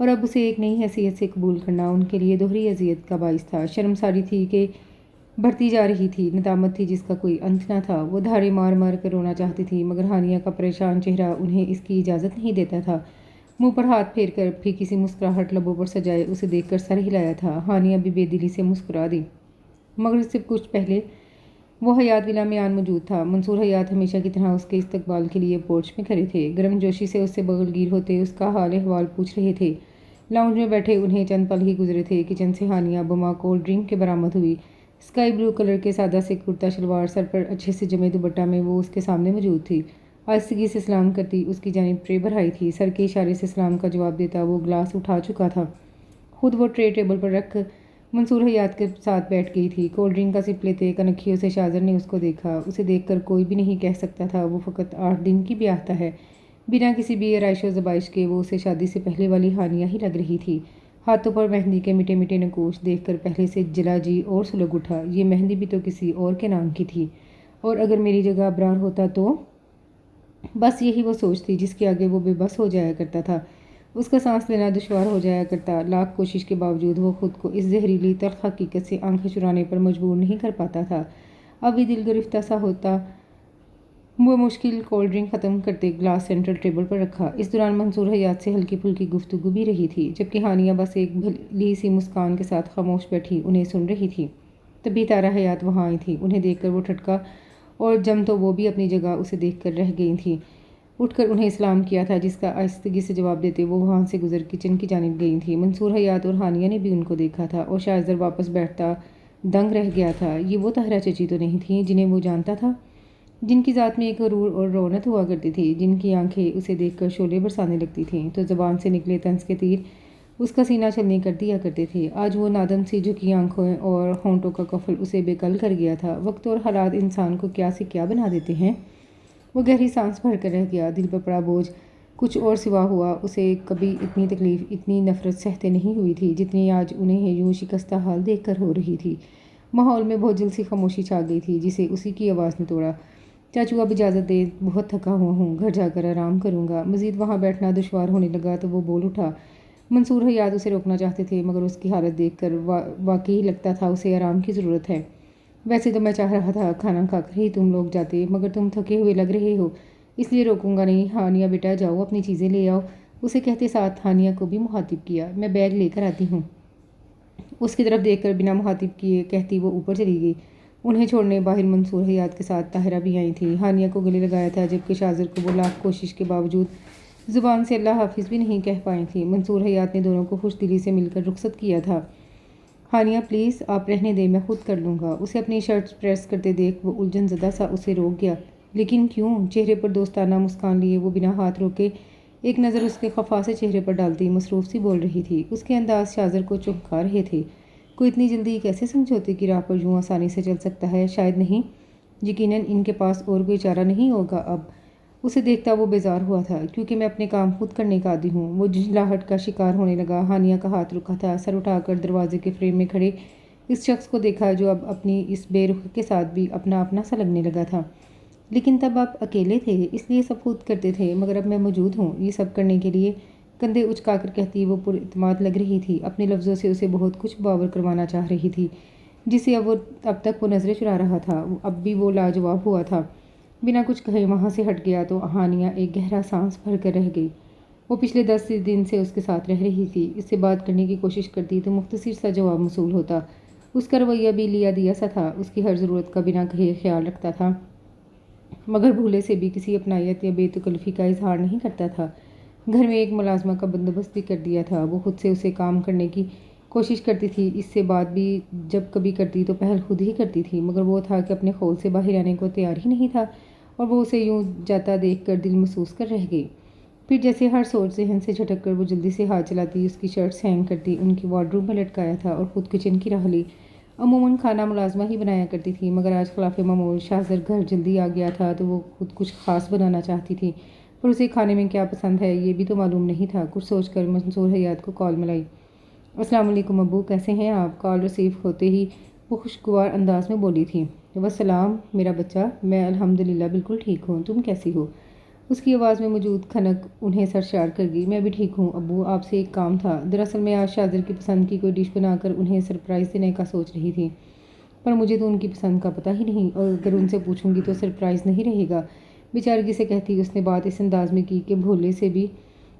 اور اب اسے ایک نئی حیثیت سے قبول کرنا ان کے لیے دوہری اذیت کا باعث تھا۔ شرمساری تھی کہ بڑھتی جا رہی تھی، ندامت تھی جس کا کوئی انت نہ تھا۔ وہ دھاڑے مار مار کر رونا چاہتی تھی، مگر ہانیہ کا پریشان چہرہ انہیں اس کی اجازت نہیں دیتا تھا۔ منہ پر ہاتھ پھیر کر پھر کسی مسکراہٹ لبوں پر سجائے اسے دیکھ کر سر ہلایا تھا۔ ہانیہ بھی بے دلی سے مسکرا دی، مگر اس سے کچھ پہلے وہ حیات ولا میان موجود تھا۔ منصور حیات ہمیشہ کی طرح اس کے استقبال کے لیے پورچ میں کھڑے تھے، گرم جوشی سے اس سے بغل گیر ہوتے اس کا حال احوال پوچھ رہے تھے۔ لاؤنج میں بیٹھے انہیں چند پل ہی گزرے تھے، کچن سے ہانیہ بما کولڈ ڈرنک کے برآمد ہوئی۔ اسکائی بلو کلر کے سادہ سے کرتا شلوار، سر پر اچھے سے جمے دوپٹہ میں وہ اس کے سامنے موجود تھی۔ آہستگی سے سلام کرتی اس کی جانب ٹرے بڑھائی تھی۔ سر کے اشارے سے سلام کا جواب دیتا وہ گلاس اٹھا چکا تھا۔ خود وہ ٹرے ٹیبل پر رکھ منصور حیات کے ساتھ بیٹھ گئی تھی۔ کولڈ ڈرنک کا سپ لیتے کنکھیوں سے شاذر نے اس کو دیکھا۔ اسے دیکھ کر کوئی بھی نہیں کہہ سکتا تھا وہ فقط 8 دن کی بیاہتا ہے۔ بنا کسی بھی آرائش و زبائش کے وہ اسے شادی سے پہلے والی ہانیہ ہی لگ رہی تھی۔ ہاتھوں پر مہندی کے میٹھے میٹھے نقوش دیکھ کر پہلے سے جلا جی اور سلگ اٹھا۔ یہ مہندی بھی تو کسی اور کے نام کی تھی، اور اگر میری جگہ ابرار ہوتا تو؟ بس یہی وہ سوچ تھی جس کے آگے وہ بے بس ہو جایا کرتا تھا۔ اس کا سانس لینا دشوار ہو جایا کرتا۔ لاکھ کوشش کے باوجود وہ خود کو اس زہریلی تلخ حقیقت سے آنکھیں چرانے پر مجبور نہیں کر پاتا تھا۔ اب بھی دل گرفتہ سا ہوتا وہ مشکل کولڈ ڈرنک ختم کرتے گلاس سینٹرل ٹیبل پر رکھا۔ اس دوران منصور حیات سے ہلکی پھلکی گفتگو بھی رہی تھی، جبکہ ہانیہ بس ایک بھلی سی مسکان کے ساتھ خاموش بیٹھی انہیں سن رہی تھی۔ تبھی طاہرہ حیات وہاں آئی تھی۔ انہیں دیکھ کر وہ ٹھٹکا اور جم تو وہ بھی اپنی جگہ اسے دیکھ کر رہ گئی تھیں۔ اٹھ کر انہیں سلام کیا تھا، جس کا آہستگی سے جواب دیتے وہ وہاں سے گزر کچن کی جانب گئی تھیں۔ منصور حیات اور ہانیہ نے بھی ان کو دیکھا تھا اور شاید ذرا واپس بیٹھتا دنگ رہ گیا تھا۔ یہ وہ طاہرہ چچی تو نہیں تھیں جنہیں وہ جانتا تھا، جن کی ذات میں ایک غرور اور رونت ہوا کرتی تھی، جن کی آنکھیں اسے دیکھ کر شعلے برسانے لگتی تھیں تو زبان سے نکلے طنز کے تیر اس کا سینہ چھلنی کر دیا کرتے تھے۔ آج وہ نادم سی جھکی آنکھوں اور ہونٹوں کا قفل اسے بے کل کر گیا تھا۔ وقت اور حالات انسان کو کیا سے کیا بنا دیتے ہیں۔ وہ گہری سانس بھر کر رہ گیا۔ دل پر پڑا بوجھ کچھ اور سوا ہوا۔ اسے کبھی اتنی تکلیف، اتنی نفرت سہتے نہیں ہوئی تھی جتنی آج انہیں یوں شکستہ حال دیکھ کر ہو رہی تھی۔ ماحول میں بہت جلد سی خاموشی چھا گئی تھی جسے اسی کی آواز نے توڑا۔ چاچو اب اجازت دے، بہت تھکا ہوا ہوں، گھر جا کر آرام کروں گا۔ مزید وہاں بیٹھنا دشوار ہونے لگا تو وہ بول اٹھا۔ منصور حیات اسے روکنا چاہتے تھے، مگر اس کی حالت دیکھ کر واقعی لگتا تھا اسے آرام کی ضرورت ہے۔ ویسے تو میں چاہ رہا تھا کھانا کھا کر ہی تم لوگ جاتے، مگر تم تھکے ہوئے لگ رہے ہو، اس لیے روکوں گا نہیں۔ ہانیہ بیٹا جاؤ اپنی چیزیں لے آؤ، اسے کہتے ساتھ ہانیہ کو بھی مخاطب کیا۔ میں بیگ لے کر آتی ہوں۔ اس کی طرف دیکھ کر بنا مخاطب کیے کہتی وہ اوپر چلی گئی۔ انہیں چھوڑنے باہر منصور حیات کے ساتھ طاہرہ بھی آئی تھی۔ ہانیہ کو گلے لگایا تھا، جبکہ شاذر کو وہ لاکھ کوشش کے باوجود زبان سے اللہ حافظ بھی نہیں کہہ پائی تھی۔ منصور حیات نے دونوں کو خوش دلی سے مل کر رخصت کیا تھا۔ ہانیہ پلیز آپ رہنے دیں، میں خود کر لوں گا۔ اسے اپنی شرٹ پریس کرتے دیکھ وہ الجھن زدہ سا اسے روک گیا۔ لیکن کیوں؟ چہرے پر دوستانہ مسکان لیے وہ بنا ہاتھ روکے ایک نظر اس کے خفا سے چہرے پر ڈالتی مصروف سی بول رہی تھی۔ اس کے انداز شاذر کو چونکا رہے تھے۔ کوئی اتنی جلدی کیسے سمجھوتے کی راہ پر یوں آسانی سے چل سکتا ہے؟ شاید نہیں، یقیناً ان کے پاس اور کوئی چارہ نہیں ہوگا اب۔ اسے دیکھتا وہ بیزار ہوا تھا، کیونکہ میں اپنے کام خود کرنے کا عادی ہوں۔ وہ جھنجھلاہٹ کا شکار ہونے لگا۔ ہانیہ کا ہاتھ رکا تھا۔ سر اٹھا کر دروازے کے فریم میں کھڑے اس شخص کو دیکھا جو اب اپنی اس بے رخی کے ساتھ بھی اپنا اپنا سا لگنے لگا تھا۔ لیکن تب آپ اکیلے تھے، اس لیے سب خود کرتے تھے، مگر اب میں موجود ہوں یہ سب کرنے کے لیے۔ کندھے اچکا کر کہتی وہ پر اعتماد لگ رہی تھی، اپنے لفظوں سے اسے بہت کچھ باور کروانا چاہ رہی تھی جسے اب تک وہ نظریں چرا رہا تھا۔ اب بھی وہ لاجواب ہوا تھا۔ بنا کچھ کہے وہاں سے ہٹ گیا تو ہانیہ ایک گہرا سانس بھر کر رہ گئی۔ وہ پچھلے 10 دن سے اس کے ساتھ رہ رہی تھی، اس سے بات کرنے کی کوشش کرتی تو مختصر سا جواب موصول ہوتا۔ اس کا رویہ بھی لیا دیا سا تھا، اس کی ہر ضرورت کا بنا کہے خیال رکھتا تھا، مگر بھولے سے بھی کسی اپنائیت یا بے تکلفی کا اظہار نہیں کرتا تھا۔ گھر میں ایک ملازمہ کا بندوبست بھی کر دیا تھا۔ وہ خود سے اسے کام کرنے کی کوشش کرتی تھی، اس سے بات بھی جب کبھی کرتی تو پہل خود ہی کرتی تھی، مگر وہ تھا کہ اپنے خول سے باہر آنے کو تیار ہی نہیں تھا، اور وہ اسے یوں جاتا دیکھ کر دل محسوس کر رہ گئی۔ پھر جیسے ہر سوچ ذہن سے جھٹک کر وہ جلدی سے ہاتھ چلاتی، اس کی شرٹس ہینگ کرتی، ان کی وارڈروب میں لٹکایا تھا اور خود کچن کی راہ لی۔ عموماً کھانا ملازمہ ہی بنایا کرتی تھی، مگر آج خلاف معمول شاذر گھر جلدی آ گیا تھا تو وہ خود کچھ خاص بنانا چاہتی تھی، پر اسے کھانے میں کیا پسند ہے یہ بھی تو معلوم نہیں تھا۔ کچھ سوچ کر منصور حیات کو کال ملائی۔ السلام علیکم ابو، کیسے ہیں آپ؟ کال ریسیو ہوتے ہی وہ خوشگوار انداز میں بولی تھی۔ والسلام میرا بچہ، میں الحمدللہ بالکل ٹھیک ہوں، تم کیسی ہو؟ اس کی آواز میں موجود کھنک انہیں سرشار کر گئی۔ میں بھی ٹھیک ہوں ابو، آپ سے ایک کام تھا۔ دراصل میں آج شاذر کی پسند کی کوئی ڈش بنا کر انہیں سرپرائز دینے کا سوچ رہی تھی، پر مجھے تو ان کی پسند کا پتہ ہی نہیں، اور اگر ان سے پوچھوں گی تو سرپرائز نہیں رہے گا۔ بیچارگی سے کہتی اس نے بات اس انداز میں کی کہ بھولے سے بھی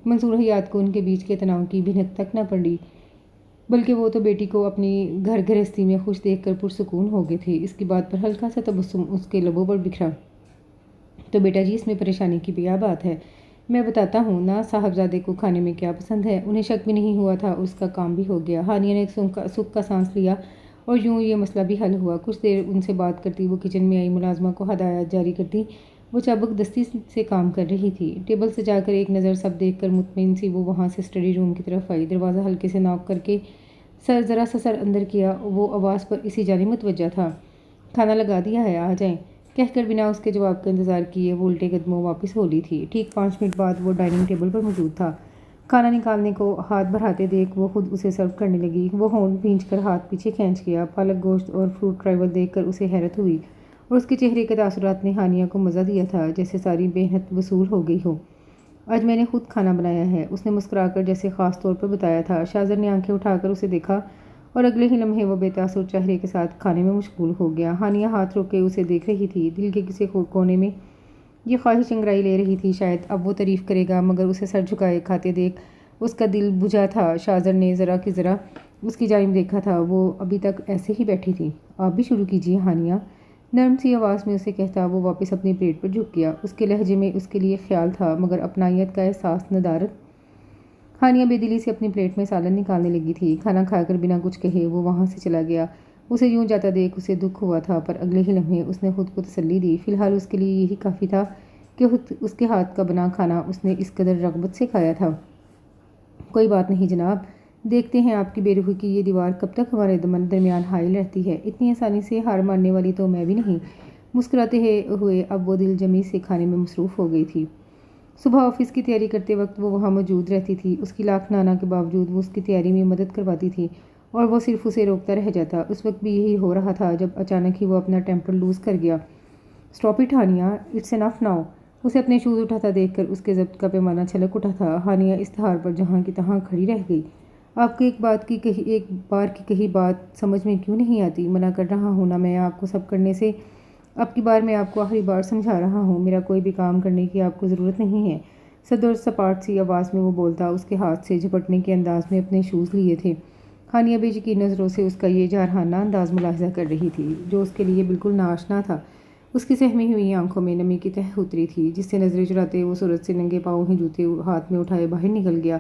منصور حیات کو ان کے بیچ کے تناؤ کی بھنک تک نہ پڑی، بلکہ وہ تو بیٹی کو اپنی گھر گرہستی میں خوش دیکھ کر پرسکون ہو گئے تھے۔ اس کی بات پر ہلکا سا تبسم اس کے لبوں پر بکھرا۔ تو بیٹا جی، اس میں پریشانی کی کیا بات ہے؟ میں بتاتا ہوں نا صاحبزادے کو کھانے میں کیا پسند ہے۔ انہیں شک بھی نہیں ہوا تھا اور اس کا کام بھی ہو گیا۔ ہانیہ نے سکھ کا سانس لیا اور یوں یہ مسئلہ بھی حل ہوا۔ کچھ دیر ان سے بات کرتی وہ کچن میں آئی ملازمہ کو ہدایات جاری کرتی۔ وہ چابک دستی سے کام کر رہی تھی۔ ٹیبل سے جا کر ایک نظر سب دیکھ کر مطمئن سی وہ وہاں سے اسٹڈی روم کی طرف آئی۔ دروازہ ہلکے سے ناک کر کے ذرا سا سر اندر کیا۔ وہ آواز پر اسی جانب متوجہ تھا۔ کھانا لگا دیا ہے، آ جائیں، کہہ کر بنا اس کے جواب کا انتظار کیے وہ الٹے قدموں واپس ہو لی تھی۔ ٹھیک 5 منٹ بعد وہ ڈائننگ ٹیبل پر موجود تھا۔ کھانا نکالنے کو ہاتھ بڑھاتے دیکھ وہ خود اسے سرو کرنے لگی۔ وہ ہونٹ بھینچ کر ہاتھ پیچھے کھینچ گیا۔ پالک گوشت اور فروٹ ٹرائول دیکھ کر اسے حیرت ہوئی اور اس کے چہرے کے تاثرات نے ہانیہ کو مزہ دیا تھا، جیسے ساری محنت وصول ہو گئی ہو۔ آج میں نے خود کھانا بنایا ہے، اس نے مسکرا کر جیسے خاص طور پر بتایا تھا۔ شاذر نے آنکھیں اٹھا کر اسے دیکھا اور اگلے ہی لمحے وہ بے تاثر چہرے کے ساتھ کھانے میں مشغول ہو گیا۔ ہانیہ ہاتھ روکے اسے دیکھ رہی تھی۔ دل کے کسی کونے میں یہ خواہش انگڑائی لے رہی تھی شاید اب وہ تعریف کرے گا، مگر اسے سر جھکائے کھاتے دیکھ اس کا دل بجھا تھا۔ شاذر نے ذرا کہ ذرا اس کی جانب دیکھا تھا۔ وہ ابھی تک ایسے ہی بیٹھی تھی۔ آپ بھی شروع کیجیے ہانیہ، نرم سی آواز میں اسے کہتا وہ واپس اپنی پلیٹ پر جھک گیا۔ اس کے لہجے میں اس کے لیے خیال تھا، مگر اپنائیت کا احساس ندارت۔ ہانیہ بے دلی سے اپنی پلیٹ میں سالن نکالنے لگی تھی۔ کھانا کھا کر بنا کچھ کہے وہ وہاں سے چلا گیا۔ اسے یوں جاتا دیکھ اسے دکھ ہوا تھا، پر اگلے ہی لمحے اس نے خود کو تسلی دی۔ فی الحال اس کے لیے یہی کافی تھا کہ اس کے ہاتھ کا بنا کھانا اس نے اس قدر رغبت سے کھایا تھا۔ کوئی بات نہیں جناب، دیکھتے ہیں آپ کی بے روحی کی یہ دیوار کب تک ہمارے درمیان حائل رہتی ہے۔ اتنی آسانی سے ہار ماننے والی تو میں بھی نہیں۔ مسکراتے ہوئے اب وہ دل جمی سے کھانے میں مصروف ہو گئی تھی۔ صبح آفس کی تیاری کرتے وقت وہ وہاں موجود رہتی تھی۔ اس کی لاکھ نانا کے باوجود وہ اس کی تیاری میں مدد کرواتی تھی اور وہ صرف اسے روکتا رہ جاتا۔ اس وقت بھی یہی ہو رہا تھا جب اچانک ہی وہ اپنا ٹیمپر لوز کر گیا۔ Stop it Haniya, it's enough now. اسے اپنے شوز اٹھاتا دیکھ کر اس کے ضبط کا پیمانہ چھلک اٹھا تھا۔ ہانیہ اس تہار پر جہاں کی تہاں کھڑی رہ گئی۔ آپ کو ایک بار کی کہی بات سمجھ میں کیوں نہیں آتی؟ منع کر رہا ہوں نا میں آپ کو سب کرنے سے۔ اب کی بار میں آپ کو آخری بار سمجھا رہا ہوں، میرا کوئی بھی کام کرنے کی آپ کو ضرورت نہیں ہے۔ سد اور سپاٹ سی آواز میں وہ بولتا، اس کے ہاتھ سے جھپٹنے کے انداز میں اپنے شوز لیے تھے۔ ہانیہ بے یقین نظروں سے اس کا یہ جارحانہ انداز ملاحظہ کر رہی تھی، جو اس کے لیے بالکل ناآشنا تھا۔ اس کی سہمی ہوئی آنکھوں میں نمی کی تہ اتری تھی، جس سے نظریں چراتے وہ صورت سے ننگے پاؤں ہی جوتے ہاتھ میں اٹھائے باہر نکل گیا۔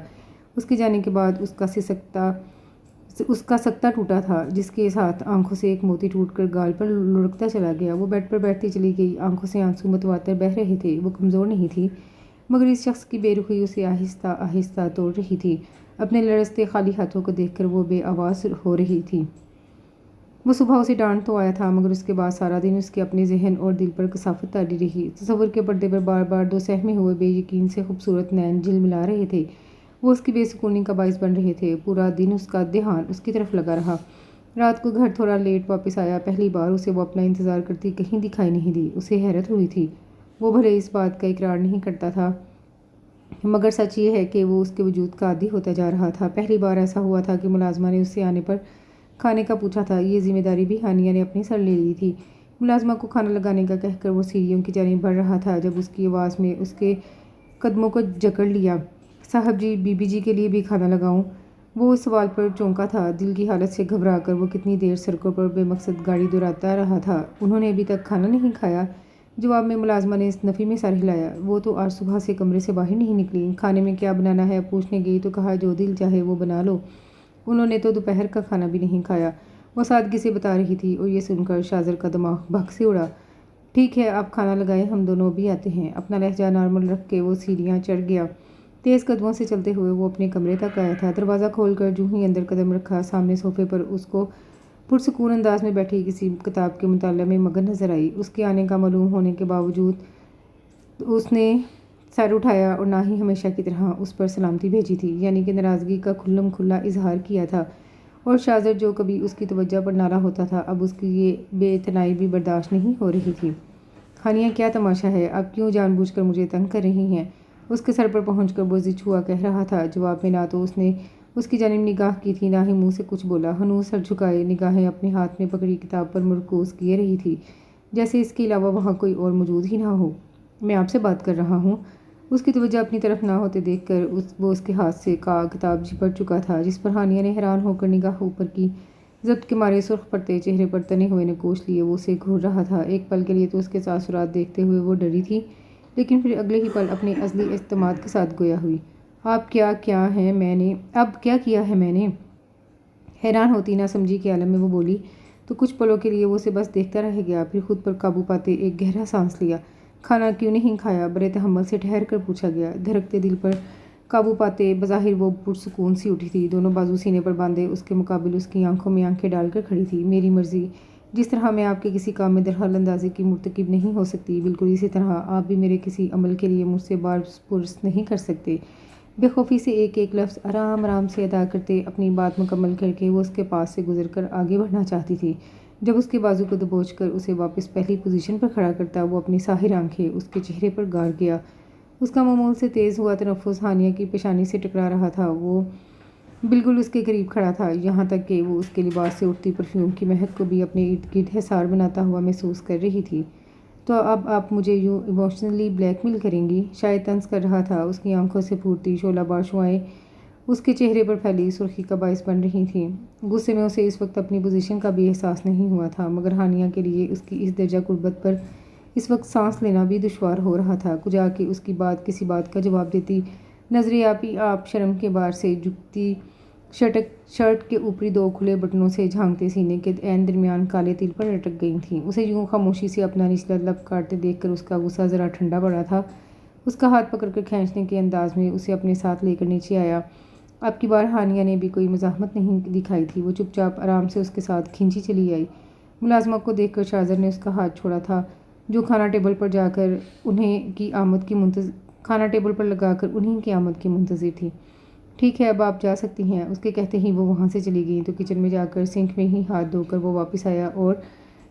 اس کے جانے کے بعد اس کا سکتہ ٹوٹا تھا، جس کے ساتھ آنکھوں سے ایک موتی ٹوٹ کر گال پر لڑکتا چلا گیا۔ وہ بیڈ پر بیٹھتی چلی گئی، آنکھوں سے آنسو متواتر بہہ رہے تھے۔ وہ کمزور نہیں تھی، مگر اس شخص کی بے رخی اسے آہستہ آہستہ توڑ رہی تھی۔ اپنے لرزتے خالی ہاتھوں کو دیکھ کر وہ بے آواز ہو رہی تھی۔ وہ صبح اسے ڈانٹ تو آیا تھا، مگر اس کے بعد سارا دن اس کے اپنے ذہن اور دل پر کثافت تاری رہی۔ تصور کے پردے پر بار بار دو سہمے ہوئے بے یقین سے خوبصورت نین جھلملا رہے تھے۔ وہ اس کی بے سکونی کا باعث بن رہے تھے۔ پورا دن اس کا دھیان اس کی طرف لگا رہا۔ رات کو گھر تھوڑا لیٹ واپس آیا۔ پہلی بار اسے وہ اپنا انتظار کرتی کہیں دکھائی نہیں دی۔ اسے حیرت ہوئی تھی۔ وہ بھلے اس بات کا اقرار نہیں کرتا تھا، مگر سچ یہ ہے کہ وہ اس کے وجود کا عادی ہوتا جا رہا تھا۔ پہلی بار ایسا ہوا تھا کہ ملازمہ نے اس سے آنے پر کھانے کا پوچھا تھا۔ یہ ذمہ داری بھی ہانیہ نے اپنی سر لے لی تھی۔ ملازمہ کو کھانا لگانے کا کہہ کر وہ سیڑھیوں کی جانب بڑھ رہا تھا جب اس کی آواز میں اس کے قدموں کو جکڑ لیا۔ صاحب جی، بی بی جی کے لیے بھی کھانا لگاؤں؟ وہ اس سوال پر چونکا تھا۔ دل کی حالت سے گھبرا کر وہ کتنی دیر سڑکوں پر بے مقصد گاڑی دوڑاتا رہا تھا۔ انہوں نے ابھی تک کھانا نہیں کھایا؟ جواب میں ملازمہ نے نفی میں سر ہلایا۔ وہ تو آج صبح سے کمرے سے باہر نہیں نکلی۔ کھانے میں کیا بنانا ہے پوچھنے گئی تو کہا جو دل چاہے وہ بنا لو۔ انہوں نے تو دوپہر کا کھانا بھی نہیں کھایا، وہ سادگی سے بتا رہی تھی، اور یہ سن کر شاذر کا دماغ بھگ سے اڑا۔ ٹھیک ہے، آپ کھانا لگائیں، ہم دونوں بھی آتے ہیں۔ اپنا لہجہ نارمل رکھ کے وہ سیڑھیاں چڑھ گیا۔ تیز قدموں سے چلتے ہوئے وہ اپنے کمرے تک آیا تھا۔ دروازہ کھول کر جو ہی اندر قدم رکھا، سامنے صوفے پر اس کو پرسکون انداز میں بیٹھی کسی کتاب کے مطالعہ میں مگن نظر آئی۔ اس کے آنے کا معلوم ہونے کے باوجود اس نے سر اٹھایا اور نہ ہی ہمیشہ کی طرح اس پر سلامتی بھیجی تھی، یعنی کہ ناراضگی کا کھلم کھلا اظہار کیا تھا۔ اور شاذر جو کبھی اس کی توجہ پر ناراض ہوتا تھا، اب اس کی یہ بے اعتنائی بھی برداشت نہیں ہو رہی تھی۔ ہانیہ کیا تماشا ہے، آپ کیوں جان بوجھ کر مجھے تنگ کر رہی ہیں؟ اس کے سر پر پہنچ کر بزدل ہوا کہہ رہا تھا۔ جواب میں نہ تو اس نے اس کی جانب نگاہ کی تھی، نہ ہی منہ سے کچھ بولا۔ ہنوز سر جھکائے نگاہیں اپنے ہاتھ میں پکڑی کتاب پر مرکوز کیے رہی تھی، جیسے اس کے علاوہ وہاں کوئی اور موجود ہی نہ ہو۔ میں آپ سے بات کر رہا ہوں۔ اس کی توجہ اپنی طرف نہ ہوتے دیکھ کر وہ اس کے ہاتھ سے کتاب جھپٹ چکا تھا، جس پر ہانیہ نے حیران ہو کر نگاہ اوپر کی۔ ضبط کے مارے سرخ پڑتے چہرے پر تنے ہوئے نکوش لیے وہ اسے گھور رہا تھا۔ ایک پل کے لیے تو اس کے تاثرات دیکھتے ہوئے وہ ڈری تھی، لیکن پھر اگلے ہی پل اپنے ازلی اعتماد کے ساتھ گویا ہوئی۔ اب کیا کیا ہے میں نے؟ حیران ہوتی نہ سمجھی کے عالم میں وہ بولی تو کچھ پلوں کے لیے وہ اسے بس دیکھتا رہ گیا، پھر خود پر قابو پاتے ایک گہرا سانس لیا۔ کھانا کیوں نہیں کھایا؟ بڑے تحمل سے ٹھہر کر پوچھا گیا۔ دھڑکتے دل پر قابو پاتے بظاہر وہ پرسکون سی اٹھی تھی، دونوں بازو سینے پر باندھے اس کے مقابل اس کی آنکھوں میں آنکھیں ڈال کر کھڑی تھی۔ میری مرضی، جس طرح میں آپ کے کسی کام میں درحال اندازی کی مرتکب نہیں ہو سکتی، بالکل اسی طرح آپ بھی میرے کسی عمل کے لیے مجھ سے بار پرس نہیں کر سکتے۔ بے خوفی سے ایک ایک لفظ آرام آرام سے ادا کرتے اپنی بات مکمل کر کے وہ اس کے پاس سے گزر کر آگے بڑھنا چاہتی تھی۔ جب اس کے بازو کو دبوچ کر اسے واپس پہلی پوزیشن پر کھڑا کرتا، وہ اپنی ساحر آنکھیں اس کے چہرے پر گار گیا۔ اس کا معمول سے تیز ہوا تنفس ہانیہ کی پیشانی سے ٹکرا رہا تھا۔ وہ بالکل اس کے قریب کھڑا تھا، یہاں تک کہ وہ اس کے لباس سے اٹھتی پرفیوم کی مہک کو بھی اپنے ارد گرد حصار بناتا ہوا محسوس کر رہی تھی۔ تو اب آپ مجھے یوں ایموشنلی بلیک میل کریں گی؟ شاید طنز کر رہا تھا۔ اس کی آنکھوں سے پھوٹتی شعلہ بار شعاعیں اس کے چہرے پر پھیلی سرخی کا باعث بن رہی تھیں۔ غصے میں اسے اس وقت اپنی پوزیشن کا بھی احساس نہیں ہوا تھا، مگر ہانیہ کے لیے اس کی اس درجہ قربت پر اس وقت سانس لینا بھی دشوار ہو رہا تھا۔ کجا کہ اس کی بات کسی بات کا جواب دیتی، نظریں آپ شرم کے بار سے جھکتی شرٹ کے اوپری دو کھلے بٹنوں سے جھانکتے سینے کے عین درمیان کالے تل پر لٹک گئی تھیں۔ اسے یوں خاموشی سے اپنا نچلا لب کاٹتے دیکھ کر اس کا غصہ ذرا ٹھنڈا پڑا تھا۔ اس کا ہاتھ پکڑ کر کھینچنے کے انداز میں اسے اپنے ساتھ لے کر نیچے آیا۔ اب کی بار ہانیہ نے بھی کوئی مزاحمت نہیں دکھائی تھی، وہ چپ چاپ آرام سے اس کے ساتھ کھینچی چلی آئی۔ ملازمہ کو دیکھ کر شاہزر نے اس کا ہاتھ چھوڑا تھا، جو کھانا ٹیبل پر لگا کر انہیں کی آمد کی منتظر تھی۔ ٹھیک ہے، اب آپ جا سکتی ہیں، اس کے کہتے ہی وہ وہاں سے چلی گئیں تو کچن میں جا کر سنک میں ہی ہاتھ دھو کر وہ واپس آیا اور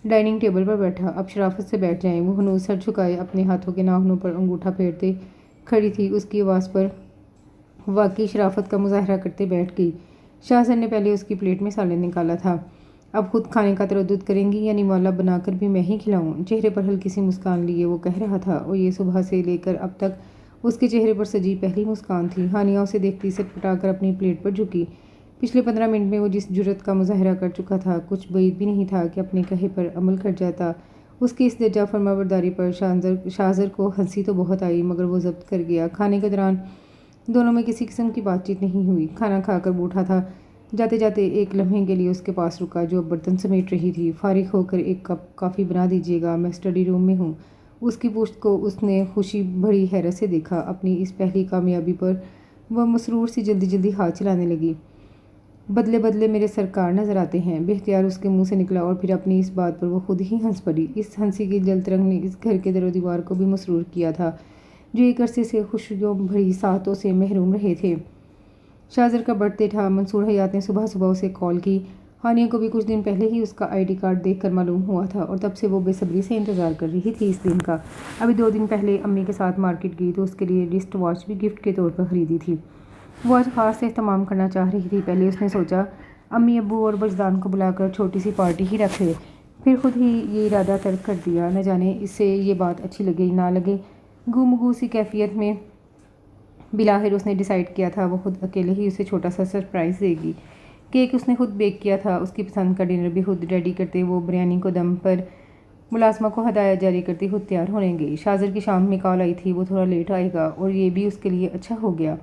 ڈائننگ ٹیبل پر بیٹھا۔ اب شرافت سے بیٹھ جائیں۔ وہ ہنوز سر جھکائے اپنے ہاتھوں کے ناخنوں پر انگوٹھا پھیرتے کھڑی تھی، اس کی آواز پر واقعی شرافت کا مظاہرہ کرتے بیٹھ گئی۔ شاہزر نے پہلے اس کی پلیٹ میں سالن نکالا تھا۔ اب خود کھانے کا تردد کریں گی یا نوالا بنا کر بھی میں ہی کھلاؤں؟ چہرے پر ہلکی سی مسکان لیے وہ کہہ رہا تھا، اور یہ صبح سے لے کر اب تک اس کے چہرے پر سجی پہلی مسکان تھی۔ ہانیہ اسے دیکھتی سٹپٹا کر اپنی پلیٹ پر جھکی۔ پچھلے 15 منٹ میں وہ جس جرأت کا مظاہرہ کر چکا تھا، کچھ بعید بھی نہیں تھا کہ اپنے کہے پر عمل کر جاتا۔ اس کی اس درجہ فرمانبرداری پر شاہزر کو ہنسی تو بہت آئی، مگر وہ ضبط کر گیا۔ کھانے کے دوران دونوں میں کسی قسم کی بات چیت نہیں ہوئی۔ کھانا کھا کر وہ اٹھا تھا، جاتے جاتے ایک لمحے کے لیے اس کے پاس رکا جو اب برتن سمیٹ رہی تھی۔ فارغ ہو کر ایک کپ کافی بنا دیجیے گا، میں اسٹڈی روم میں ہوں۔ اس کی پشت کو اس نے خوشی بھری حیرت سے دیکھا۔ اپنی اس پہلی کامیابی پر وہ مسرور سی جلدی جلدی ہاتھ چلانے لگی۔ بدلے بدلے میرے سرکار نظر آتے ہیں، بے اختیار اس کے منہ سے نکلا، اور پھر اپنی اس بات پر وہ خود ہی ہنس پڑی۔ اس ہنسی کی جل ترنگ نے اس گھر کے در و دیوار کو بھی مسرور کیا تھا، جو ایک عرصے سے خوشیوں بھری ساعتوں سے محروم رہے تھے۔ شاہزر کا برتھ ڈے تھا۔ منصور حیات نے صبح صبح اسے کال کی۔ ہانیہ کو بھی کچھ دن پہلے ہی اس کا ID کارڈ دیکھ کر معلوم ہوا تھا، اور تب سے وہ بے صبری سے انتظار کر رہی تھی اس دن کا۔ ابھی 2 دن پہلے امی کے ساتھ مارکیٹ گئی تو اس کے لیے ریسٹ واچ بھی گفٹ کے طور پر خریدی تھی۔ وہ آج خاص اہتمام کرنا چاہ رہی تھی۔ پہلے اس نے سوچا امی ابو اور بجدان کو بلا کر چھوٹی سی پارٹی ہی رکھ لے، پھر خود ہی یہ ارادہ ترک کر دیا۔ نہ جانے اسے یہ بات اچھی لگے نہ لگے، گو مگو سی کیفیت میں بالآخر اس نے ڈیسائیڈ کیا تھا وہ خود اکیلے ہی اسے چھوٹا سا سرپرائز دے گی۔ کیک اس نے خود بیک کیا تھا، اس کی پسند کا ڈنر بھی خود ریڈی کرتے وہ بریانی کو دم پر ملازمہ کو ہدایت جاری کرتی خود تیار ہونے گئی۔ شاہزر کی شام میں کال آئی تھی، وہ تھوڑا لیٹ آئے گا، اور یہ بھی اس کے لیے اچھا ہو گیا۔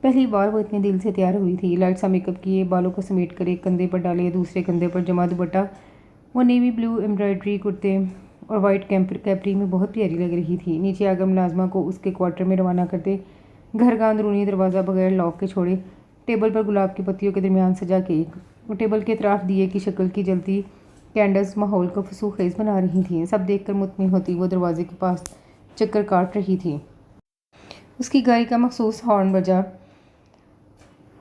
پہلی بار وہ اتنے دل سے تیار ہوئی تھی، لائٹ سا میک اپ کیے، بالوں کو سمیٹ کر ایک کندھے پر ڈالے، دوسرے کندھے پر جمع دوپٹہ۔ وہ نیوی بلو ایمبرائڈری کرتے اور وائٹ کیپری میں بہت پیاری لگ رہی تھی۔ نیچے آ کر ملازمہ کو اس کے کوارٹر میں روانہ کرتے گھر کا اندرونی دروازہ بغیر لاک کے چھوڑے، ٹیبل پر گلاب کی پتیوں کے درمیان سجا کیک اور ٹیبل کے اطراف دیے کی شکل کی جلتی کینڈلز ماحول کو فسوں خیز بنا رہی تھیں۔ سب دیکھ کر مطمئن ہوتی وہ دروازے کے پاس چکر کاٹ رہی تھی۔ اس کی گاڑی کا مخصوص ہارن بجا۔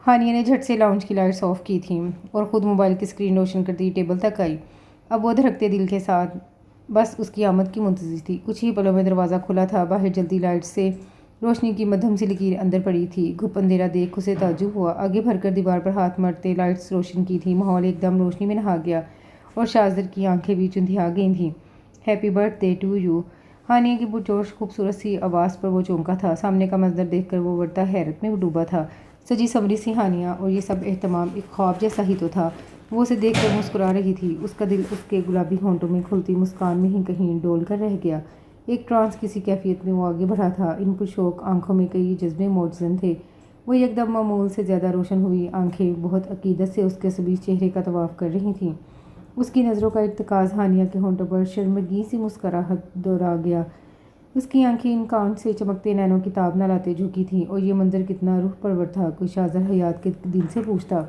ہانیہ نے جھٹ سے لاؤنج کی لائٹس آف کی تھیں اور خود موبائل کی اسکرین روشن کرتی ٹیبل تک آئی۔ اب وہ دھڑکتے دل کے ساتھ بس اس کی آمد کی منتظر تھی۔ کچھ ہی پلوں میں دروازہ کھلا تھا، باہر جلدی لائٹ سے روشنی کی مدھم سی لکیر اندر پڑی تھی۔ گھپ اندھیرا دیکھ اسے تعجب ہوا، آگے بڑھ کر دیوار پر ہاتھ مارتے لائٹس روشن کی تھی۔ ماحول ایک دم روشنی میں نہا گیا اور شاہزادے کی آنکھیں بھی چندھیا گئی تھیں۔ Happy birthday to you. Haniya کی پرجوش خوبصورت سی آواز پر وہ چونکا تھا۔ سامنے کا منظر دیکھ کر وہ ورتا حیرت میں ڈوبا تھا۔ سجی سنوری سی ہانیہ اور یہ سب اہتمام ایک خواب جیسا ہی تو تھا۔ وہ اسے دیکھ کر مسکرا رہی تھی، اس کا دل اس کے گلابی ہونٹوں میں کھلتی مسکان میں ہی کہیں ڈول کر رہ گیا۔ ایک ٹرانس کسی کیفیت میں وہ آگے بڑھا تھا، ان پرشوق آنکھوں میں کئی جذبے موجزن تھے۔ وہ یکدم معمول سے زیادہ روشن ہوئی آنکھیں بہت عقیدت سے اس کے سبیز چہرے کا طواف کر رہی تھیں۔ اس کی نظروں کا ارتکاز ہانیہ کے ہونٹوں پر شرمندگی سی مسکراہٹ دوہرا گیا۔ اس کی آنکھیں ان کانچ سے چمکتے نینوں کی تاب نہ لاتے جھکی تھیں، اور یہ منظر کتنا روح پرور تھا۔ کوئی شاہزر حیات کے دل سے پوچھتا،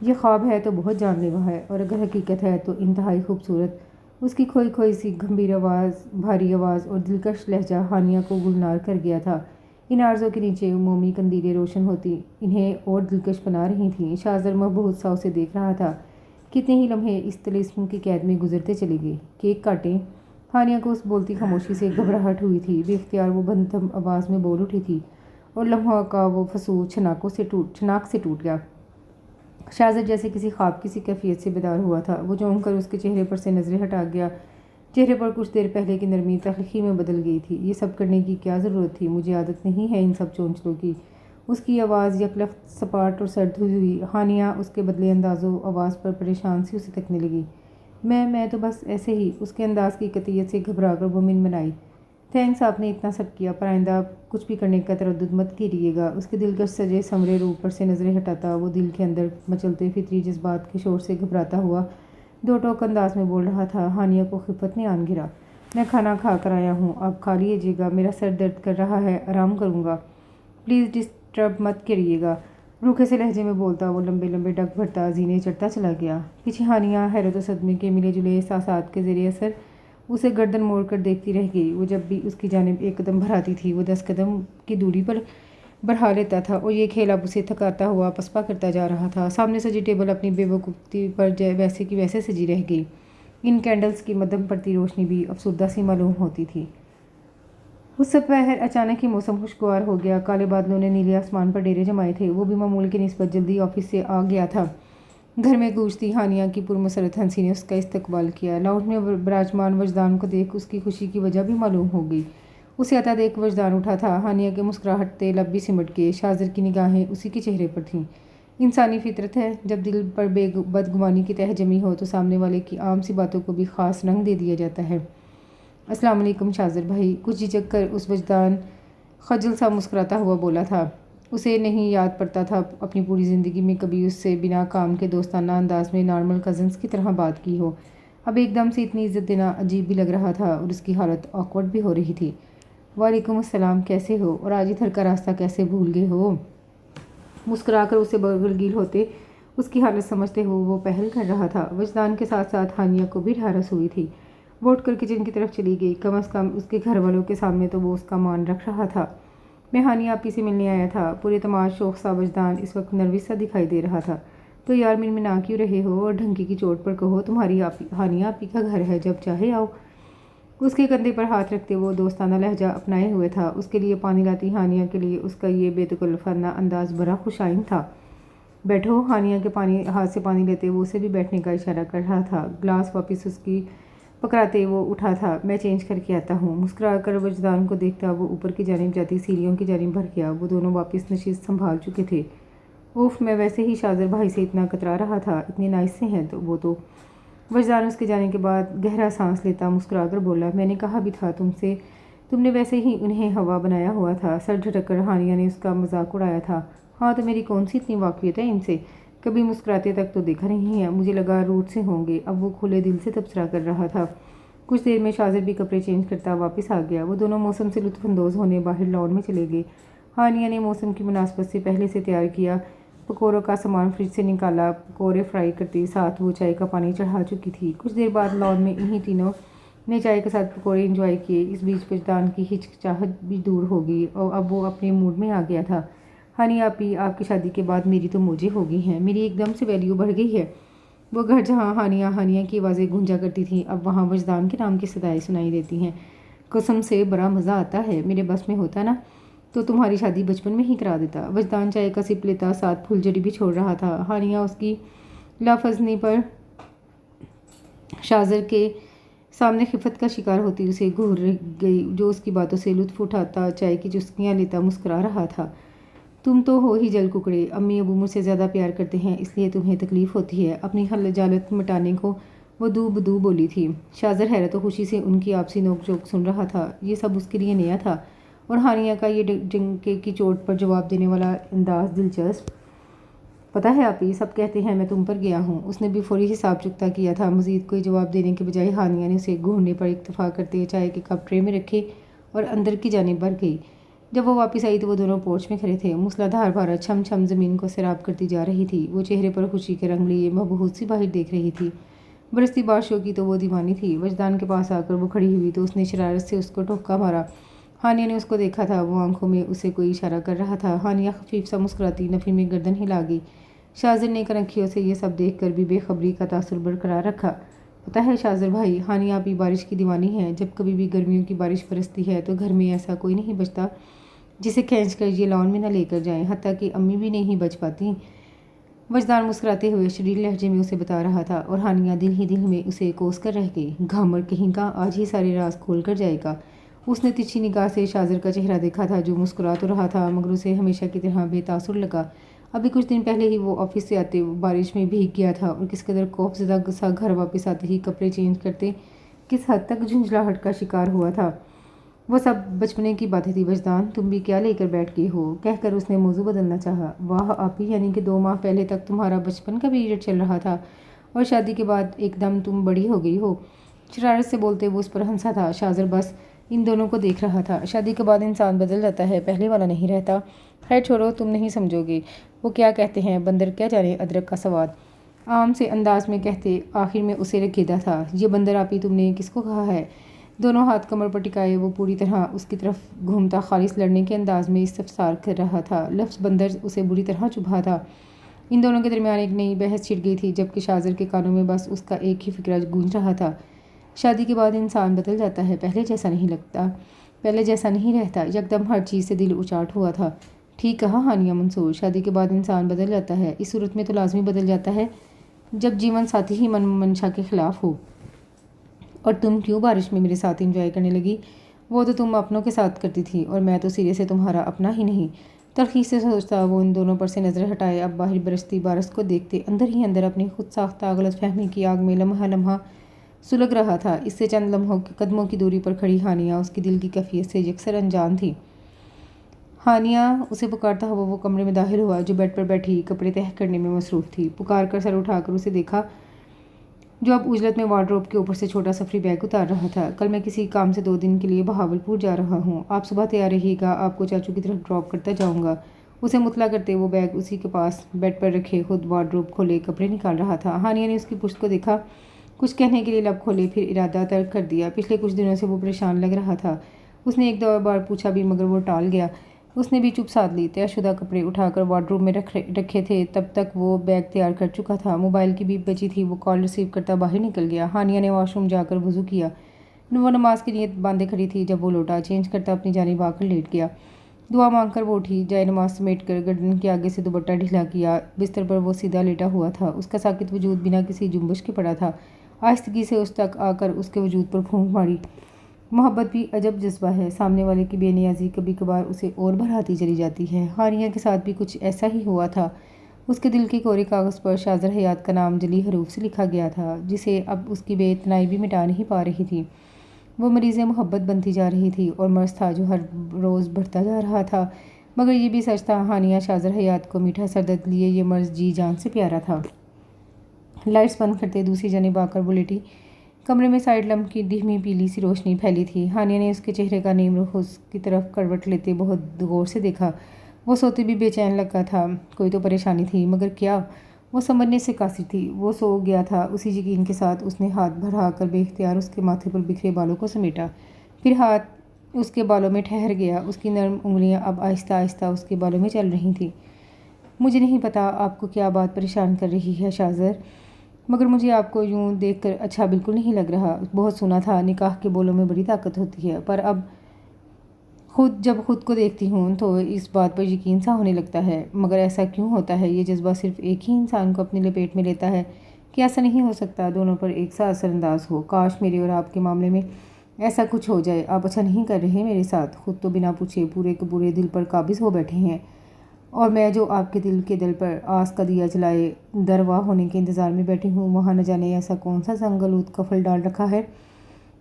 یہ خواب ہے تو بہت جان لیوا ہے، اور اگر حقیقت ہے تو انتہائی خوبصورت۔ اس کی کھوئی کھوئی سی گمبھیر آواز، بھاری آواز اور دلکش لہجہ ہانیہ کو گلنار کر گیا تھا۔ ان آرزوں کے نیچے عمومی قندیلیں روشن ہوتی انہیں اور دلکش بنا رہی تھیں۔ شاہزر مبہوت سا اسے دیکھ رہا تھا۔ کتنے ہی لمحے اس طلسم کی قید میں گزرتے چلے گئے۔ کیک کاٹیں؟ ہانیہ کو اس بولتی خاموشی سے گھبراہٹ ہوئی تھی۔ بے اختیار وہ بندھم آواز میں بول اٹھی تھی، اور لمحوں کا وہ فسور چھناک سے ٹوٹ گیا۔ شاہزر جیسے کسی خواب کی سی کیفیت سے بیدار ہوا تھا۔ وہ چونک کر اس کے چہرے پر سے نظریں ہٹا گیا۔ چہرے پر کچھ دیر پہلے کی نرمی تلخی میں بدل گئی تھی۔ یہ سب کرنے کی کیا ضرورت تھی؟ مجھے عادت نہیں ہے ان سب چونچلوں کی۔ اس کی آواز یک لخت سپاٹ اور سرد ہوئی۔ ہانیہ اس کے بدلے انداز و آواز پر پریشان سی اسے تکنے لگی۔ میں تو بس ایسے ہی۔ اس کے انداز کی قطعیت سے گھبرا کر وہ منمنائی۔ تھینکس، آپ نے اتنا سب کیا، پر آئندہ کچھ بھی کرنے کا تردد مت کیجیے گا۔ اس کے دلکش سجے سنورے روپ پر سے نظریں ہٹاتا وہ دل کے اندر مچلتے فطری جذبات کے شور سے گھبراتا ہوا دو ٹوک انداز میں بول رہا تھا۔ ہانیہ کو خفت میں آن گرا۔ میں کھانا کھا کر آیا ہوں، آپ کھا لیجیے گا، میرا سر درد کر رہا ہے، آرام کروں گا، پلیز ڈسٹرب مت کریے گا۔ روکھے سے لہجے میں بولتا وہ لمبے لمبے ڈگ بھرتا زینے چڑھتا چلا گیا۔ پیچھے ہانیہ حیرت و صدمے کے ملے جلے احساسات کے زیر اثر اسے گردن موڑ کر دیکھتی رہ گئی۔ وہ جب بھی اس کی جانب ایک قدم بڑھاتی تھی، وہ 10 قدم کی دوری پر بڑھا لیتا تھا، اور یہ کھیل اب اسے تھکاتا ہوا پسپا کرتا جا رہا تھا۔ سامنے سجی ٹیبل اپنی بے وقوفی پر ویسے کی ویسے سجی رہ گئی۔ ان کینڈلز کی مدھم پڑتی روشنی بھی افسردہ سی معلوم ہوتی تھی۔ اس دوپہر اچانک ہی موسم خوشگوار ہو گیا۔ کالے بادلوں نے نیلے آسمان پر ڈیرے جمائے تھے۔ وہ بھی معمول کی نسبت جلدی آفس سے آ گیا تھا۔ گھر میں گونجتی ہانیہ کی پرمسرت ہنسی نے اس کا استقبال کیا۔ لاؤنج میں براجمان وجدان کو دیکھ اس کی خوشی کی وجہ بھی معلوم ہو گئی۔ اسے آتا دیکھ وجدان اٹھا تھا۔ ہانیہ کے مسکراہٹتے لب بھی سمٹ گئے۔ شاہزر کی نگاہیں اسی کے چہرے پر تھیں۔ انسانی فطرت ہے، جب دل پر بدگمانی کی تہ جمی ہو تو سامنے والے کی عام سی باتوں کو بھی خاص رنگ دے دیا جاتا ہے۔ السلام علیکم شاہزر بھائی، کچھ جھجک کر اس وجدان خجل سا مسکراتا ہوا بولا تھا۔ اسے نہیں یاد پڑتا تھا اپنی پوری زندگی میں کبھی اس سے بنا کام کے دوستانہ انداز میں نارمل کزنز کی طرح بات کی ہو۔ اب ایک دم سے اتنی عزت دینا عجیب بھی لگ رہا تھا، اور اس کی حالت آکورڈ بھی ہو رہی تھی۔ وعلیکم السلام، کیسے ہو؟ اور آج ادھر کا راستہ کیسے بھول گئے ہو؟ مسکرا کر اسے بغلگیر ہوتے اس کی حالت سمجھتے ہوئے وہ پہل کر رہا تھا۔ وجدان کے ساتھ ساتھ ہانیہ کو بھی ڈھارس ہوئی تھی۔ وہ اٹھ کر کچن کی طرف چلی گئی۔ کم از کم اس کے گھر والوں کے سامنے تو وہ اس کا مان رکھ رہا تھا۔ میں ہانیہ آپی سے ملنے آیا تھا۔ پورے اعتماد شوق سا وجدان اس وقت نروس سا دکھائی دے رہا تھا۔ تو یار منمنا کیوں رہے ہو؟ اور ڈھنکی کی چوٹ پر کہو تمہاری ہانیہ آپی کا گھر ہے، جب چاہے آؤ۔ اس کے کندھے پر ہاتھ رکھتے وہ دوستانہ لہجہ اپنائے ہوئے تھا۔ اس کے لیے پانی لاتی ہانیہ کے لیے اس کا یہ بے تکلفانہ انداز بڑا خوش آئند تھا۔ بیٹھو۔ ہانیہ کے ہاتھ سے پانی لیتے وہ اسے بھی بیٹھنے کا اشارہ کر رہا تھا۔ گلاس واپس اس کی پکڑاتے وہ اٹھا تھا۔ میں چینج کر کے آتا ہوں۔ مسکرا کر وجدان کو دیکھتا وہ اوپر کی جانب جاتی سیڑھیوں کی جانب بڑھ گیا۔ وہ دونوں واپس نشست سنبھال چکے تھے۔ اوف، میں ویسے ہی شاہزر بھائی سے اتنا کترا رہا تھا، اتنے نائس سے ہیں وہ تو۔ وجدان اس کے جانے کے بعد گہرا سانس لیتا مسکرا کر بولا، میں نے کہا بھی تھا تم سے، تم نے ویسے ہی انہیں ہوا بنایا ہوا تھا۔ سر جھٹک کر ہانیہ نے اس کا مذاق اڑایا تھا۔ ہاں تو میری کون سی اتنی واقفیت ہے ان سے، کبھی مسکراتے تک تو دیکھا نہیں ہے، مجھے لگا روٹ سے ہوں گے۔ اب وہ کھلے دل سے تبصرہ کر رہا تھا۔ کچھ دیر میں شاہزر بھی کپڑے چینج کرتا واپس آ گیا۔ وہ دونوں موسم سے لطف اندوز ہونے باہر لاؤن میں چلے گئے۔ ہانیہ نے موسم کی مناسبت سے پہلے سے تیار کیا پکوڑوں کا سامان فریج سے نکالا۔ پکوڑے فرائی کرتے ساتھ وہ چائے کا پانی چڑھا چکی تھی۔ کچھ دیر بعد لاؤن میں انہی تینوں نے چائے کے ساتھ پکوڑے انجوائے کیے۔ اس بیچ وجدان کی ہچکچاہٹ بھی دور ہو گئی اور اب وہ اپنے موڈ میں آ گیا تھا۔ ہانیہ آپی، آپ کی شادی کے بعد میری تو موجیں ہو گئی ہیں، میری ایک دم سے ویلیو بڑھ گئی ہے۔ وہ گھر جہاں ہانیہ ہانیہ کی آوازیں گونجا کرتی تھیں اب وہاں وجدان کے نام کی صدائیں سنائی دیتی ہیں۔ قسم سے بڑا مزہ آتا ہے، میرے بس میں ہوتا نا تو تمہاری شادی بچپن میں ہی کرا دیتا۔ وجدان چائے کا سپ لیتا ساتھ پھلجڑی بھی چھوڑ رہا تھا۔ ہانیہ اس کی لافزنی پر شاذر کے سامنے خفت کا شکار ہوتی اسے گھور گئی، جو اس کی باتوں سے لطف اٹھاتا چائے کی چسکیاں لیتا مسکرا رہا تھا۔ تم تو ہو ہی جل ککڑے، امی ابو مجھ سے زیادہ پیار کرتے ہیں اس لیے تمہیں تکلیف ہوتی ہے، اپنی خجالت مٹانے کو وہ دو بدو بولی تھی۔ شاذر حیرت و خوشی سے ان کی آپسی نوک جھوک سن رہا تھا، یہ سب اس کے لیے نیا تھا اور ہانیہ کا یہ ڈنکے کی چوٹ پر جواب دینے والا انداز دلچسپ۔ پتہ ہے آپی، سب کہتے ہیں میں تم پر گیا ہوں۔ اس نے بھی فوری حساب چکتا کیا تھا، مزید کوئی جواب دینے کے بجائے ہانیہ نے اسے گھورنے پر اکتفا کرتے چائے کے کپ ٹرے میں رکھے اور اندر کی جانب بڑھ گئی۔ جب وہ واپس آئی تو وہ دونوں پورچ میں کھڑے تھے، موسلا دھار بارش چھم چھم زمین کو سیراب کرتی جا رہی تھی۔ وہ چہرے پر خوشی کے رنگ لیے مبہوت سی باہر دیکھ رہی تھی، برستی بارشوں کی تو وہ دیوانی تھی۔ وجدان کے پاس آ کر وہ کھڑی ہوئی تو اس نے شرارت سے اس کو ٹھوکا مارا۔ ہانیہ نے اس کو دیکھا تھا، وہ آنکھوں میں اسے کوئی اشارہ کر رہا تھا۔ ہانیہ خفیف سا مسکراتی نفی میں گردن ہلا گئی۔ شاذر نے کنکھیوں سے یہ سب دیکھ کر بھی بے خبری کا تاثر برقرار رکھا۔ پتہ ہے شاذر بھائی، ہانیہ آپی بارش کی دیوانی ہے، جب کبھی بھی گرمیوں کی بارش برستی ہے تو گھر میں ایسا کوئی نہیں بچتا جسے کھینچ کر یہ لان میں نہ لے کر جائیں، حتیٰ کہ امی بھی نہیں بچ پاتی۔ وجدان مسکراتے ہوئے شریر لہجے میں اسے بتا رہا تھا اور ہانیہ دل ہی دل میں اسے کوس کر رہ گئی۔ گھامر کہیں کا آج ہی سارے راز کھول کر جائے گا۔ اس نے ترچھی نگاہ سے شاذر کا چہرہ دیکھا تھا جو مسکرا تو رہا تھا مگر اسے ہمیشہ کی طرح بے تاثر لگا۔ ابھی کچھ دن پہلے ہی وہ آفس سے آتے بارش میں بھیگ گیا تھا اور کس قدر خوف زدہ سا گھر واپس آتے ہی کپڑے چینج کرتے کس حد تک جھنجھلاہٹ کا شکار ہوا تھا۔ وہ سب بچپنے کی باتیں تھی وجدان، تم بھی کیا لے کر بیٹھ گئی ہو، کہہ کر اس نے موضوع بدلنا چاہا۔ واہ آپی، یعنی کہ 2 ماہ پہلے تک تمہارا بچپن کا پیریڈ چل رہا تھا اور شادی کے بعد ایک دم تم بڑی ہو گئی ہو۔ شرارت سے بولتے وہ اس پر ہنسا تھا۔ شاذر بس ان دونوں کو دیکھ رہا تھا۔ شادی کے بعد انسان بدل جاتا ہے، پہلے والا نہیں رہتا۔ خیر چھوڑو، تم نہیں سمجھو گے، وہ کیا کہتے ہیں بندر کیا جانے ادرک کا سواد، عام سے انداز میں کہتے آخر میں اسے رکھیدا تھا۔ یہ بندر آپی تم نے کس کو کہا ہے؟ دونوں ہاتھ کمر پر ٹکائے وہ پوری طرح اس کی طرف گھومتا خالص لڑنے کے انداز میں استفسار کر رہا تھا۔ لفظ بندر اسے بری طرح چبھا تھا۔ ان دونوں کے درمیان ایک نئی بحث چھڑ گئی تھی جبکہ شاذر کے کانوں میں بس اس کا ایک ہی فکرہ گونج رہا تھا، شادی کے بعد انسان بدل جاتا ہے، پہلے جیسا نہیں لگتا، پہلے جیسا نہیں رہتا۔ یکدم ہر چیز سے دل اچاٹ ہوا تھا۔ ٹھیک کہا ہانیہ منصور، شادی کے بعد انسان بدل جاتا ہے، اس صورت میں تو لازمی بدل جاتا ہے جب جیون ساتھی ہی منشا کے خلاف ہو۔ اور تم کیوں بارش میں میرے ساتھ انجوائے کرنے لگی؟ وہ تو تم اپنوں کے ساتھ کرتی تھی اور میں تو سرے سے تمہارا اپنا ہی نہیں۔ تلخی سے سوچتا وہ ان دونوں پر سے نظر ہٹائے اب باہر برستی بارش کو دیکھتے اندر ہی اندر اپنی خود ساختہ غلط فہمی کی آگ میں لمحہ لمحہ سلگ رہا تھا۔ اس سے چند قدموں کی دوری پر کھڑی ہانیہ اس کی دل کی کیفیت سے یکسر انجان تھی۔ ہانیہ اسے پکارتا ہوا وہ کمرے میں داخل ہوا جو بیڈ پر بیٹھی کپڑے تہہ کرنے میں مصروف تھی۔ پکار کر سر اٹھا کر اسے دیکھا جو اب اجلت میں وارڈروب کے اوپر سے چھوٹا سفری بیگ اتار رہا تھا۔ کل میں کسی کام سے 2 دن کے لیے بہاولپور جا رہا ہوں، آپ صبح تیار رہیے گا، آپ کو چاچو کی طرف ڈراپ کرتا جاؤں گا۔ اسے مطلع کرتے وہ بیگ اسی کے پاس بیڈ پر رکھے خود وارڈروب کھولے کپڑے نکال رہا تھا۔ ہانیہ نے اس کی پشت کو دیکھا، کچھ کہنے کے لیے لب کھولے پھر ارادہ ترک کر دیا۔ پچھلے کچھ دنوں سے وہ پریشان لگ رہا تھا۔ اس نے 1-2 بار پوچھا بھی مگر وہ ٹال گیا۔ اس نے بھی چپ سادھ لی۔ طے شدہ کپڑے اٹھا کر وارڈروب میں رکھے تھے تب تک وہ بیگ تیار کر چکا تھا۔ موبائل کی بیپ بجی تھی، وہ کال ریسیو کرتا باہر نکل گیا۔ ہانیہ نے واش روم جا کر وضو کیا، وہ نماز کی نیت باندھے کھڑی تھی جب وہ لوٹا چینج کرتا اپنی جانب آ کر لیٹ گیا۔ دعا مانگ کر وہ اٹھی، جائے نماز سمیٹ کر گردن کے آگے سے دوپٹہ ڈھیلا کیا، بستر پر وہ سیدھا لیٹا ہوا تھا، اس کا ساکت وجود بنا کسی جنبش کے پڑا تھا۔ آہستگی سے اس تک آ کر اس کے وجود پر پھونک ماری۔ محبت بھی عجب جذبہ ہے، سامنے والے کی بے نیازی کبھی کبھار اسے اور بڑھاتی چلی جاتی ہے۔ ہانیہ کے ساتھ بھی کچھ ایسا ہی ہوا تھا۔ اس کے دل کے کورے کاغذ پر شاذر حیات کا نام جلی حروف سے لکھا گیا تھا جسے اب اس کی بے اتنائی بھی مٹا نہیں پا رہی تھی۔ وہ مریض محبت بنتی جا رہی تھی اور مرض تھا جو ہر روز بڑھتا جا رہا تھا، مگر یہ بھی سچ تھا ہانیہ شاذر حیات کو میٹھا سردرد لیے یہ مرض جی جان سے پیارا تھا۔ لائٹس بند کرتے دوسری جانب آ کر وہ لیٹی۔ کمرے میں سائڈ لمپ کی دھیمی پیلی سی روشنی پھیلی تھی۔ ہانیہ نے اس کے چہرے کا نیم رخ اس کی طرف کروٹ لیتے بہت غور سے دیکھا۔ وہ سوتے بھی بے چین لگا تھا، کوئی تو پریشانی تھی مگر کیا؟ وہ سمجھنے سے قاصر تھی۔ وہ سو گیا تھا اسی یقین کے ساتھ اس نے ہاتھ بڑھا کر بے اختیار اس کے ماتھے پر بکھرے بالوں کو سمیٹا، پھر ہاتھ اس کے بالوں میں ٹھہر گیا، اس کی نرم انگلیاں اب آہستہ آہستہ اس کے بالوں میں چل رہی تھیں۔ مجھے نہیں پتا آپ کو کیا بات پریشان کر رہی ہے شاذر، مگر مجھے آپ کو یوں دیکھ کر اچھا بالکل نہیں لگ رہا۔ بہت سنا تھا نکاح کے بولوں میں بڑی طاقت ہوتی ہے، پر اب جب خود کو دیکھتی ہوں تو اس بات پر یقین سا ہونے لگتا ہے۔ مگر ایسا کیوں ہوتا ہے؟ یہ جذبہ صرف ایک ہی انسان کو اپنے لپیٹ میں لیتا ہے کہ ایسا نہیں ہو سکتا دونوں پر ایک سا اثر انداز ہو؟ کاش میرے اور آپ کے معاملے میں ایسا کچھ ہو جائے۔ آپ اچھا نہیں کر رہے میرے ساتھ، خود تو بنا پوچھے پورے کے پورے دل پر قابض ہو بیٹھے ہیں، اور میں جو آپ کے دل پر آس کا دیا جلائے درواہ ہونے کے انتظار میں بیٹھی ہوں، وہاں نہ جانے ایسا کون سا سنگ آلود قفل ڈال رکھا ہے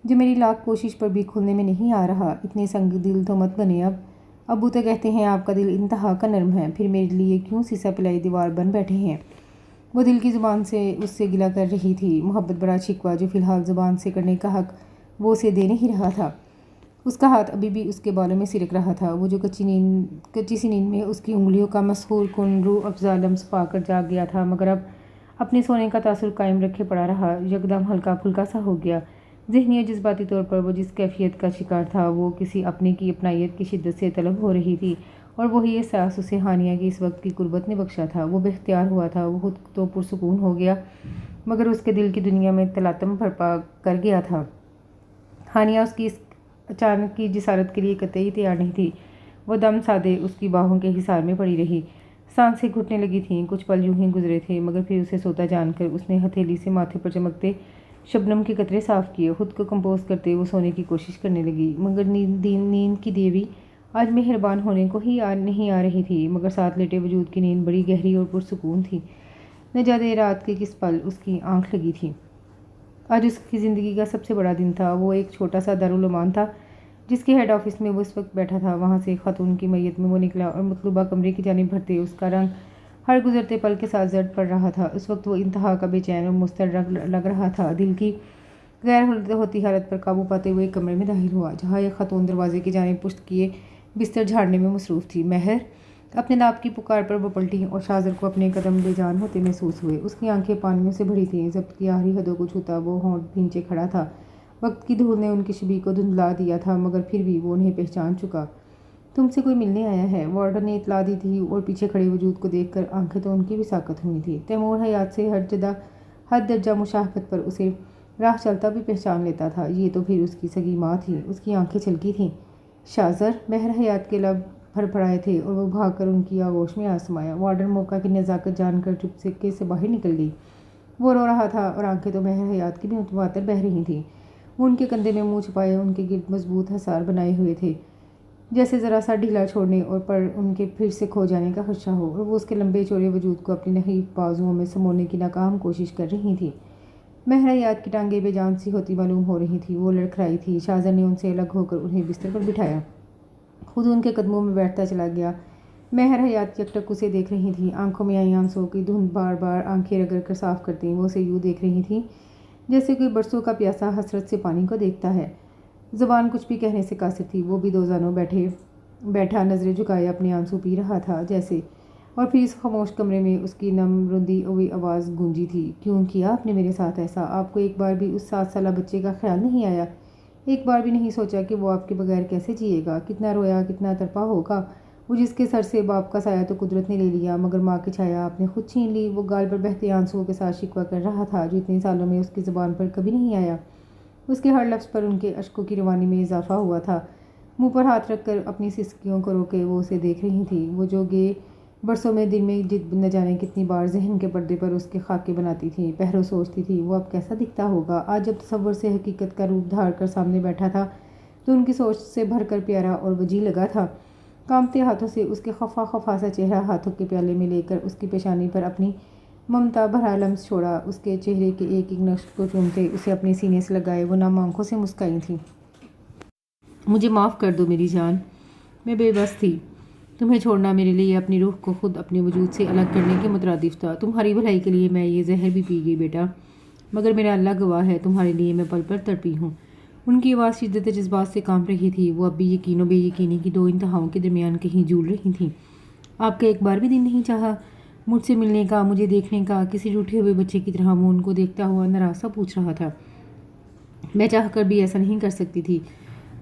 جو میری لاکھ کوشش پر بھی کھلنے میں نہیں آ رہا۔ اتنے سنگ دل تو مت بنے اب۔ ابو تو کہتے ہیں آپ کا دل انتہا کا نرم ہے، پھر میرے لیے کیوں سیسا پلائی دیوار بن بیٹھے ہیں؟ وہ دل کی زبان سے اس سے گلہ کر رہی تھی، محبت بڑا شکوہ جو فی الحال زبان سے کرنے کا حق وہ اسے دے نہیں رہا تھا۔ اس کا ہاتھ ابھی بھی اس کے بالوں میں سرک رہا تھا، وہ جو کچی سی نیند میں اس کی انگلیوں کا مسحور کن روح افزا لمس پا کر جاگ گیا تھا، مگر اب اپنے سونے کا تاثر قائم رکھے پڑا رہا، یکدم ہلکا پھلکا سا ہو گیا۔ ذہنی اور جذباتی طور پر وہ جس کیفیت کا شکار تھا وہ کسی اپنے کی اپنائیت کی شدت سے طلب ہو رہی تھی، اور وہی احساس اسے ہانیہ کی اس وقت کی قربت نے بخشا تھا۔ وہ بے اختیار ہوا تھا، وہ خود تو پرسکون ہو گیا مگر اس کے دل کی دنیا میں تلاطم برپا کر گیا تھا۔ ہانیہ اس کی اس اچانک کی جسارت کے لیے قطعی تیار نہیں تھی۔ وہ دم سادے اس کی باہوں کے حصار میں پڑی رہی، سانسیں گھٹنے لگی تھیں۔ کچھ پل یوں ہی گزرے تھے مگر پھر اسے سوتا جان کر اس نے ہتھیلی سے ماتھے پر چمکتے شبنم کے قطرے صاف کیے۔ خود کو کمپوز کرتے وہ سونے کی کوشش کرنے لگی، مگر نیند کی دیوی آج مہربان ہونے کو ہی نہیں آ رہی تھی، مگر ساتھ لیٹے وجود کی نیند بڑی گہری اور پرسکون تھی۔ نہ جانے رات کے کس پل اس کی آنکھ لگی تھی۔ آج اس کی زندگی کا سب سے بڑا دن تھا۔ وہ ایک چھوٹا سا دارالامان تھا جس کے ہیڈ آفس میں وہ اس وقت بیٹھا تھا۔ وہاں سے ایک خاتون کی میت میں وہ نکلا اور مطلوبہ کمرے کی جانب بڑھتے اس کا رنگ ہر گزرتے پل کے ساتھ زرد پڑ رہا تھا۔ اس وقت وہ انتہا کا بے چین اور مضطرب لگ رہا تھا۔ دل کی غیر ہوتی حالت پر قابو پاتے ہوئے ایک کمرے میں داخل ہوا جہاں ایک خاتون دروازے کی جانب پشت کیے بستر جھاڑنے میں مصروف تھی۔ مہر اپنے نام کی پکار پر وہ پلٹی اور شاذر کو اپنے قدم بے جان ہوتے محسوس ہوئے۔ اس کی آنکھیں پانیوں سے بھری تھیں، ضبط کی آخری حدوں کو چھوتا وہ ہونٹ بھینچے کھڑا تھا۔ وقت کی دھول نے ان کی شبیہ کو دھندلا دیا تھا مگر پھر بھی وہ انہیں پہچان چکا۔ تم سے کوئی ملنے آیا ہے، وارڈن نے اطلاع دی تھی، اور پیچھے کھڑے وجود کو دیکھ کر آنکھیں تو ان کی بھی ساکت ہوئی تھیں۔ تیمور حیات سے حد درجہ مشابہت پر اسے راہ چلتا بھی پہچان لیتا تھا۔ یہ تو پھر اس کی سگی ماں تھی۔ اس کی آنکھیں چھلکی تھیں۔ شاذر! مہر حیات کے لب پھڑپڑائے تھے اور وہ بھاگ کر ان کی آغوش میں آ سمایا۔ وارڈن موقع کی نزاکت جان کر چپکے سے باہر نکل گئی۔ وہ رو رہا تھا اور آنکھیں تو مہر حیات کی بھی متواتر بہہ رہی تھیں۔ وہ ان کے کندھے میں منہ چھپائے ان کے گرد مضبوط حصار بنائے ہوئے تھے، جیسے ذرا سا ڈھیلا چھوڑنے اور پر ان کے پھر سے کھو جانے کا خدشہ ہو، اور وہ اس کے لمبے چوڑے وجود کو اپنی نحیف بازوؤں میں سمونے کی ناکام کوشش کر رہی تھی۔ مہر حیات کی ٹانگیں بے جان سی ہوتی معلوم ہو رہی تھیں، وہ لڑکھڑائی تھی۔ شاذر نے ان سے الگ ہو کر انہیں بستر پر بٹھایا، خود ان کے قدموں میں بیٹھتا چلا گیا۔ مہر حیات یکٹک اسے دیکھ رہی تھی، آنکھوں میں آئی آنسوں کی دھند بار بار آنکھیں رگڑ کر صاف کرتی وہ اسے یوں دیکھ رہی تھی جیسے کوئی برسوں کا پیاسا حسرت سے پانی کو دیکھتا ہے۔ زبان کچھ بھی کہنے سے قاصر تھی، وہ بھی دوزانوں بیٹھا نظریں جھکائے اپنے آنسو پی رہا تھا جیسے، اور پھر اس خاموش کمرے میں اس کی نم رندی ہوئی آواز گونجی تھی، کیوں کیا آپ نے میرے ساتھ ایسا؟ آپ کو ایک بار بھی اس 7 سالہ بچے کا خیال نہیں آیا؟ ایک بار بھی نہیں سوچا کہ وہ آپ کے بغیر کیسے جیے گا؟ کتنا رویا، کتنا تڑپا ہوگا وہ، جس کے سر سے باپ کا سایہ تو قدرت نے لے لیا مگر ماں کی چھایا آپ نے خود چھین لی۔ وہ گال پر بہتے آنسوؤں کے ساتھ شکوہ کر رہا تھا جو اتنے سالوں میں اس کی زبان پر کبھی نہیں آیا۔ اس کے ہر لفظ پر ان کے اشکوں کی روانی میں اضافہ ہوا تھا۔ منہ پر ہاتھ رکھ کر اپنی سسکیوں کو روکے وہ اسے دیکھ رہی تھی، وہ جو گے برسوں میں دل میں نہ جانے کتنی بار ذہن کے پردے پر اس کے خاکے بناتی تھی، پہرو سوچتی تھی وہ اب کیسا دکھتا ہوگا۔ آج جب تصور سے حقیقت کا روپ دھار کر سامنے بیٹھا تھا تو ان کی سوچ سے بھر کر پیارا اور وجیح لگا تھا۔ کانپتے ہاتھوں سے اس کے خفا سا چہرہ ہاتھوں کے پیالے میں لے کر اس کی پیشانی پر اپنی ممتا بھرا لمس چھوڑا، اس کے چہرے کے ایک ایک نقش کو چومتے اسے اپنے سینے سے لگائے وہ نم آنکھوں سے مسکرائی تھی۔ مجھے معاف کر دو میری جان، میں بے بس تھی۔ تمہیں چھوڑنا میرے لیے اپنی روح کو خود اپنے وجود سے الگ کرنے کے مترادف تھا۔ تمہاری بھلائی کے لیے میں یہ زہر بھی پی گئی بیٹا، مگر میرا اللہ گواہ ہے تمہارے لیے میں پل پل تڑپی ہوں۔ ان کی آواز شدت جذبات سے کانپ رہی تھی، وہ اب بھی یقین و بے یقینی کی دو انتہاؤں کے درمیان کہیں جھول رہی تھیں۔ آپ کا ایک بار بھی دل نہیں چاہا مجھ سے ملنے کا، مجھے دیکھنے کا؟ کسی روٹھے ہوئے بچے کی طرح وہ ان کو دیکھتا ہوا ناراض سا پوچھ رہا تھا۔ میں چاہ کر بھی ایسا نہیں کر سکتی تھی،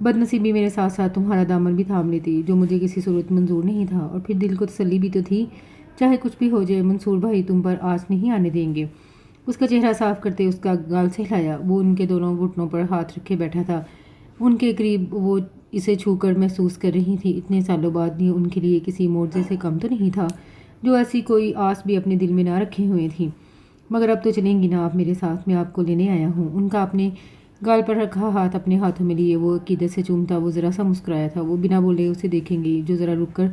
بد نصیبی میرے ساتھ ساتھ تمہارا دامن بھی تھام لیتی جو مجھے کسی صورت منظور نہیں تھا، اور پھر دل کو تسلی بھی تو تھی چاہے کچھ بھی ہو جائے منصور بھائی تم پر آنچ نہیں آنے دیں گے۔ اس کا چہرہ صاف کرتے اس کا گال سے ہلایا۔ وہ ان کے دونوں گھٹنوں پر ہاتھ رکھے بیٹھا تھا، ان کے قریب وہ اسے چھو کر محسوس کر رہی تھی۔ اتنے سالوں بعد بھی ان کے لیے کسی معجزے سے کم تو نہیں تھا، جو ایسی کوئی آس بھی اپنے دل میں نہ رکھے ہوئے تھی۔ مگر اب تو چلیں گی نا آپ میرے ساتھ، میں آپ کو لینے آیا ہوں۔ ان کا اپنے گال پر رکھا ہاتھ اپنے ہاتھوں میں لیے وہ عقیدت سے چومتا وہ ذرا سا مسکرایا تھا۔ وہ بنا بولے اسے دیکھیں گی، جو ذرا رک کر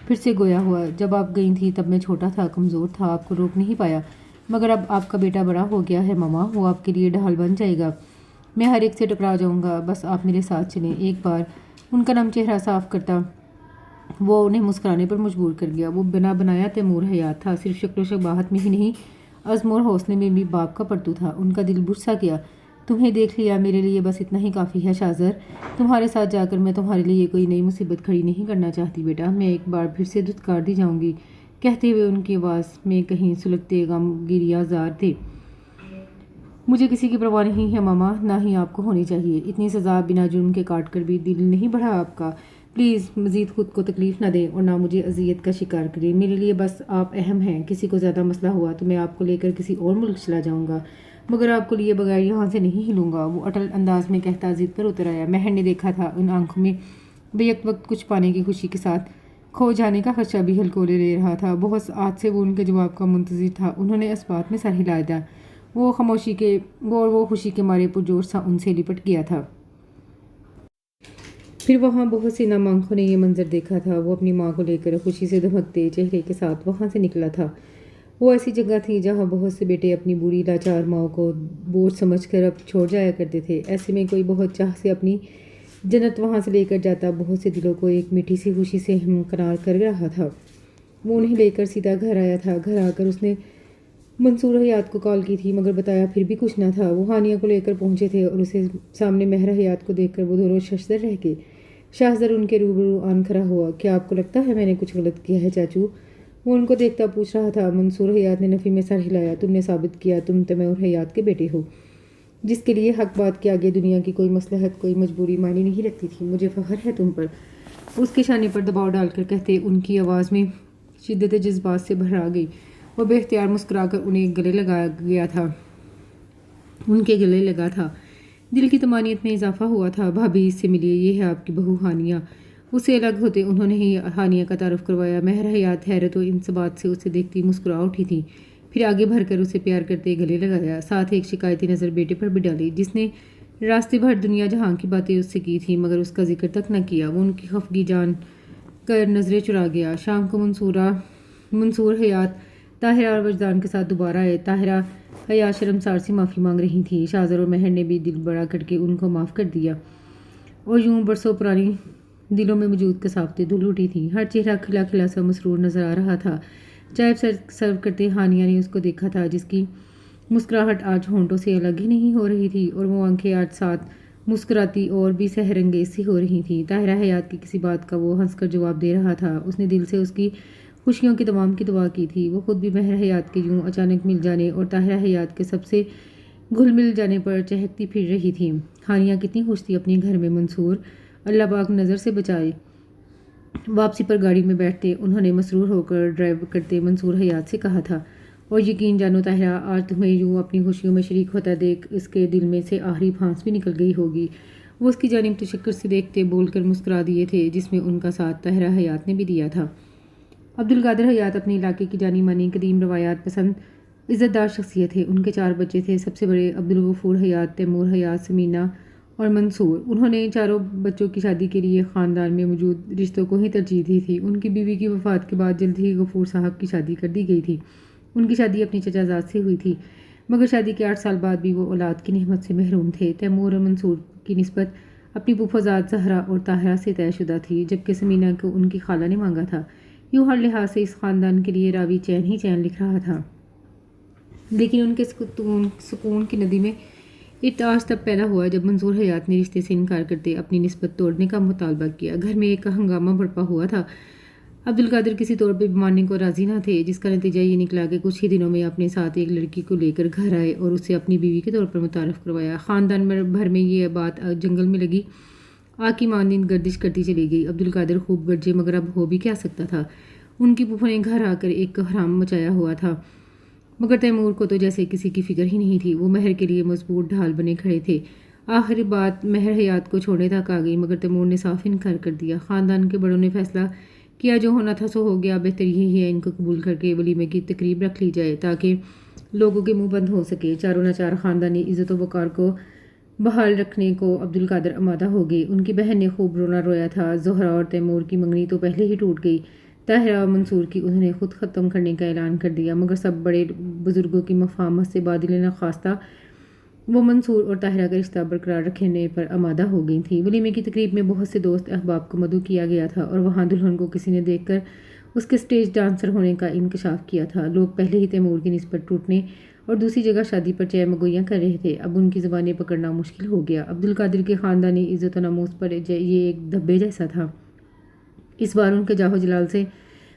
پھر سے گویا ہوا، جب آپ گئی تھی تب میں چھوٹا تھا، کمزور تھا، آپ کو روک نہیں پایا، مگر اب آپ کا بیٹا بڑا ہو گیا ہے ماما، وہ آپ کے لیے ڈھال بن جائے گا، میں ہر ایک سے ٹکرا جاؤں گا، بس آپ میرے ساتھ چلیں۔ ایک بار ان کا نم چہرہ صاف کرتا وہ انہیں مسکرانے پر مجبور کر گیا۔ وہ بنا بنایا تیمور حیات تھا، صرف شکل و شباہت میں ہی نہیں، عزم اور حوصلے میں بھی باپ کا پرتو تھا۔ ان کا دل برسا گیا۔ تمہیں دیکھ لیا، میرے لیے بس اتنا ہی کافی ہے شاہزر، تمہارے ساتھ جا کر میں تمہارے لیے کوئی نئی مصیبت کھڑی نہیں کرنا چاہتی بیٹا، میں ایک بار پھر سے دھتکار دی جاؤں گی، کہتے ہوئے ان کی آواز میں کہیں سلگتے غم گریہ زار تھے۔ مجھے کسی کی پرواہ نہیں ہے ماما، نہ ہی آپ کو ہونی چاہیے، اتنی سزا بنا جرم کے کاٹ کر بھی دل نہیں بڑھا آپ کا، پلیز مزید خود کو تکلیف نہ دیں اور نہ مجھے اذیت کا شکار کریں، میرے لیے بس آپ اہم ہیں، کسی کو زیادہ مسئلہ ہوا تو میں آپ کو لے کر کسی اور ملک چلا جاؤں گا، مگر آپ کو لیے بغیر یہاں سے نہیں ہلوں گا، وہ اٹل انداز میں کہتا ضد پر اتر آیا۔ مہر نے دیکھا تھا ان آنکھوں میں بیک وقت کچھ پانے کی خوشی کے ساتھ کھو جانے کا خدشہ بھی ہلکولے لے رہا تھا۔ بہت آج سے وہ ان کے جواب کا منتظر تھا۔ انہوں نے اس بات میں سر ہلا دیا، وہ خوشی کے مارے پرجوش سا ان سے لپٹ گیا تھا۔ پھر وہاں بہت سی نم آنکھوں نے یہ منظر دیکھا تھا۔ وہ اپنی ماں کو لے کر خوشی سے دمکتے چہرے کے ساتھ وہاں سے نکلا تھا۔ وہ ایسی جگہ تھی جہاں بہت سے بیٹے اپنی بوڑھی لاچار ماں کو بوجھ سمجھ کر اب چھوڑ جایا کرتے تھے۔ ایسے میں کوئی بہت چاہ سے اپنی جنت وہاں سے لے کر جاتا، بہت سے دلوں کو ایک میٹھی سی خوشی سے ہمکنار کر رہا تھا۔ وہ انہیں لے کر سیدھا گھر آیا تھا۔ گھر آ کر اس نے منصور حیات کو کال کی تھی، مگر بتایا پھر بھی کچھ نہ تھا۔ وہ ہانیہ کو لے کر پہنچے تھے اور اسے سامنے مہر حیات کو دیکھ کر وہ دونوں ششدر رہ گئے۔ شاہزر ان کے روبرو آن کھڑا ہوا۔ کیا آپ کو لگتا ہے میں نے کچھ غلط کیا ہے چاچو؟ وہ ان کو دیکھتا پوچھ رہا تھا۔ منصور حیات نے نفی میں سر ہلایا۔ تم نے ثابت کیا تم تیمور حیات کے بیٹے ہو، جس کے لیے حق بات کے آگے دنیا کی کوئی مصلحت کوئی مجبوری معنی نہیں رکھتی تھی۔ مجھے فخر ہے تم پر، اس کے شانے پر دباؤ ڈال کر کہتے ان کی آواز میں شدت جذبات سے بھر آ گئی۔ وہ بے اختیار مسکرا کر انہیں ان کے گلے لگا تھا۔ دل کی طمانینت میں اضافہ ہوا تھا۔ بھابھی اس سے ملیے، یہ ہے آپ کی بہو ہانیہ۔ اس سے الگ ہوتے انہوں نے ہی ہانیہ کا تعارف کروایا۔ مہر حیات حیرت و انصبات سے اسے دیکھتی مسکرا اٹھی تھی، پھر آگے بڑھ کر اسے پیار کرتے گلے لگایا، ساتھ ایک شکایتی نظر بیٹے پر بھی ڈالی، جس نے راستے بھر دنیا جہاں کی باتیں اس سے کی تھی مگر اس کا ذکر تک نہ کیا۔ وہ ان کی خفگی جان کر نظریں چرا گیا۔ شام کو منصور حیات طاہرہ اور وجدان کے ساتھ دوبارہ آئے۔ طاہرہ حیات شرمسار سے معافی مانگ رہی تھی۔ شاہزر اور مہر نے بھی دل بڑا کر کے ان کو معاف کر دیا اور یوں برسوں پرانی دلوں میں موجود کثافتیں دھل اٹھی تھیں۔ ہر چہرہ کھلا کھلا سا مسرور نظر آ رہا تھا۔ چائے سرو کرتے ہانیہ نے اس کو دیکھا تھا، جس کی مسکراہٹ آج ہونٹوں سے الگ ہی نہیں ہو رہی تھی اور وہ آنکھیں آج ساتھ مسکراتی اور بھی سحر انگیز سی ہو رہی تھیں۔ طاہرہ حیات کی کسی بات کا وہ ہنس کر جواب دے رہا تھا۔ اس نے دل سے اس کی خوشیوں کی تمام کی دعا کی تھی۔ وہ خود بھی مہر حیات کے یوں اچانک مل جانے اور طاہرہ حیات کے سب سے گھل مل جانے پر چہکتی پھر رہی تھی۔ ہانیہ کتنی خوش تھی اپنے گھر میں۔ منصور اللہ پاک نظر سے بچائے۔ واپسی پر گاڑی میں بیٹھتے انہوں نے مسرور ہو کر ڈرائیو کرتے منصور حیات سے کہا تھا، اور یقین جانو طاہرہ، آج تمہیں یوں اپنی خوشیوں میں شریک ہوتا دیکھ اس کے دل میں سے آخری پھانس بھی نکل گئی ہوگی۔ وہ اس کی جانب تشکر سے دیکھتے بول کر مسکرا دیے تھے، جس میں ان کا ساتھ طاہرہ حیات نے بھی دیا تھا۔ عبدالقادر حیات اپنے علاقے کی جانی مانی قدیم روایات پسند عزت دار شخصیت تھے۔ ان کے 4 بچے تھے۔ سب سے بڑے عبدالغفور حیات، تیمور حیات، ثمینہ اور منصور۔ انہوں نے چاروں بچوں کی شادی کے لیے خاندان میں موجود رشتوں کو ہی ترجیح دی تھی۔ ان کی بیوی کی وفات کے بعد جلد ہی غفور صاحب کی شادی کر دی گئی تھی۔ ان کی شادی اپنی چچا زاد سے ہوئی تھی، مگر شادی کے 8 سال بعد بھی وہ اولاد کی نعمت سے محروم تھے۔ تیمور اور منصور کی نسبت اپنی پھوپھا زاد زہرا اور طاہرہ سے طے شدہ تھی، جبکہ ثمینہ کو ان کی خالہ نے مانگا تھا۔ یوں ہر لحاظ سے اس خاندان کے لیے راوی چین ہی چین لکھ رہا تھا، لیکن ان کے سکون کی ندی میں ارتعاش تب پیدا ہوا جب منصور حیات نے رشتے سے انکار کرتے اپنی نسبت توڑنے کا مطالبہ کیا۔ گھر میں ایک ہنگامہ برپا ہوا تھا۔ عبدالقادر کسی طور پہ ماننے کو راضی نہ تھے، جس کا نتیجہ یہ نکلا کہ کچھ ہی دنوں میں اپنے ساتھ ایک لڑکی کو لے کر گھر آئے اور اسے اپنی بیوی کے طور پر متعارف کروایا۔ خاندان بھر میں یہ بات جنگل میں لگی آگ کی مانند گردش کرتی چلی گئی۔ عبدالقادر خوب گرجے، مگر اب ہو بھی کیا سکتا تھا۔ ان کی پھوپھو نے گھر آ کر ایک کوہرام مچایا ہوا تھا مگر تیمور کو تو جیسے کسی کی فکر ہی نہیں تھی، وہ مہر کے لیے مضبوط ڈھال بنے کھڑے تھے۔ آخری بات مہر حیات کو چھوڑنے تک آ گئی، مگر تیمور نے صاف انکار کر دیا۔ خاندان کے بڑوں نے فیصلہ کیا جو ہونا تھا سو ہو گیا، بہتر یہی ہے ان کو قبول کر کے ولیمے کی تقریب رکھ لی جائے تاکہ لوگوں کے منہ بند ہو سکے۔ چاروں ناچار خاندانی عزت و وقار کو بحال رکھنے کو عبدالقادر آمادہ ہو گئے۔ ان کی بہن نے خوب رونا رویا تھا۔ زہرا اور تیمور کی منگنی تو پہلے ہی ٹوٹ گئی، طاہرہ و منصور کی انہوں نے خود ختم کرنے کا اعلان کر دیا، مگر سب بڑے بزرگوں کی مفاہمت سے بادل نخواستہ وہ منصور اور طاہرہ کا رشتہ برقرار رکھنے پر آمادہ ہو گئی تھیں۔ ولیمے کی تقریب میں بہت سے دوست احباب کو مدعو کیا گیا تھا اور وہاں دلہن کو کسی نے دیکھ کر اس کے اسٹیج ڈانسر ہونے کا انکشاف کیا تھا۔ لوگ پہلے ہی تیمور کی نسبت ٹوٹنے اور دوسری جگہ شادی پر چہ مگویاں کر رہے تھے، اب ان کی زبانیں پکڑنا مشکل ہو گیا۔ عبدالقادر کے خاندانی عزت و ناموس پر یہ ایک دھبے جیسا تھا۔ اس بار ان کے جاہ و جلال سے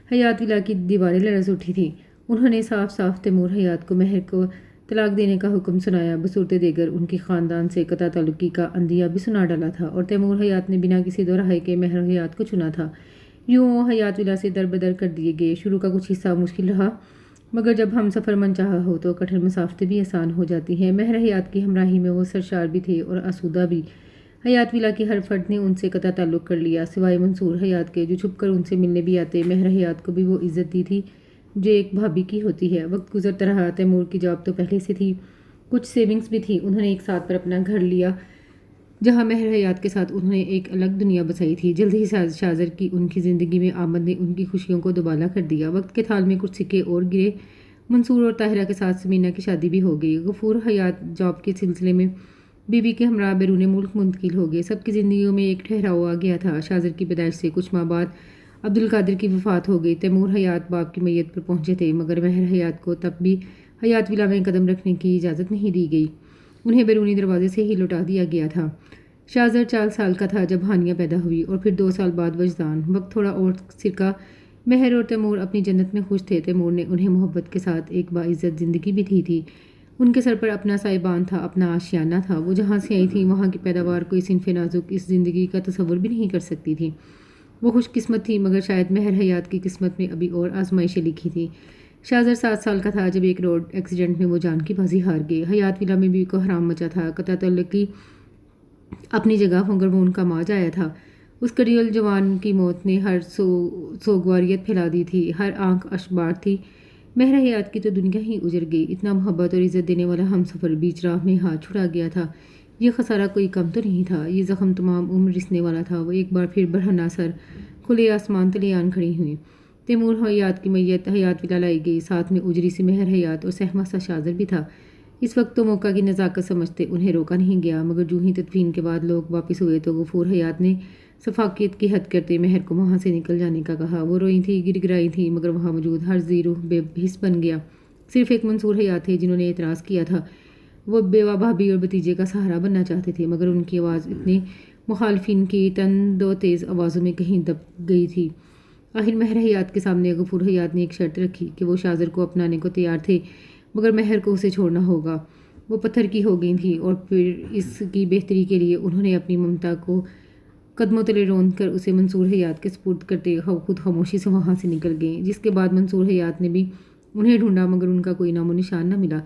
حیات ولا کی دیواریں لرز اٹھی تھیں۔ انہوں نے صاف صاف تیمور حیات کو مہر کو طلاق دینے کا حکم سنایا، بصورت دیگر ان کی خاندان سے قطع تعلقی کا عندیہ بھی سنا ڈالا تھا، اور تیمور حیات نے بنا کسی دو رائے کے مہر حیات کو چنا تھا۔ یوں وہ حیات ولا سے دربدر کر دیے گئے۔ شروع کا کچھ حصہ مشکل رہا، مگر جب ہم سفر من چاہا ہو تو کٹھن مسافتیں بھی آسان ہو جاتی ہیں۔ مہر حیات کی ہمراہی میں وہ سرشار بھی تھے اور آسودہ بھی۔ حیات ولا کے ہر فرد نے ان سے قطع تعلق کر لیا، سوائے منصور حیات کے جو چھپ کر ان سے ملنے بھی آتے۔ مہر حیات کو بھی وہ عزت دی تھی جو ایک بھابھی کی ہوتی ہے۔ وقت گزرتا رہا، تیمور کی جاب تو پہلے سے تھی، کچھ سیونگز بھی تھی۔ انہوں نے ایک ساتھ پر اپنا گھر لیا جہاں مہر حیات کے ساتھ انہوں نے ایک الگ دنیا بسائی تھی۔ جلد ہی شازر کی ان کی زندگی میں آمد نے ان کی خوشیوں کو دوبالا کر دیا۔ وقت کے تھال میں کچھ سکے اور گرے، منصور اور طاہرہ کے ساتھ سمینہ کی شادی بھی ہو گئی۔ غفور حیات جاب کے سلسلے میں بیوی کے ہمراہ بیرون ملک منتقل ہو گئے۔ سب کی زندگیوں میں ایک ٹھہراؤ آ گیا تھا۔ شازر کی پیدائش سے کچھ ماہ بعد عبدالقادر کی وفات ہو گئی۔ تیمور حیات باپ کی میت پر پہنچے تھے، مگر مہر حیات کو تب بھی حیات ولا میں قدم رکھنے کی اجازت نہیں دی گئی، انہیں بیرونی دروازے سے ہی لوٹا دیا گیا تھا۔ شازر 4 سال کا تھا جب ہانیہ پیدا ہوئی، اور پھر 2 سال بعد وجدان۔ وقت تھوڑا اور سرکا، مہر اور تیمور اپنی جنت میں خوش تھے۔ تیمور نے انہیں محبت کے ساتھ ایک باعزت زندگی بھی دی تھی۔ ان کے سر پر اپنا سائبان تھا، اپنا آشیانہ تھا۔ وہ جہاں سے آئی تھی وہاں کی پیداوار کوئی صنف نازک اس زندگی کا تصور بھی نہیں کر سکتی تھی۔ وہ خوش قسمت تھی، مگر شاید مہر حیات کی قسمت میں ابھی اور آزمائشیں لکھی تھیں۔ شازر 7 سال کا تھا جب ایک روڈ ایکسیڈنٹ میں وہ جان کی بازی ہار گئے۔ حیات ولا میں بھی کو حرام مچا تھا۔ قطع تعلقی اپنی جگہ مگر وہ ان کا ماج آیا تھا۔ اس کڑیل جوان کی موت نے ہر سوگواریت پھیلا دی تھی، ہر آنکھ اشبار تھی۔ مہر حیات کی تو دنیا ہی اجڑ گئی۔ اتنا محبت اور عزت دینے والا ہم سفر بیچ راہ میں ہاتھ چھڑا گیا تھا۔ یہ خسارہ کوئی کم تو نہیں تھا، یہ زخم تمام عمر رسنے والا تھا۔ وہ ایک بار پھر برہنہ سر کھلے آسمان تلے آن کھڑی ہوئیں۔ تیمور حیات کی میت حیات ولا لائی گئی، ساتھ میں اجری سی مہر حیات اور سہما سا شازر بھی تھا۔ اس وقت تو موقع کی نزاکت سمجھتے انہیں روکا نہیں گیا، مگر جو ہی تدفین کے بعد لوگ واپس ہوئے تو غفور حیات نے شفقت کی حد کرتے مہر کو وہاں سے نکل جانے کا کہا۔ وہ روئی تھی، گر گرائی تھی، مگر وہاں موجود ہر ذی روح بے حس بن گیا۔ صرف ایک منصور حیات تھے جنہوں نے اعتراض کیا تھا۔ وہ بیوہ بھابھی اور بھتیجے کا سہارا بننا چاہتے تھے، مگر ان کی آواز اتنے مخالفین کی تند و تیز آوازوں میں کہیں دب گئی تھی۔ آخر مہر حیات کے سامنے غفور حیات نے ایک شرط رکھی کہ وہ شازر کو اپنانے کو تیار تھے، مگر مہر کو اسے چھوڑنا ہوگا۔ وہ پتھر کی ہو گئی تھی، اور پھر اس کی بہتری کے لیے انہوں نے اپنی ممتا کو قدموں تلے روند کر اسے منصور حیات کے سپرد کرتے خود خاموشی سے وہاں سے نکل گئے، جس کے بعد منصور حیات نے بھی انہیں ڈھونڈا، مگر ان کا کوئی نام و نشان نہ ملا۔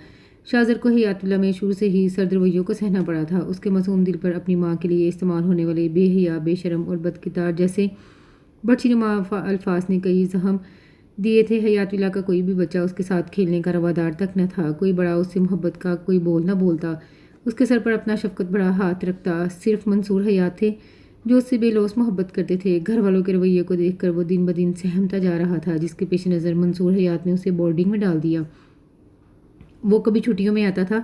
شازر کو حیات ولا میں شروع سے ہی سرد رویوں کو سہنا پڑا تھا۔ اس کے معصوم دل پر اپنی ماں کے لیے استعمال ہونے والے بے حیا، بے شرم اور بدکردار جیسے بڑچی نما الفاظ نے کئی زخم دیے تھے۔ حیات ولا کا کوئی بھی بچہ اس کے ساتھ کھیلنے کا روادار تک نہ تھا، کوئی بڑا اس سے محبت کا کوئی بول نہ بولتا، اس کے سر پر اپنا شفقت بڑا ہاتھ رکھتا۔ صرف منصور حیات تھے جو اس سے بے لوث محبت کرتے تھے۔ گھر والوں کے رویے کو دیکھ کر وہ دن بدن سہمتا جا رہا تھا، جس کے پیش نظر منصور حیات نے اسے بورڈنگ میں ڈال دیا۔ وہ کبھی چھٹیوں میں آتا تھا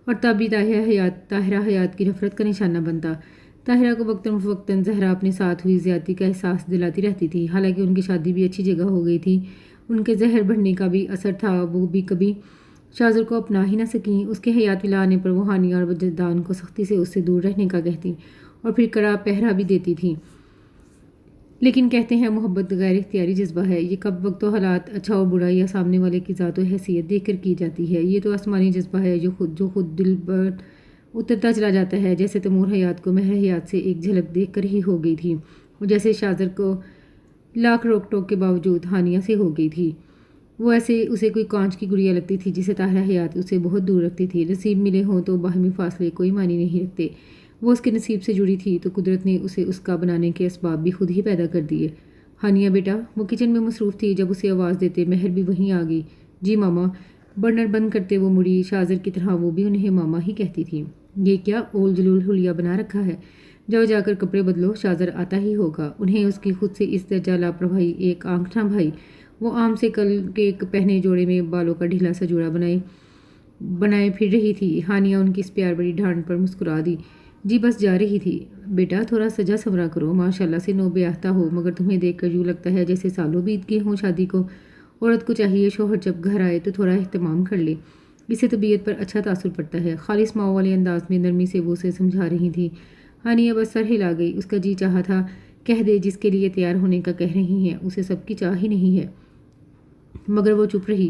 اور تب بھی طاہرہ حیات کی نفرت کا نشانہ بنتا۔ طاہرہ کو وقتاً فوقتاً زہرا اپنے ساتھ ہوئی زیادتی کا احساس دلاتی رہتی تھی، حالانکہ ان کی شادی بھی اچھی جگہ ہو گئی تھی۔ ان کے زہر بڑھنے کا بھی اثر تھا، وہ بھی کبھی شازر کو اپنا ہی نہ سکیں۔ اس کے حیات ولا آنے پر وہ ہانیہ اور وجدان کو سختی سے اس سے دور رہنے کا کہتی اور پھر کڑا پہرا بھی دیتی تھیں۔ لیکن کہتے ہیں محبت غیر اختیاری جذبہ ہے، یہ کب وقت و حالات، اچھا و برا، یا سامنے والے کی ذات و حیثیت دیکھ کر کی جاتی ہے۔ یہ تو آسمانی جذبہ ہے جو خود دل پر اترتا چلا جاتا ہے، جیسے تیمور حیات کو مہر حیات سے ایک جھلک دیکھ کر ہی ہو گئی تھی، اور جیسے شازر کو لاکھ روک ٹوک کے باوجود ہانیہ سے ہو گئی تھی۔ وہ ایسے اسے کوئی کانچ کی گڑیا لگتی تھی جسے طاہرہ حیات اسے بہت دور رکھتی تھی۔ نصیب ملے ہوں تو باہمی فاصلے کوئی معنی نہیں رکھتے۔ وہ اس کے نصیب سے جڑی تھی تو قدرت نے اسے اس کا بنانے کے اسباب بھی خود ہی پیدا کر دیے۔ ہانیہ بیٹا، وہ کچن میں مصروف تھی جب اسے آواز دیتے مہر بھی وہیں آ گئی۔ جی ماما۔ برنر بند کرتے وہ مڑی، شاذر کی طرح وہ بھی انہیں ماما ہی کہتی تھی۔ یہ کیا اول جلول حلیہ بنا رکھا ہے؟ جاؤ جا کر کپڑے بدلو، شاذر آتا ہی ہوگا۔ انہیں اس کی خود سے اس درجہ لاپرواہی ایک آنکھ نہ بھائی۔ وہ عام سے کل کے ایک پہنے جوڑے میں بالوں کا ڈھیلا سا جوڑا بنائے پھر رہی تھی۔ ہانیہ ان کی اس پیار بڑی ڈھانٹ پر مسکرا دی۔ جی بس جا رہی تھی۔ بیٹا تھوڑا سجا سنورا کرو، ماشاءاللہ سے نو بیاہتا ہو، مگر تمہیں دیکھ کر یوں لگتا ہے جیسے سالوں بیت گئے ہوں شادی کو۔ عورت کو چاہیے شوہر جب گھر آئے تو تھوڑا اہتمام کر لے، اس سے طبیعت پر اچھا تاثر پڑتا ہے۔ خالص ماؤ والے انداز میں نرمی سے وہ اسے سمجھا رہی تھی۔ ہانیہ بس سر ہلا گئی۔ اس کا جی چاہا تھا کہہ دے جس کے لیے تیار ہونے کا کہہ رہی ہیں اسے سب کی چاہ ہی نہیں ہے، مگر وہ چپ رہی۔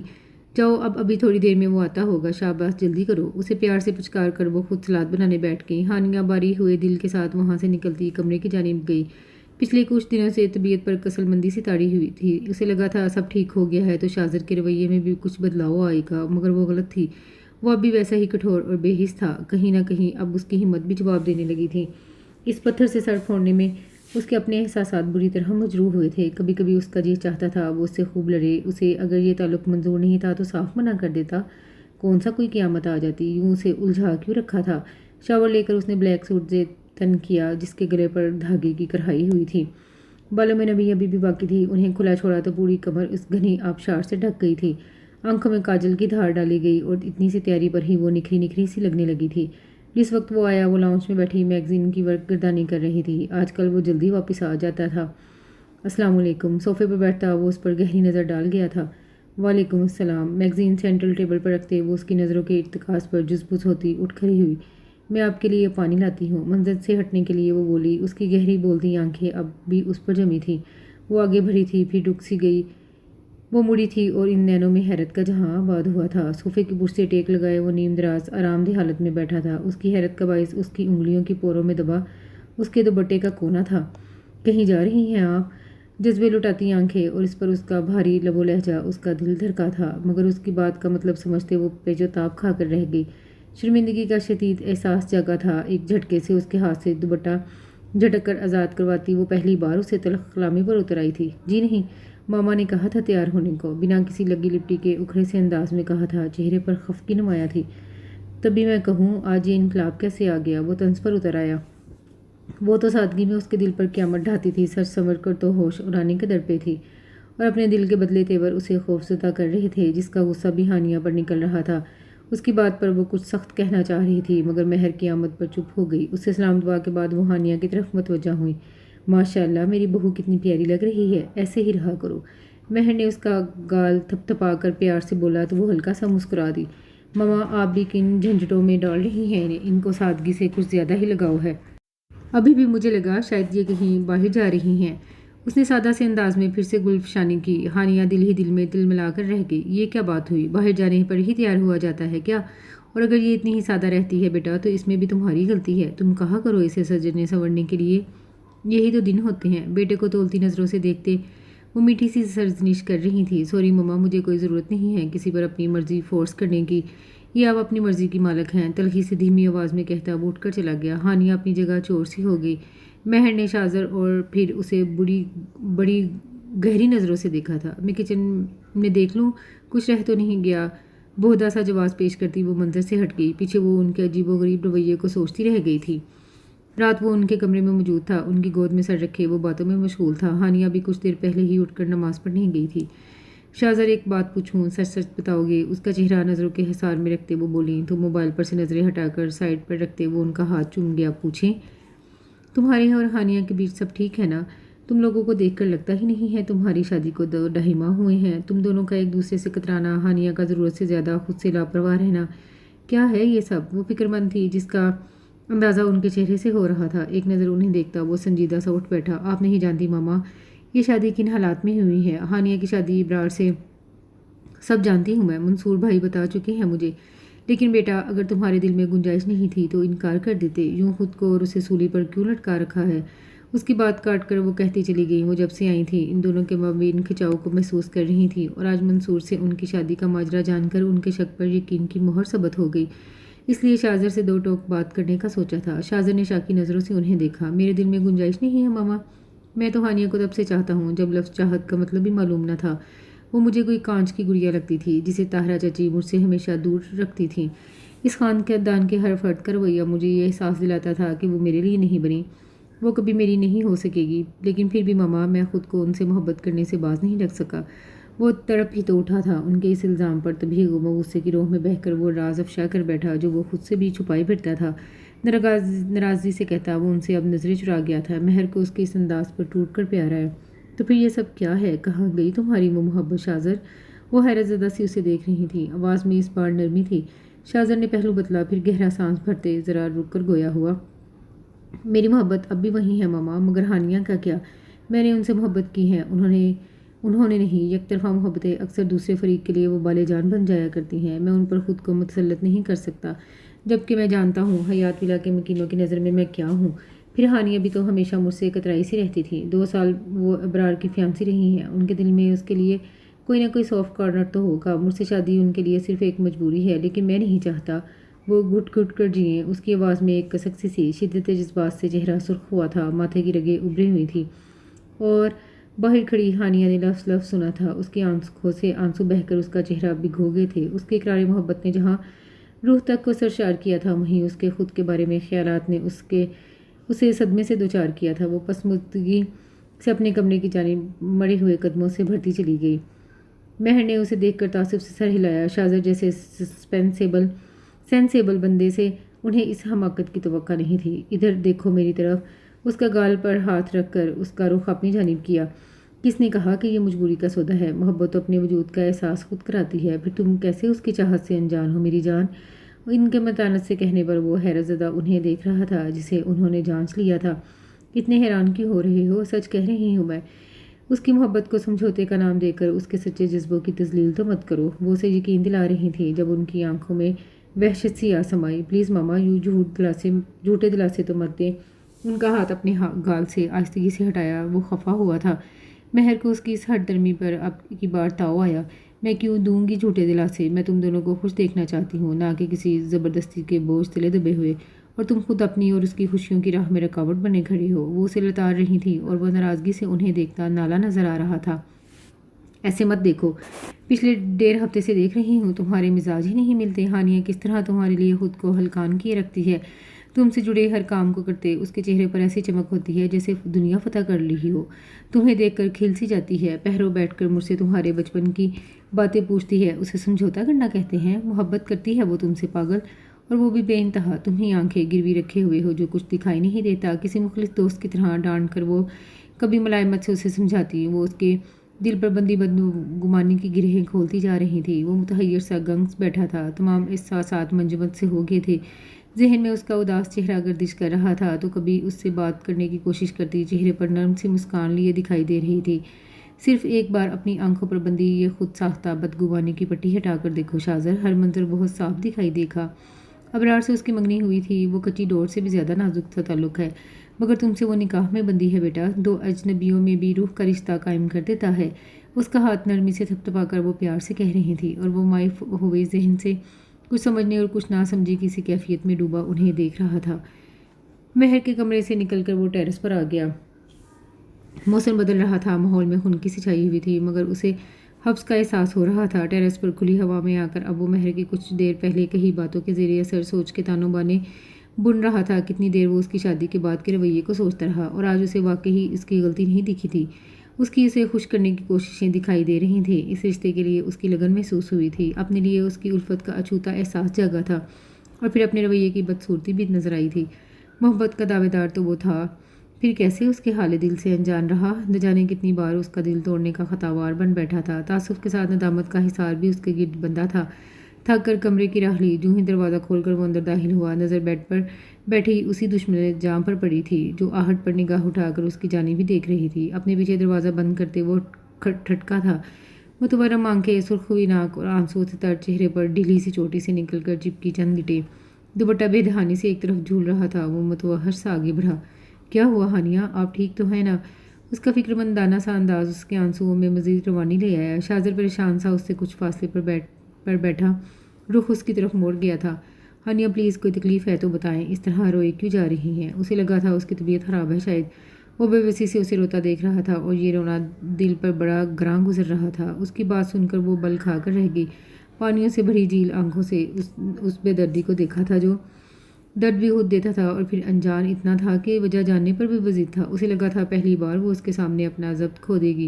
جاؤ اب ابھی تھوڑی دیر میں وہ آتا ہوگا، شاباش جلدی کرو۔ اسے پیار سے پچکار کر وہ خود سلاد بنانے بیٹھ گئی۔ ہانیہ باری ہوئے دل کے ساتھ وہاں سے نکلتی کمرے کی جانب گئی۔ پچھلے کچھ دنوں سے طبیعت پر کسل مندی سی تاری ہوئی تھی۔ اسے لگا تھا سب ٹھیک ہو گیا ہے تو شاذر کے رویے میں بھی کچھ بدلاؤ آئے گا، مگر وہ غلط تھی۔ وہ اب بھی ویسا ہی کٹھور اور بے حس تھا۔ کہیں نہ کہیں اب اس کی ہمت بھی جواب دینے لگی تھی۔ اس پتھر سے سر پھوڑنے میں اس کے اپنے احساسات بری طرح مجروح ہوئے تھے۔ کبھی کبھی اس کا جی چاہتا تھا وہ اس سے خوب لڑے، اسے اگر یہ تعلق منظور نہیں تھا تو صاف منع کر دیتا، کون سا کوئی قیامت آ جاتی، یوں اسے الجھا کیوں رکھا تھا۔ شاور لے کر اس نے بلیک سوٹ تن کیا جس کے گلے پر دھاگے کی کڑھائی ہوئی تھی۔ بالوں میں نمی ابھی بھی باقی تھی، انہیں کھلا چھوڑا تو پوری کمر اس گھنی آبشار سے ڈھک گئی تھی۔ آنکھوں میں کاجل کی دھار ڈالی گئی اور اتنی سی تیاری پر ہی وہ نکھری نکھری سی لگنے لگی تھی۔ جس وقت وہ آیا وہ لاؤنج میں بیٹھی میگزین کی ورق گردانی کر رہی تھی۔ آج کل وہ جلدی واپس آ جاتا تھا۔ السلام علیکم۔ صوفے پر بیٹھتا وہ اس پر گہری نظر ڈال گیا تھا۔ وعلیکم السلام۔ میگزین سینٹرل ٹیبل پر رکھتے وہ اس کی نظروں کے ارتکاز پر جز بز ہوتی اٹھ کھڑی ہوئی۔ میں آپ کے لیے پانی لاتی ہوں۔ منظر سے ہٹنے کے لیے وہ بولی۔ اس کی گہری بولتی آنکھیں اب بھی اس پر جمی تھیں۔ وہ آگے بڑھی تھی پھر رک سی گئی۔ وہ مڑی تھی اور ان نینوں میں حیرت کا جہاں آباد ہوا تھا۔ صوفے کی برش سے ٹیک لگائے وہ نیم دراز آرام دہ حالت میں بیٹھا تھا۔ اس کی حیرت کا باعث اس کی انگلیوں کی پوروں میں دبا اس کے دوپٹے کا کونا تھا۔ کہیں جا رہی ہیں آپ؟ جذبے لٹاتی آنکھیں اور اس پر اس کا بھاری لب و لہجہ، اس کا دل دھڑکا تھا، مگر اس کی بات کا مطلب سمجھتے وہ پیچ و تاب کھا کر رہ گئی۔ شرمندگی کا شدید احساس جاگا تھا۔ ایک جھٹکے سے اس کے ہاتھ سے دوپٹہ جھٹک کر آزاد کرواتی وہ پہلی بار اسے تلخ کلامی پر اتر آئی تھی۔ جی نہیں، ماما نے کہا تھا تیار ہونے کو، بنا کسی لگی لپٹی کے اکھڑے سے انداز میں کہا تھا، چہرے پر خفگی نمایاں تھی۔ تبھی میں کہوں آج یہ انقلاب کیسے آ گیا؟ وہ طنز پر اتر آیا۔ وہ تو سادگی میں اس کے دل پر قیامت ڈھاتی تھی، سچ سنور کر تو ہوش اڑانے کے در پہ تھی، اور اپنے دل کے بدلے تیور اسے خوفزدہ کر رہے تھے، جس کا غصہ بھی ہانیہ پر نکل رہا تھا۔ اس کی بات پر وہ کچھ سخت کہنا چاہ رہی تھی، مگر مہر قیامت پر چپ ہو گئی۔ اس سے سلام دعا کے بعد وہ ہانیہ کی طرف متوجہ ہوئی۔ ماشاءاللہ میری بہو کتنی پیاری لگ رہی ہے، ایسے ہی رہا کرو۔ مہر نے اس کا گال تھپ تھپا کر پیار سے بولا تو وہ ہلکا سا مسکرا دی۔ ماما آپ بھی کن جھنجھٹوں میں ڈال رہی ہیں انہیں، ان کو سادگی سے کچھ زیادہ ہی لگاؤ ہے۔ ابھی بھی مجھے لگا شاید یہ کہیں باہر جا رہی ہیں۔ اس نے سادہ سے انداز میں پھر سے گل فشانی کی۔ ہانیہ دل ہی دل میں تل ملا کر رہ گئی۔ یہ کیا بات ہوئی؟ باہر جانے پر ہی تیار ہوا جاتا ہے کیا؟ اور اگر یہ اتنی ہی سادہ رہتی ہے بیٹا تو اس میں بھی تمہاری غلطی ہے، تم کہا کرو اسے سجنے سنورنے کے لیے، یہی تو دن ہوتے ہیں۔ بیٹے کو تولتی نظروں سے دیکھتے وہ میٹھی سی سرزنش کر رہی تھی۔ سوری مما، مجھے کوئی ضرورت نہیں ہے کسی پر اپنی مرضی فورس کرنے کی، یہ آپ اپنی مرضی کی مالک ہیں، تلخی سے دھیمی آواز میں کہتا وہ اٹھ کر چلا گیا۔ ہانیہ اپنی جگہ چور سی ہو گئی۔ مہر نے شاذر اور پھر اسے بڑی گہری نظروں سے دیکھا تھا۔ میں کچن میں دیکھ لوں، کچھ رہ تو نہیں گیا؟ بہدا سا جواز پیش کرتی وہ منظر سے ہٹ گئی۔ پیچھے وہ ان کے عجیب و غریب رویے کو سوچتی رہ گئی تھی۔ رات وہ ان کے کمرے میں موجود تھا، ان کی گود میں سر رکھے وہ باتوں میں مشغول تھا۔ ہانیہ بھی کچھ دیر پہلے ہی اٹھ کر نماز پڑھنے گئی تھی۔ شاذر ایک بات پوچھوں، سچ سچ بتاؤ گے؟ اس کا چہرہ نظروں کے حصار میں رکھتے وہ بولیں تو موبائل پر سے نظریں ہٹا کر سائڈ پر رکھتے وہ ان کا ہاتھ چوم گیا۔ پوچھیں؟ تمہارے اور ہانیہ کے بیچ سب ٹھیک ہے نا؟ تم لوگوں کو دیکھ کر لگتا ہی نہیں ہے تمہاری شادی کو 2.5 ماہ ہوئے ہیں۔ تم دونوں کا ایک دوسرے سے کترانا، ہانیہ کا ضرورت سے زیادہ خود سے لاپرواہ رہنا، کیا ہے یہ سب؟ وہ فکر مند تھی جس کا اندازہ ان کے چہرے سے ہو رہا تھا۔ ایک نظر انہیں دیکھتا وہ سنجیدہ سا اٹھ بیٹھا۔ آپ نہیں جانتی ماما یہ شادی کن حالات میں ہوئی ہے۔ ہانیہ کی شادی ابرار سے سب جانتی ہوں میں، منصور بھائی بتا چکے ہیں مجھے، لیکن بیٹا اگر تمہارے دل میں گنجائش نہیں تھی تو انکار کر دیتے، یوں خود کو اور اسے سولی پر کیوں لٹکا رکھا ہے؟ اس کی بات کاٹ کر وہ کہتی چلی گئی، وہ جب سے آئی تھی ان دونوں کے مابین کھچاؤ کو محسوس کر رہی تھی، اور آج منصور سے ان کی شادی کا ماجرا جان کر ان کے شک پر یقین کی مہر ثبت ہو گئی۔ اس لیے شاذر سے دو ٹوک بات کرنے کا سوچا تھا۔ شاذر نے شاکی نظروں سے انہیں دیکھا۔ میرے دل میں گنجائش نہیں ہے ماما، میں تو ہانیہ کو تب سے چاہتا ہوں جب لفظ چاہت کا مطلب بھی معلوم نہ تھا۔ وہ مجھے کوئی کانچ کی گڑیا لگتی تھی جسے طاہرہ چچی مجھ سے ہمیشہ دور رکھتی تھیں۔ اس خاندان کے ہر فرد کا رویہ مجھے یہ احساس دلاتا تھا کہ وہ میرے لیے نہیں بنی، وہ کبھی میری نہیں ہو سکے گی۔ لیکن پھر بھی ماما، میں خود کو ان سے محبت کرنے سے باز نہیں رکھ سکا۔ وہ تڑپ ہی تو اٹھا تھا ان کے اس الزام پر، تبھی غصے کی روح میں بہہ کر وہ راز افشا کر بیٹھا جو وہ خود سے بھی چھپائے پھرتا تھا۔ ناراضگی سے کہتا، وہ ان سے اب نظریں چرا گیا تھا۔ مہر کو اس کے اس انداز پر ٹوٹ کر پیارا ہے۔ تو پھر یہ سب کیا ہے؟ کہاں گئی تمہاری وہ محبت شاذر؟ وہ حیرت زدہ سی اسے دیکھ رہی تھی۔ آواز میں اس بار نرمی تھی۔ شاذر نے پہلو بدلا، پھر گہرا سانس بھرتے ذرا رک کر گویا ہوا، میری محبت اب بھی وہی ہے ماما، مگر ہانیہ کا کیا؟ میں نے ان سے محبت کی ہے، انہوں نے نہیں۔ یک طرفہ محبتیں اکثر دوسرے فریق کے لیے وہ بالے جان بن جایا کرتی ہیں۔ میں ان پر خود کو متسلط نہیں کر سکتا، جبکہ میں جانتا ہوں حیات ولا کے مکینوں کی نظر میں میں کیا ہوں۔ پھر ہانیہ بھی تو ہمیشہ مجھ سے کترائی سی رہتی تھی۔ 2 سال وہ ابرار کی فیانسی رہی ہیں، ان کے دل میں اس کے لیے کوئی نہ کوئی سافٹ کارنر تو ہوگا۔ مجھ سے شادی ان کے لیے صرف ایک مجبوری ہے، لیکن میں نہیں چاہتا وہ گھٹ گھٹ کر جئیں۔ اس کی آواز میں ایک کسک سی شدت جذبات سے چہرہ سرخ ہوا تھا، ماتھے کی رگیں ابھری ہوئی تھیں، اور باہر کھڑی ہانیہ نے لفظ لفظ سنا تھا۔ اس کی آنکھوں سے آنسو بہہ کر اس کا چہرہ بھگو گئے تھے۔ اس کے اقرار محبت نے جہاں روح تک کو سرشار کیا تھا، وہیں اس کے خود کے بارے میں خیالات نے اسے صدمے سے دوچار کیا تھا۔ وہ پسماندگی سے اپنے کمرے کی جانب مڑے ہوئے قدموں سے بڑھتی چلی گئی۔ مہر نے اسے دیکھ کر تعصب سے سر ہلایا۔ شاذر جیسے سینسیبل بندے سے انہیں اس حماقت کی توقع نہیں تھی۔ ادھر دیکھو میری طرف۔ اس کا گال پر ہاتھ رکھ کر اس کا رخ اپنی جانب کیا۔ کس نے کہا کہ یہ مجبوری کا سودا ہے؟ محبت تو اپنے وجود کا احساس خود کراتی ہے، پھر تم کیسے اس کی چاہت سے انجان ہو میری جان؟ ان کے متانت سے کہنے پر وہ حیرت زدہ انہیں دیکھ رہا تھا جسے انہوں نے جانچ لیا تھا۔ اتنے حیران کیوں ہو رہے ہو؟ سچ کہہ رہی ہوں میں۔ اس کی محبت کو سمجھوتے کا نام دے کر اس کے سچے جذبوں کی تذلیل تو مت کرو۔ وہ اسے یقین دلا رہی تھی جب ان کی آنکھوں میں وحشت سی آ سمائی۔ پلیز ماما، یوں جھوٹے دلاسے تو مت دیں۔ ان کا ہاتھ اپنے گال سے آہستگی سے ہٹایا۔ وہ خفا ہوا تھا۔ مہر کو اس کی اس ہٹ درمی پر اب کی بار تاؤ آیا۔ میں کیوں دوں گی جھوٹے دلاسے؟ میں تم دونوں کو خوش دیکھنا چاہتی ہوں، نہ کہ کسی زبردستی کے بوجھ تلے دبے ہوئے، اور تم خود اپنی اور اس کی خوشیوں کی راہ میں رکاوٹ بنے کھڑی ہو۔ وہ اسے لتاڑ رہی تھی اور وہ ناراضگی سے انہیں دیکھتا نالا نظر آ رہا تھا۔ ایسے مت دیکھو، پچھلے 1.5 ہفتے سے دیکھ رہی ہوں تمہارے مزاج ہی نہیں ملتے۔ ہانیہ کس طرح تمہارے لیے خود کو ہلکان کیے رکھتی ہے، تم سے جڑے ہر کام کو کرتے اس کے چہرے پر ایسی چمک ہوتی ہے جیسے دنیا فتح کر لی ہو۔ تمہیں دیکھ کر کھل سی جاتی ہے، پہرو بیٹھ کر مجھ سے تمہارے بچپن کی باتیں پوچھتی ہے۔ اسے سمجھوتا کرنا کہتے ہیں؟ محبت کرتی ہے وہ تم سے پاگل، اور وہ بھی بے انتہا۔ تم ہی آنکھیں گروی رکھے ہوئے ہو جو کچھ دکھائی نہیں دیتا۔ کسی مخلص دوست کی طرح ڈانٹ کر وہ کبھی ملائمت سے اسے سمجھاتی، وہ اس کے دل پر بندی بدگمانی کی گرہیں کھولتی جا رہی تھی۔ وہ متحیر سا گنگ بیٹھا تھا، تمام احساسات منجمد سے ہو گئے تھے۔ ذہن میں اس کا اداس چہرہ گردش کر رہا تھا، تو کبھی اس سے بات کرنے کی کوشش کرتی، چہرے پر نرم سی مسکان لیے دکھائی دے رہی تھی۔ صرف ایک بار اپنی آنکھوں پر بندی یہ خود ساختہ بدگمانی کی پٹی ہٹا کر دیکھو شاذر، ہر منظر بہت صاف دکھائی دیکھا۔ ابرار سے اس کی منگنی ہوئی تھی، وہ کچی ڈور سے بھی زیادہ نازک سا تعلق ہے، مگر تم سے وہ نکاح میں بندی ہے بیٹا۔ 2 اجنبیوں میں بھی روح کا رشتہ قائم کر دیتا ہے۔ اس کا ہاتھ نرمی سے تھپتھپا کر وہ پیار سے کہہ رہی تھی، اور وہ مائع ہوئے ذہن سے کچھ سمجھنے اور کچھ نہ سمجھی کسی کیفیت میں ڈوبا انہیں دیکھ رہا تھا۔ مہر کے کمرے سے نکل کر وہ ٹیرس پر آ گیا۔ موسم بدل رہا تھا، ماحول میں خنکی سی چھائی ہوئی تھی، مگر اسے حبس کا احساس ہو رہا تھا۔ ٹیرس پر کھلی ہوا میں آ کر اب وہ مہر کی کچھ دیر پہلے کہی باتوں کے زیر اثر سوچ کے تانوں بانے بن رہا تھا۔ کتنی دیر وہ اس کی شادی کے بعد کے رویے کو سوچتا رہا، اور آج اسے واقعی اس کی غلطی نہیں دکھی تھی۔ اس کی اسے خوش کرنے کی کوششیں دکھائی دے رہی تھیں۔ اس رشتے کے لیے اس کی لگن محسوس ہوئی تھی، اپنے لیے اس کی الفت کا اچھوتا احساس جاگا تھا، اور پھر اپنے رویے کی بدصورتی بھی نظر آئی تھی۔ محبت کا دعوے دار تو وہ تھا، پھر کیسے اس کے حال دل سے انجان رہا؟ نہ جانے کتنی بار اس کا دل توڑنے کا خطاوار بن بیٹھا تھا۔ تعصب کے ساتھ ندامت کا حصار بھی اس کے گرد بندھا تھا۔ تھک کر کمرے کی راہ لی، جوں ہی دروازہ کھول کر وہ اندر داخل ہوا، نظر بیڈ پر بیٹھی اسی دشمن جاں پر پڑی تھی جو آہٹ پر نگاہ اٹھا کر اس کی جانب بھی دیکھ رہی تھی۔ اپنے پیچھے دروازہ بند کرتے وہ ٹھٹکا تھا۔ متورم آنکھیں، سرخ ہوئی ناک اور آنسو سے تر چہرے پر ڈھیلی سی چوٹی سے نکل کر چپکی چند لٹیں۔ دوپٹہ بے دہانی سے ایک طرف جھول رہا تھا۔ وہ متوحش سا آگے بڑھا۔ کیا ہوا ہانیہ، آپ ٹھیک تو ہیں نا؟ اس کا فکر مندانہ سا انداز اس کے آنسوؤں میں مزید روانی لے آیا۔ شاذر پریشان سا اس سے کچھ فاصلے پر بیٹھا رخ اس کی طرف موڑ گیا تھا۔ ہانیہ پلیز، کوئی تکلیف ہے تو بتائیں، اس طرح روئے کیوں جا رہی ہیں؟ اسے لگا تھا اس کی طبیعت خراب ہے شاید۔ وہ بے بسی سے اسے روتا دیکھ رہا تھا اور یہ رونا دل پر بڑا گراں گزر رہا تھا۔ اس کی بات سن کر وہ بل کھا کر رہ گئی، پانیوں سے بھری جھیل آنکھوں سے اس بے دردی کو دیکھا تھا جو درد بھی خود دیتا تھا اور پھر انجان اتنا تھا کہ وجہ جاننے پر بھی وزید تھا۔ اسے لگا تھا پہلی بار وہ اس کے سامنے اپنا ضبط کھو دے گی۔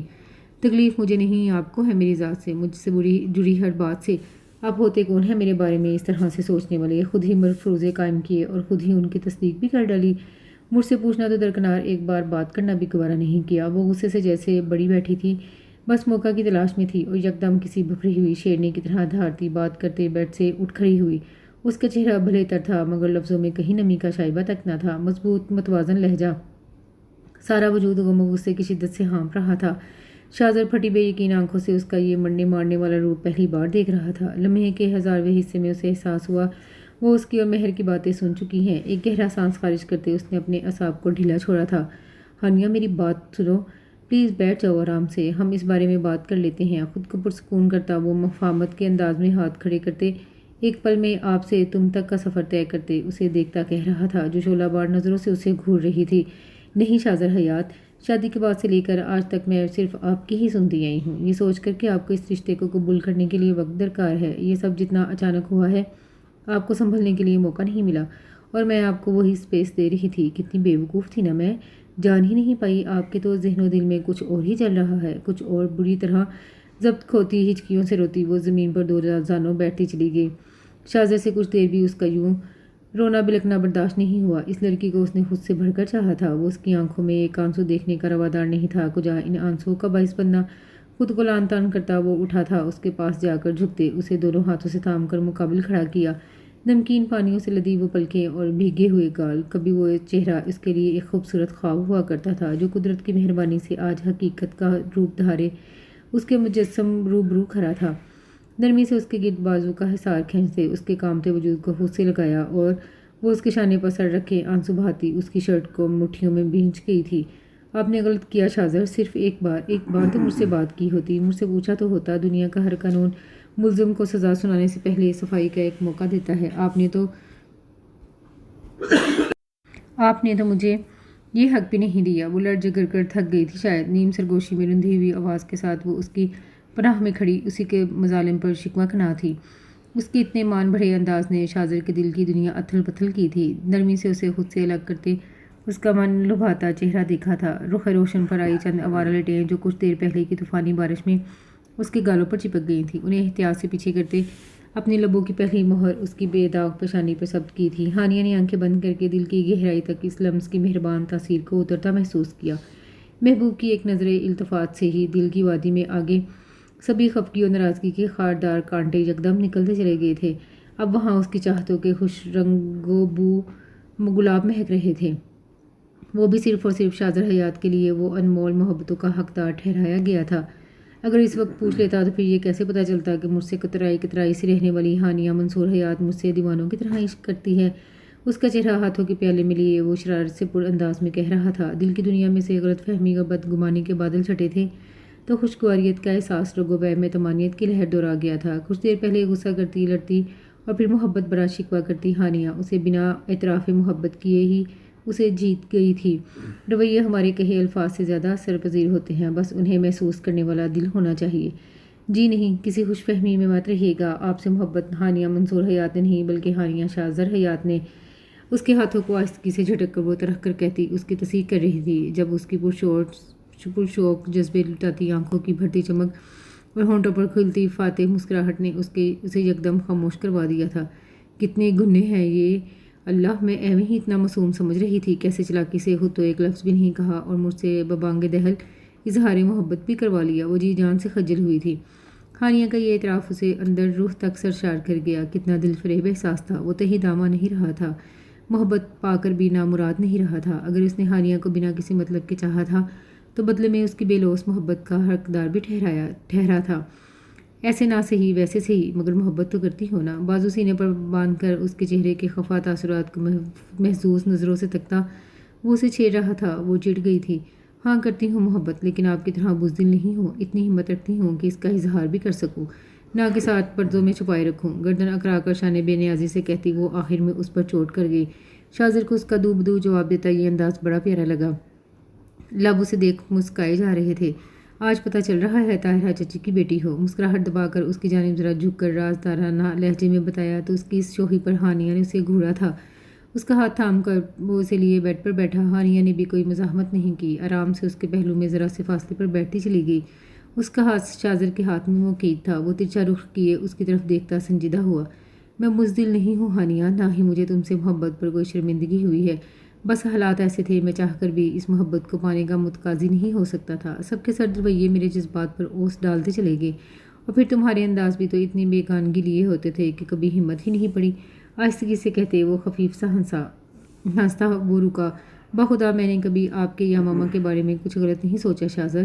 تکلیف مجھے نہیں، آپ کو ہے میری ذات سے، مجھ سے جڑی ہر بات سے۔ آپ ہوتے کون ہیں میرے بارے میں اس طرح سے سوچنے والے؟ خود ہی مفروضے قائم کیے اور خود ہی ان کی تصدیق بھی کر ڈالی۔ مجھ سے پوچھنا تو درکنار، ایک بار بات کرنا بھی گوارا نہیں کیا۔ وہ غصے سے جیسے بڑی بیٹھی تھی، بس موقع کی تلاش میں تھی، اور یکدم کسی بھری ہوئی شیرنی کی طرح دھارتی بات کرتے بیڈ سے اٹھ کھڑی ہوئی۔ اس کا چہرہ بھلے تر تھا مگر لفظوں میں کہیں نمی کا شائبہ تک نہ تھا۔ مضبوط متوازن لہجہ، سارا وجود غم و غصے کی شدت سے ہانپ رہا تھا۔ شاذر پھٹی بے یقین آنکھوں سے اس کا یہ مرنے مارنے والا روپ پہلی بار دیکھ رہا تھا۔ لمحے کے ہزارویں حصے میں اسے احساس ہوا وہ اس کی اور مہر کی باتیں سن چکی ہیں۔ ایک گہرا سانس خارج کرتے اس نے اپنے اعصاب کو ڈھیلا چھوڑا تھا۔ ہانیہ میری بات سنو، پلیز بیٹھ جاؤ آرام سے، ہم اس بارے میں بات کر لیتے ہیں۔ خود کو پرسکون کرتا وہ مفاہمت کے انداز میں ہاتھ کھڑے کرتے ایک پل میں آپ سے تم تک کا سفر طے کرتے اسے دیکھتا کہہ رہا تھا، جو شعلہ بار نظروں سے اسے گھور رہی تھی۔ نہیں شاذر حیات، شادی کے بعد سے لے کر آج تک میں صرف آپ کی ہی سنتی آئی ہوں، یہ سوچ کر کہ آپ کو اس رشتے کو قبول کرنے کے لیے وقت درکار ہے۔ یہ سب جتنا اچانک ہوا ہے، آپ کو سنبھلنے کے لیے موقع نہیں ملا، اور میں آپ کو وہی سپیس دے رہی تھی۔ کتنی بے وقوف تھی نا میں، جان ہی نہیں پائی آپ کے تو ذہن و دل میں کچھ اور ہی چل رہا ہے، کچھ اور۔ بری طرح ضبط کھوتی ہچکیوں سے روتی وہ زمین پر دو جانوں بیٹھتی چلی گئی۔ شاذر سے کچھ دیر بھی اس کا یوں رونا بلکنا برداشت نہیں ہوا۔ اس لڑکی کو اس نے خود سے بڑھ کر چاہا تھا۔ وہ اس کی آنکھوں میں ایک آنسو دیکھنے کا روادار نہیں تھا۔ کجا ان آنسوؤں کا باعث بننا؟ خود کو لان تان کرتا وہ اٹھا تھا، اس کے پاس جا کر جھکتے اسے دونوں ہاتھوں سے تھام کر مقابل کھڑا کیا۔ نمکین پانیوں سے لدی وہ پلکیں اور بھیگے ہوئے گال، کبھی وہ چہرہ اس کے لیے ایک خوبصورت خواب ہوا کرتا تھا جو قدرت کی مہربانی سے آج حقیقت کا روپ دھارے اس کے مجسم روبرو کھڑا تھا۔ نرمی سے اس کے گرد بازو کا حصار کھینچتے اس کے کامتے وجود کو خود سے لگایا، اور وہ اس کے شانے پر سر رکھے آنسو بہاتی اس کی شرٹ کو مٹھیوں میں بھینچ گئی تھی۔ آپ نے غلط کیا شاذر، صرف ایک بار تو مجھ سے بات کی ہوتی، مجھ سے پوچھا تو ہوتا۔ دنیا کا ہر قانون ملزم کو سزا سنانے سے پہلے صفائی کا ایک موقع دیتا ہے۔ آپ نے تو مجھے یہ حق بھی نہیں دیا۔ وہ لڑ جگر کر تھک گئی تھی شاید۔ نیم سرگوشی میں رندھی ہوئی آواز کے ساتھ وہ اس کی پناہ میں کھڑی اسی کے مظالم پر شکوہ کناں تھی۔ اس کے اتنے مان بھرے انداز نے شاذر کے دل کی دنیا اتھل پتھل کی تھی۔ نرمی سے اسے خود سے الگ کرتے اس کا من لبھاتا چہرہ دیکھا تھا۔ رخ روشن پر آئی چند آوارہ لٹیں جو کچھ دیر پہلے کی طوفانی بارش میں اس کے گالوں پر چپک گئی تھیں، انہیں احتیاط سے پیچھے کرتے اپنے لبوں کی پہلی مہر اس کی بے داغ پیشانی پر ثبت کی تھی۔ ہانیہ نے آنکھیں بند کر کے دل کی گہرائی تک اس لمس کی مہربان تاثیر کو اترتا محسوس کیا۔ محبوب کی ایک نظر التفات سے ہی دل کی وادی میں آگے سبھی خفگی اور ناراضگی کے خاردار کانٹے یکدم نکلتے چلے گئے تھے۔ اب وہاں اس کی چاہتوں کے خوش رنگ و بو گلاب مہک رہے تھے، وہ بھی صرف اور صرف شاذر حیات کے لیے وہ انمول محبتوں کا حقدار ٹھہرایا گیا تھا۔ اگر اس وقت پوچھ لیتا تو پھر یہ کیسے پتہ چلتا کہ مجھ سے کترائی سی رہنے والی ہانیہ منصور حیات مجھ سے دیوانوں کی طرح عشق کرتی ہے؟ اس کا چہرہ ہاتھوں کے پیالے میں لیے وہ شرارت سے پر انداز میں کہہ رہا تھا۔ دل کی دنیا میں سے غلط فہمی و بدگمانی کے بادل چھٹے تھے تو خوشگواریت کا احساس رگ و بے میں تمانیت کی لہر دورا گیا تھا۔ کچھ دیر پہلے غصہ کرتی لڑتی اور پھر محبت برا شکوہ کرتی ہانیہ اسے بنا اعتراف محبت کیے ہی اسے جیت گئی تھی۔ رویے ہمارے کہے الفاظ سے زیادہ اثر پذیر ہوتے ہیں، بس انہیں محسوس کرنے والا دل ہونا چاہیے۔ جی نہیں، کسی خوش فہمی میں مت رہیے گا۔ آپ سے محبت ہانیہ منصور حیات نے نہیں بلکہ ہانیہ شاذر حیات نے۔ اس کے ہاتھوں کو آہستگی سے جھٹک کر وہ ترک کر کہتی اس کی تصدیق کر رہی تھی، جب اس کی پرشوق جذبے لٹاتی آنکھوں کی بھرتی چمک اور ہونٹوں پر کھلتی فاتح مسکراہٹ نے اسے یکدم خاموش کروا دیا تھا۔ کتنے گناہ ہیں یہ اللہ، میں ایویں ہی اتنا معصوم سمجھ رہی تھی، کیسے چلاکی سے خود تو ایک لفظ بھی نہیں کہا اور مجھ سے ببانگ دہل اظہار محبت بھی کروا لیا۔ وہ جی جان سے خجل ہوئی تھی۔ ہانیہ کا یہ اعتراف اسے اندر روح تک سرشار کر گیا۔ کتنا دل فریب احساس تھا، وہ تہی دامہ نہیں رہا تھا، محبت پا کر بھی نامراد نہیں رہا تھا۔ اگر اس نے ہانیہ کو بنا کسی مطلب کے چاہا تھا تو بدلے میں اس کی بے لوث محبت کا حقدار بھی ٹھہرا تھا۔ ایسے نہ صحیح ویسے صحیح، مگر محبت تو کرتی ہو نا۔ بازو سینے پر باندھ کر اس کے چہرے کے خفا تاثرات کو محظوظ نظروں سے تکتا وہ اسے چھیڑ رہا تھا۔ وہ چڑ گئی تھی۔ ہاں کرتی ہوں محبت، لیکن آپ کی طرح بزدل نہیں ہوں۔ اتنی ہمت رکھتی ہوں کہ اس کا اظہار بھی کر سکوں، نہ کہ ساتھ پردوں میں چھپائے رکھوں۔ گردن اکڑا کر شانے بے نیازی سے کہتی وہ آخر میں اس پر چوٹ کر گئی۔ شاذر کو اس کا دو بدو جواب دیتا یہ انداز بڑا پیارا لگا۔ لب اسے دیکھ مسکائے جا رہے تھے۔ آج پتہ چل رہا ہے طاہرہ چچی کی بیٹی ہو۔ مسکراہٹ دبا کر اس کی جانب ذرا جھک کر رازدارانہ لہجے میں بتایا تو اس کی اس شوخی پر ہانیہ نے اسے گھورا تھا۔ اس کا ہاتھ تھام کر وہ اسے لیے بیڈ پر بیٹھا۔ ہانیہ نے بھی کوئی مزاحمت نہیں کی، آرام سے اس کے پہلو میں ذرا سے فاصلے پر بیٹھتی چلی گئی۔ اس کا ہاتھ شاذر کے ہاتھ میں موقید تھا۔ وہ ترچھا رخ کیے اس کی طرف دیکھتا سنجیدہ ہوا۔ میں بزدل نہیں ہوں ہانیہ، نہ ہی مجھے تم سے محبت پر کوئی شرمندگی ہوئی ہے۔ بس حالات ایسے تھے، میں چاہ کر بھی اس محبت کو پانے کا متقاضی نہیں ہو سکتا تھا۔ سب کے سرد رویے میرے جذبات پر اوس ڈالتے چلے گئے، اور پھر تمہارے انداز بھی تو اتنی بیگانگی لیے ہوتے تھے کہ کبھی ہمت ہی نہیں پڑی۔ آہستگی سے کہتے وہ خفیف سا ہنستا وہ رکا۔ بخدا میں نے کبھی آپ کے یا ماما کے بارے میں کچھ غلط نہیں سوچا شاذر۔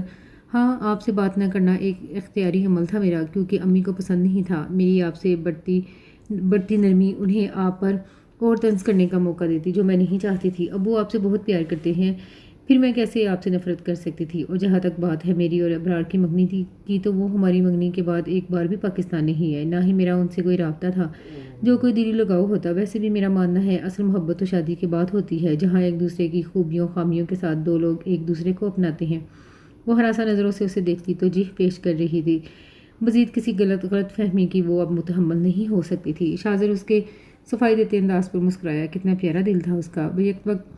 ہاں، آپ سے بات نہ کرنا ایک اختیاری عمل تھا میرا، کیونکہ امی کو پسند نہیں تھا۔ میری آپ سے بڑھتی نرمی انہیں آپ پر اور طنز کرنے کا موقع دیتی، جو میں نہیں چاہتی تھی۔ ابو آپ سے بہت پیار کرتے ہیں، پھر میں کیسے آپ سے نفرت کر سکتی تھی؟ اور جہاں تک بات ہے میری اور ابرار کی منگنی کی، تو وہ ہماری منگنی کے بعد ایک بار بھی پاکستان نہیں آئے، نہ ہی میرا ان سے کوئی رابطہ تھا جو کوئی دلی لگاؤ ہوتا۔ ویسے بھی میرا ماننا ہے اصل محبت تو شادی کے بعد ہوتی ہے، جہاں ایک دوسرے کی خوبیوں خامیوں کے ساتھ دو لوگ ایک دوسرے کو اپناتے ہیں۔ وہ ہراساں نظروں سے اسے دیکھتی تو جیح پیش کر رہی تھی۔ مزید کسی غلط فہمی کی وہ اب متحمل نہیں ہو سکتی تھی۔ شاذر اس کے صفائی دیتے انداز پر مسکرایا۔ کتنا پیارا دل تھا اس کا، بیک وقت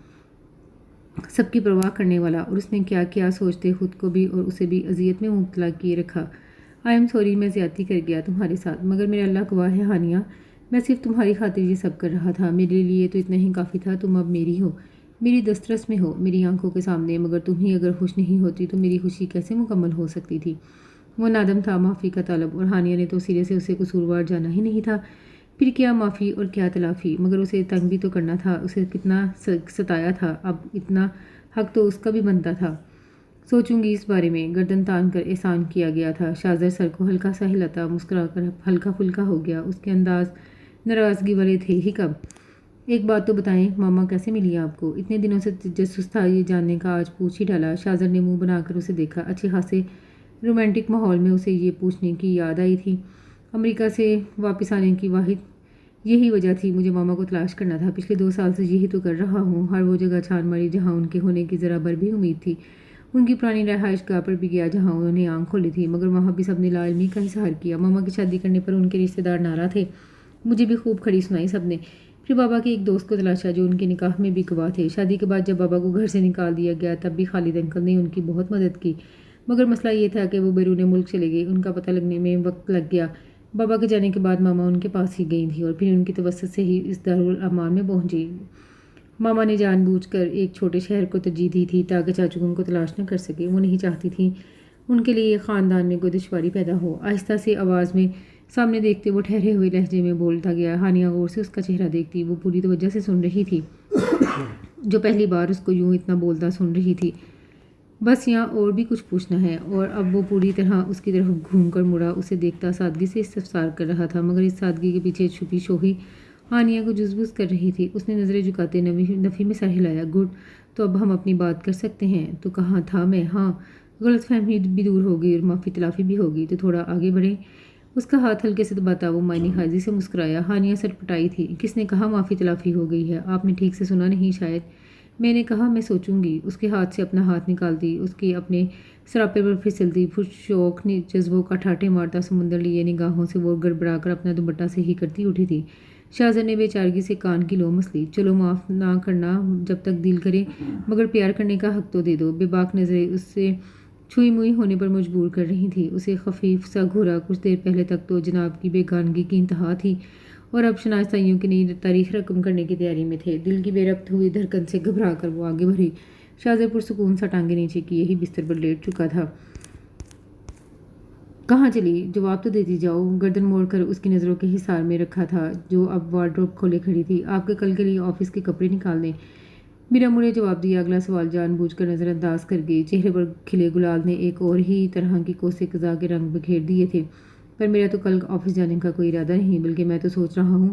سب کی پرواہ کرنے والا، اور اس نے کیا کیا سوچتے خود کو بھی اور اسے بھی اذیت میں مبتلا کیے رکھا۔ آئی ایم سوری، میں زیادتی کر گیا تمہارے ساتھ، مگر میرا اللہ گواہ ہے ہانیہ، میں صرف تمہاری خاطر یہ سب کر رہا تھا۔ میرے لیے تو اتنا ہی کافی تھا۔ تم اب میری ہو، میری دسترس میں ہو، میری آنکھوں کے سامنے، مگر تم ہی اگر خوش نہیں ہوتی تو میری خوشی کیسے مکمل ہو سکتی تھی؟ وہ نادم تھا، معافی کا طالب، اور ہانیہ نے تو سرے سے اسے قصوروار جانا ہی نہیں تھا۔ پھر کیا معافی اور کیا تلافی، مگر اسے تنگ بھی تو کرنا تھا۔ اسے کتنا ستایا تھا، اب اتنا حق تو اس کا بھی بنتا تھا۔ سوچوں گی اس بارے میں، گردن تان کر احسان کیا گیا تھا۔ شاذر سر کو ہلکا سا ہلاتا مسکرا کر ہلکا پھلکا ہو گیا۔ اس کے انداز ناراضگی والے تھے ہی کب۔ ایک بات تو بتائیں، ماما کیسے ملی آپ کو؟ اتنے دنوں سے تجسس تھا یہ جاننے کا، آج پوچھ ہی ڈالا۔ شاذر نے منہ بنا کر اسے دیکھا۔ اچھے خاصے رومانٹک ماحول میں اسے یہ پوچھنے کی یاد آئی تھی۔ امریکہ سے واپس آنے کی واحد یہی وجہ تھی، مجھے ماما کو تلاش کرنا تھا۔ پچھلے 2 سال سے یہی تو کر رہا ہوں، ہر وہ جگہ چھان ماری جہاں ان کے ہونے کی ذرا بھر بھی امید تھی۔ ان کی پرانی رہائش گاہ پر بھی گیا جہاں انہوں نے آنکھ کھولی تھی، مگر وہاں بھی سب نے لا علمی کا اظہار کیا۔ ماما کی شادی کرنے پر ان کے رشتہ دار ناراض تھے، مجھے بھی خوب کھڑی سنائی سب نے۔ پھر بابا کے ایک دوست کو تلاشا جو ان کے نکاح میں بھی گواہ تھے۔ شادی کے بعد جب بابا کو گھر سے نکال دیا گیا تب بھی خالد انکل نے ان کی بہت مدد کی، مگر مسئلہ یہ تھا کہ وہ بیرون ملک چلے گئے، ان کا پتہ لگنے میں وقت لگ گیا۔ بابا کے جانے کے بعد ماما ان کے پاس ہی گئی تھیں اور پھر ان کی توسط سے ہی اس دارالامان میں پہنچی۔ ماما نے جان بوجھ کر ایک چھوٹے شہر کو ترجیح دی تھی تاکہ چاچو ان کو تلاش نہ کر سکے۔ وہ نہیں چاہتی تھیں ان کے لیے خاندان میں کوئی دشواری پیدا ہو۔ آہستہ سے آواز میں سامنے دیکھتے وہ ٹھہرے ہوئے لہجے میں بولتا گیا۔ ہانیہ غور سے اس کا چہرہ دیکھتی، وہ پوری توجہ سے سن رہی تھی، جو پہلی بار اس کو یوں اتنا بولتا سن رہی تھی۔ بس یہاں اور بھی کچھ پوچھنا ہے؟ اور اب وہ پوری طرح اس کی طرف گھوم کر مڑا، اسے دیکھتا سادگی سے استفسار کر رہا تھا، مگر اس سادگی کے پیچھے چھپی شوخی ہانیہ کو جذبوز کر رہی تھی۔ اس نے نظریں جھکاتے نفی میں سر ہلایا۔ گڈ، تو اب ہم اپنی بات کر سکتے ہیں۔ تو کہاں تھا میں؟ ہاں، غلط فہمی بھی دور ہوگی اور معافی تلافی بھی ہوگی، تو تھوڑا آگے بڑھیں۔ اس کا ہاتھ ہلکے سے دباتا وہ معنی خاضی سے مسکرایا۔ ہانیہ سر پٹائی تھی۔ کس نے کہا معافی تلافی ہو گئی ہے؟ آپ نے ٹھیک سے سنا نہیں شاید۔ میں نے کہا میں سوچوں گی۔ اس کے ہاتھ سے اپنا ہاتھ نکالتی، اس کی اپنے سراپے پر پھسلتی شوق جذبوں کا ٹھاٹھے مارتا سمندر لیے نگاہوں سے وہ گڑبڑا کر اپنا دوپٹہ سے ہی کرتی اٹھی تھی۔ شاذر نے بے چارگی سے کان کی لو مس لی۔ چلو معاف نہ کرنا جب تک دل کرے، مگر پیار کرنے کا حق تو دے دو۔ بے باک نظریں اس سے چھوئی موئی ہونے پر مجبور کر رہی تھی۔ اسے خفیف سا گھورا۔ کچھ دیر پہلے تک تو جناب کی بیگانگی کی انتہا تھی اور اب شناسائیوں کی نئی تاریخ رقم کرنے کی تیاری میں تھے۔ دل کی بے ربط ہوئی دھڑکن سے گھبرا کر وہ آگے بڑھی۔ شاذر پرسکون سا ٹانگیں نیچے کیے ہی بستر پر لیٹ چکا تھا۔ کہاں چلی؟ جواب تو دیتی جاؤ۔ گردن موڑ کر اس کی نظروں کے حصار میں رکھا تھا جو اب وارڈروب کھولے کھڑی تھی۔ آپ کے کل کے لیے آفس کے کپڑے نکال دیں۔ میرا منہ نے جواب دیا۔ اگلا سوال جان بوجھ کر نظر انداز کر گئی۔ چہرے پر کھلے گلال نے ایک اور ہی طرح کی کوسے قضا کے رنگ بکھیر دیے تھے۔ پر میرا تو کل آفس جانے کا کوئی ارادہ نہیں، بلکہ میں تو سوچ رہا ہوں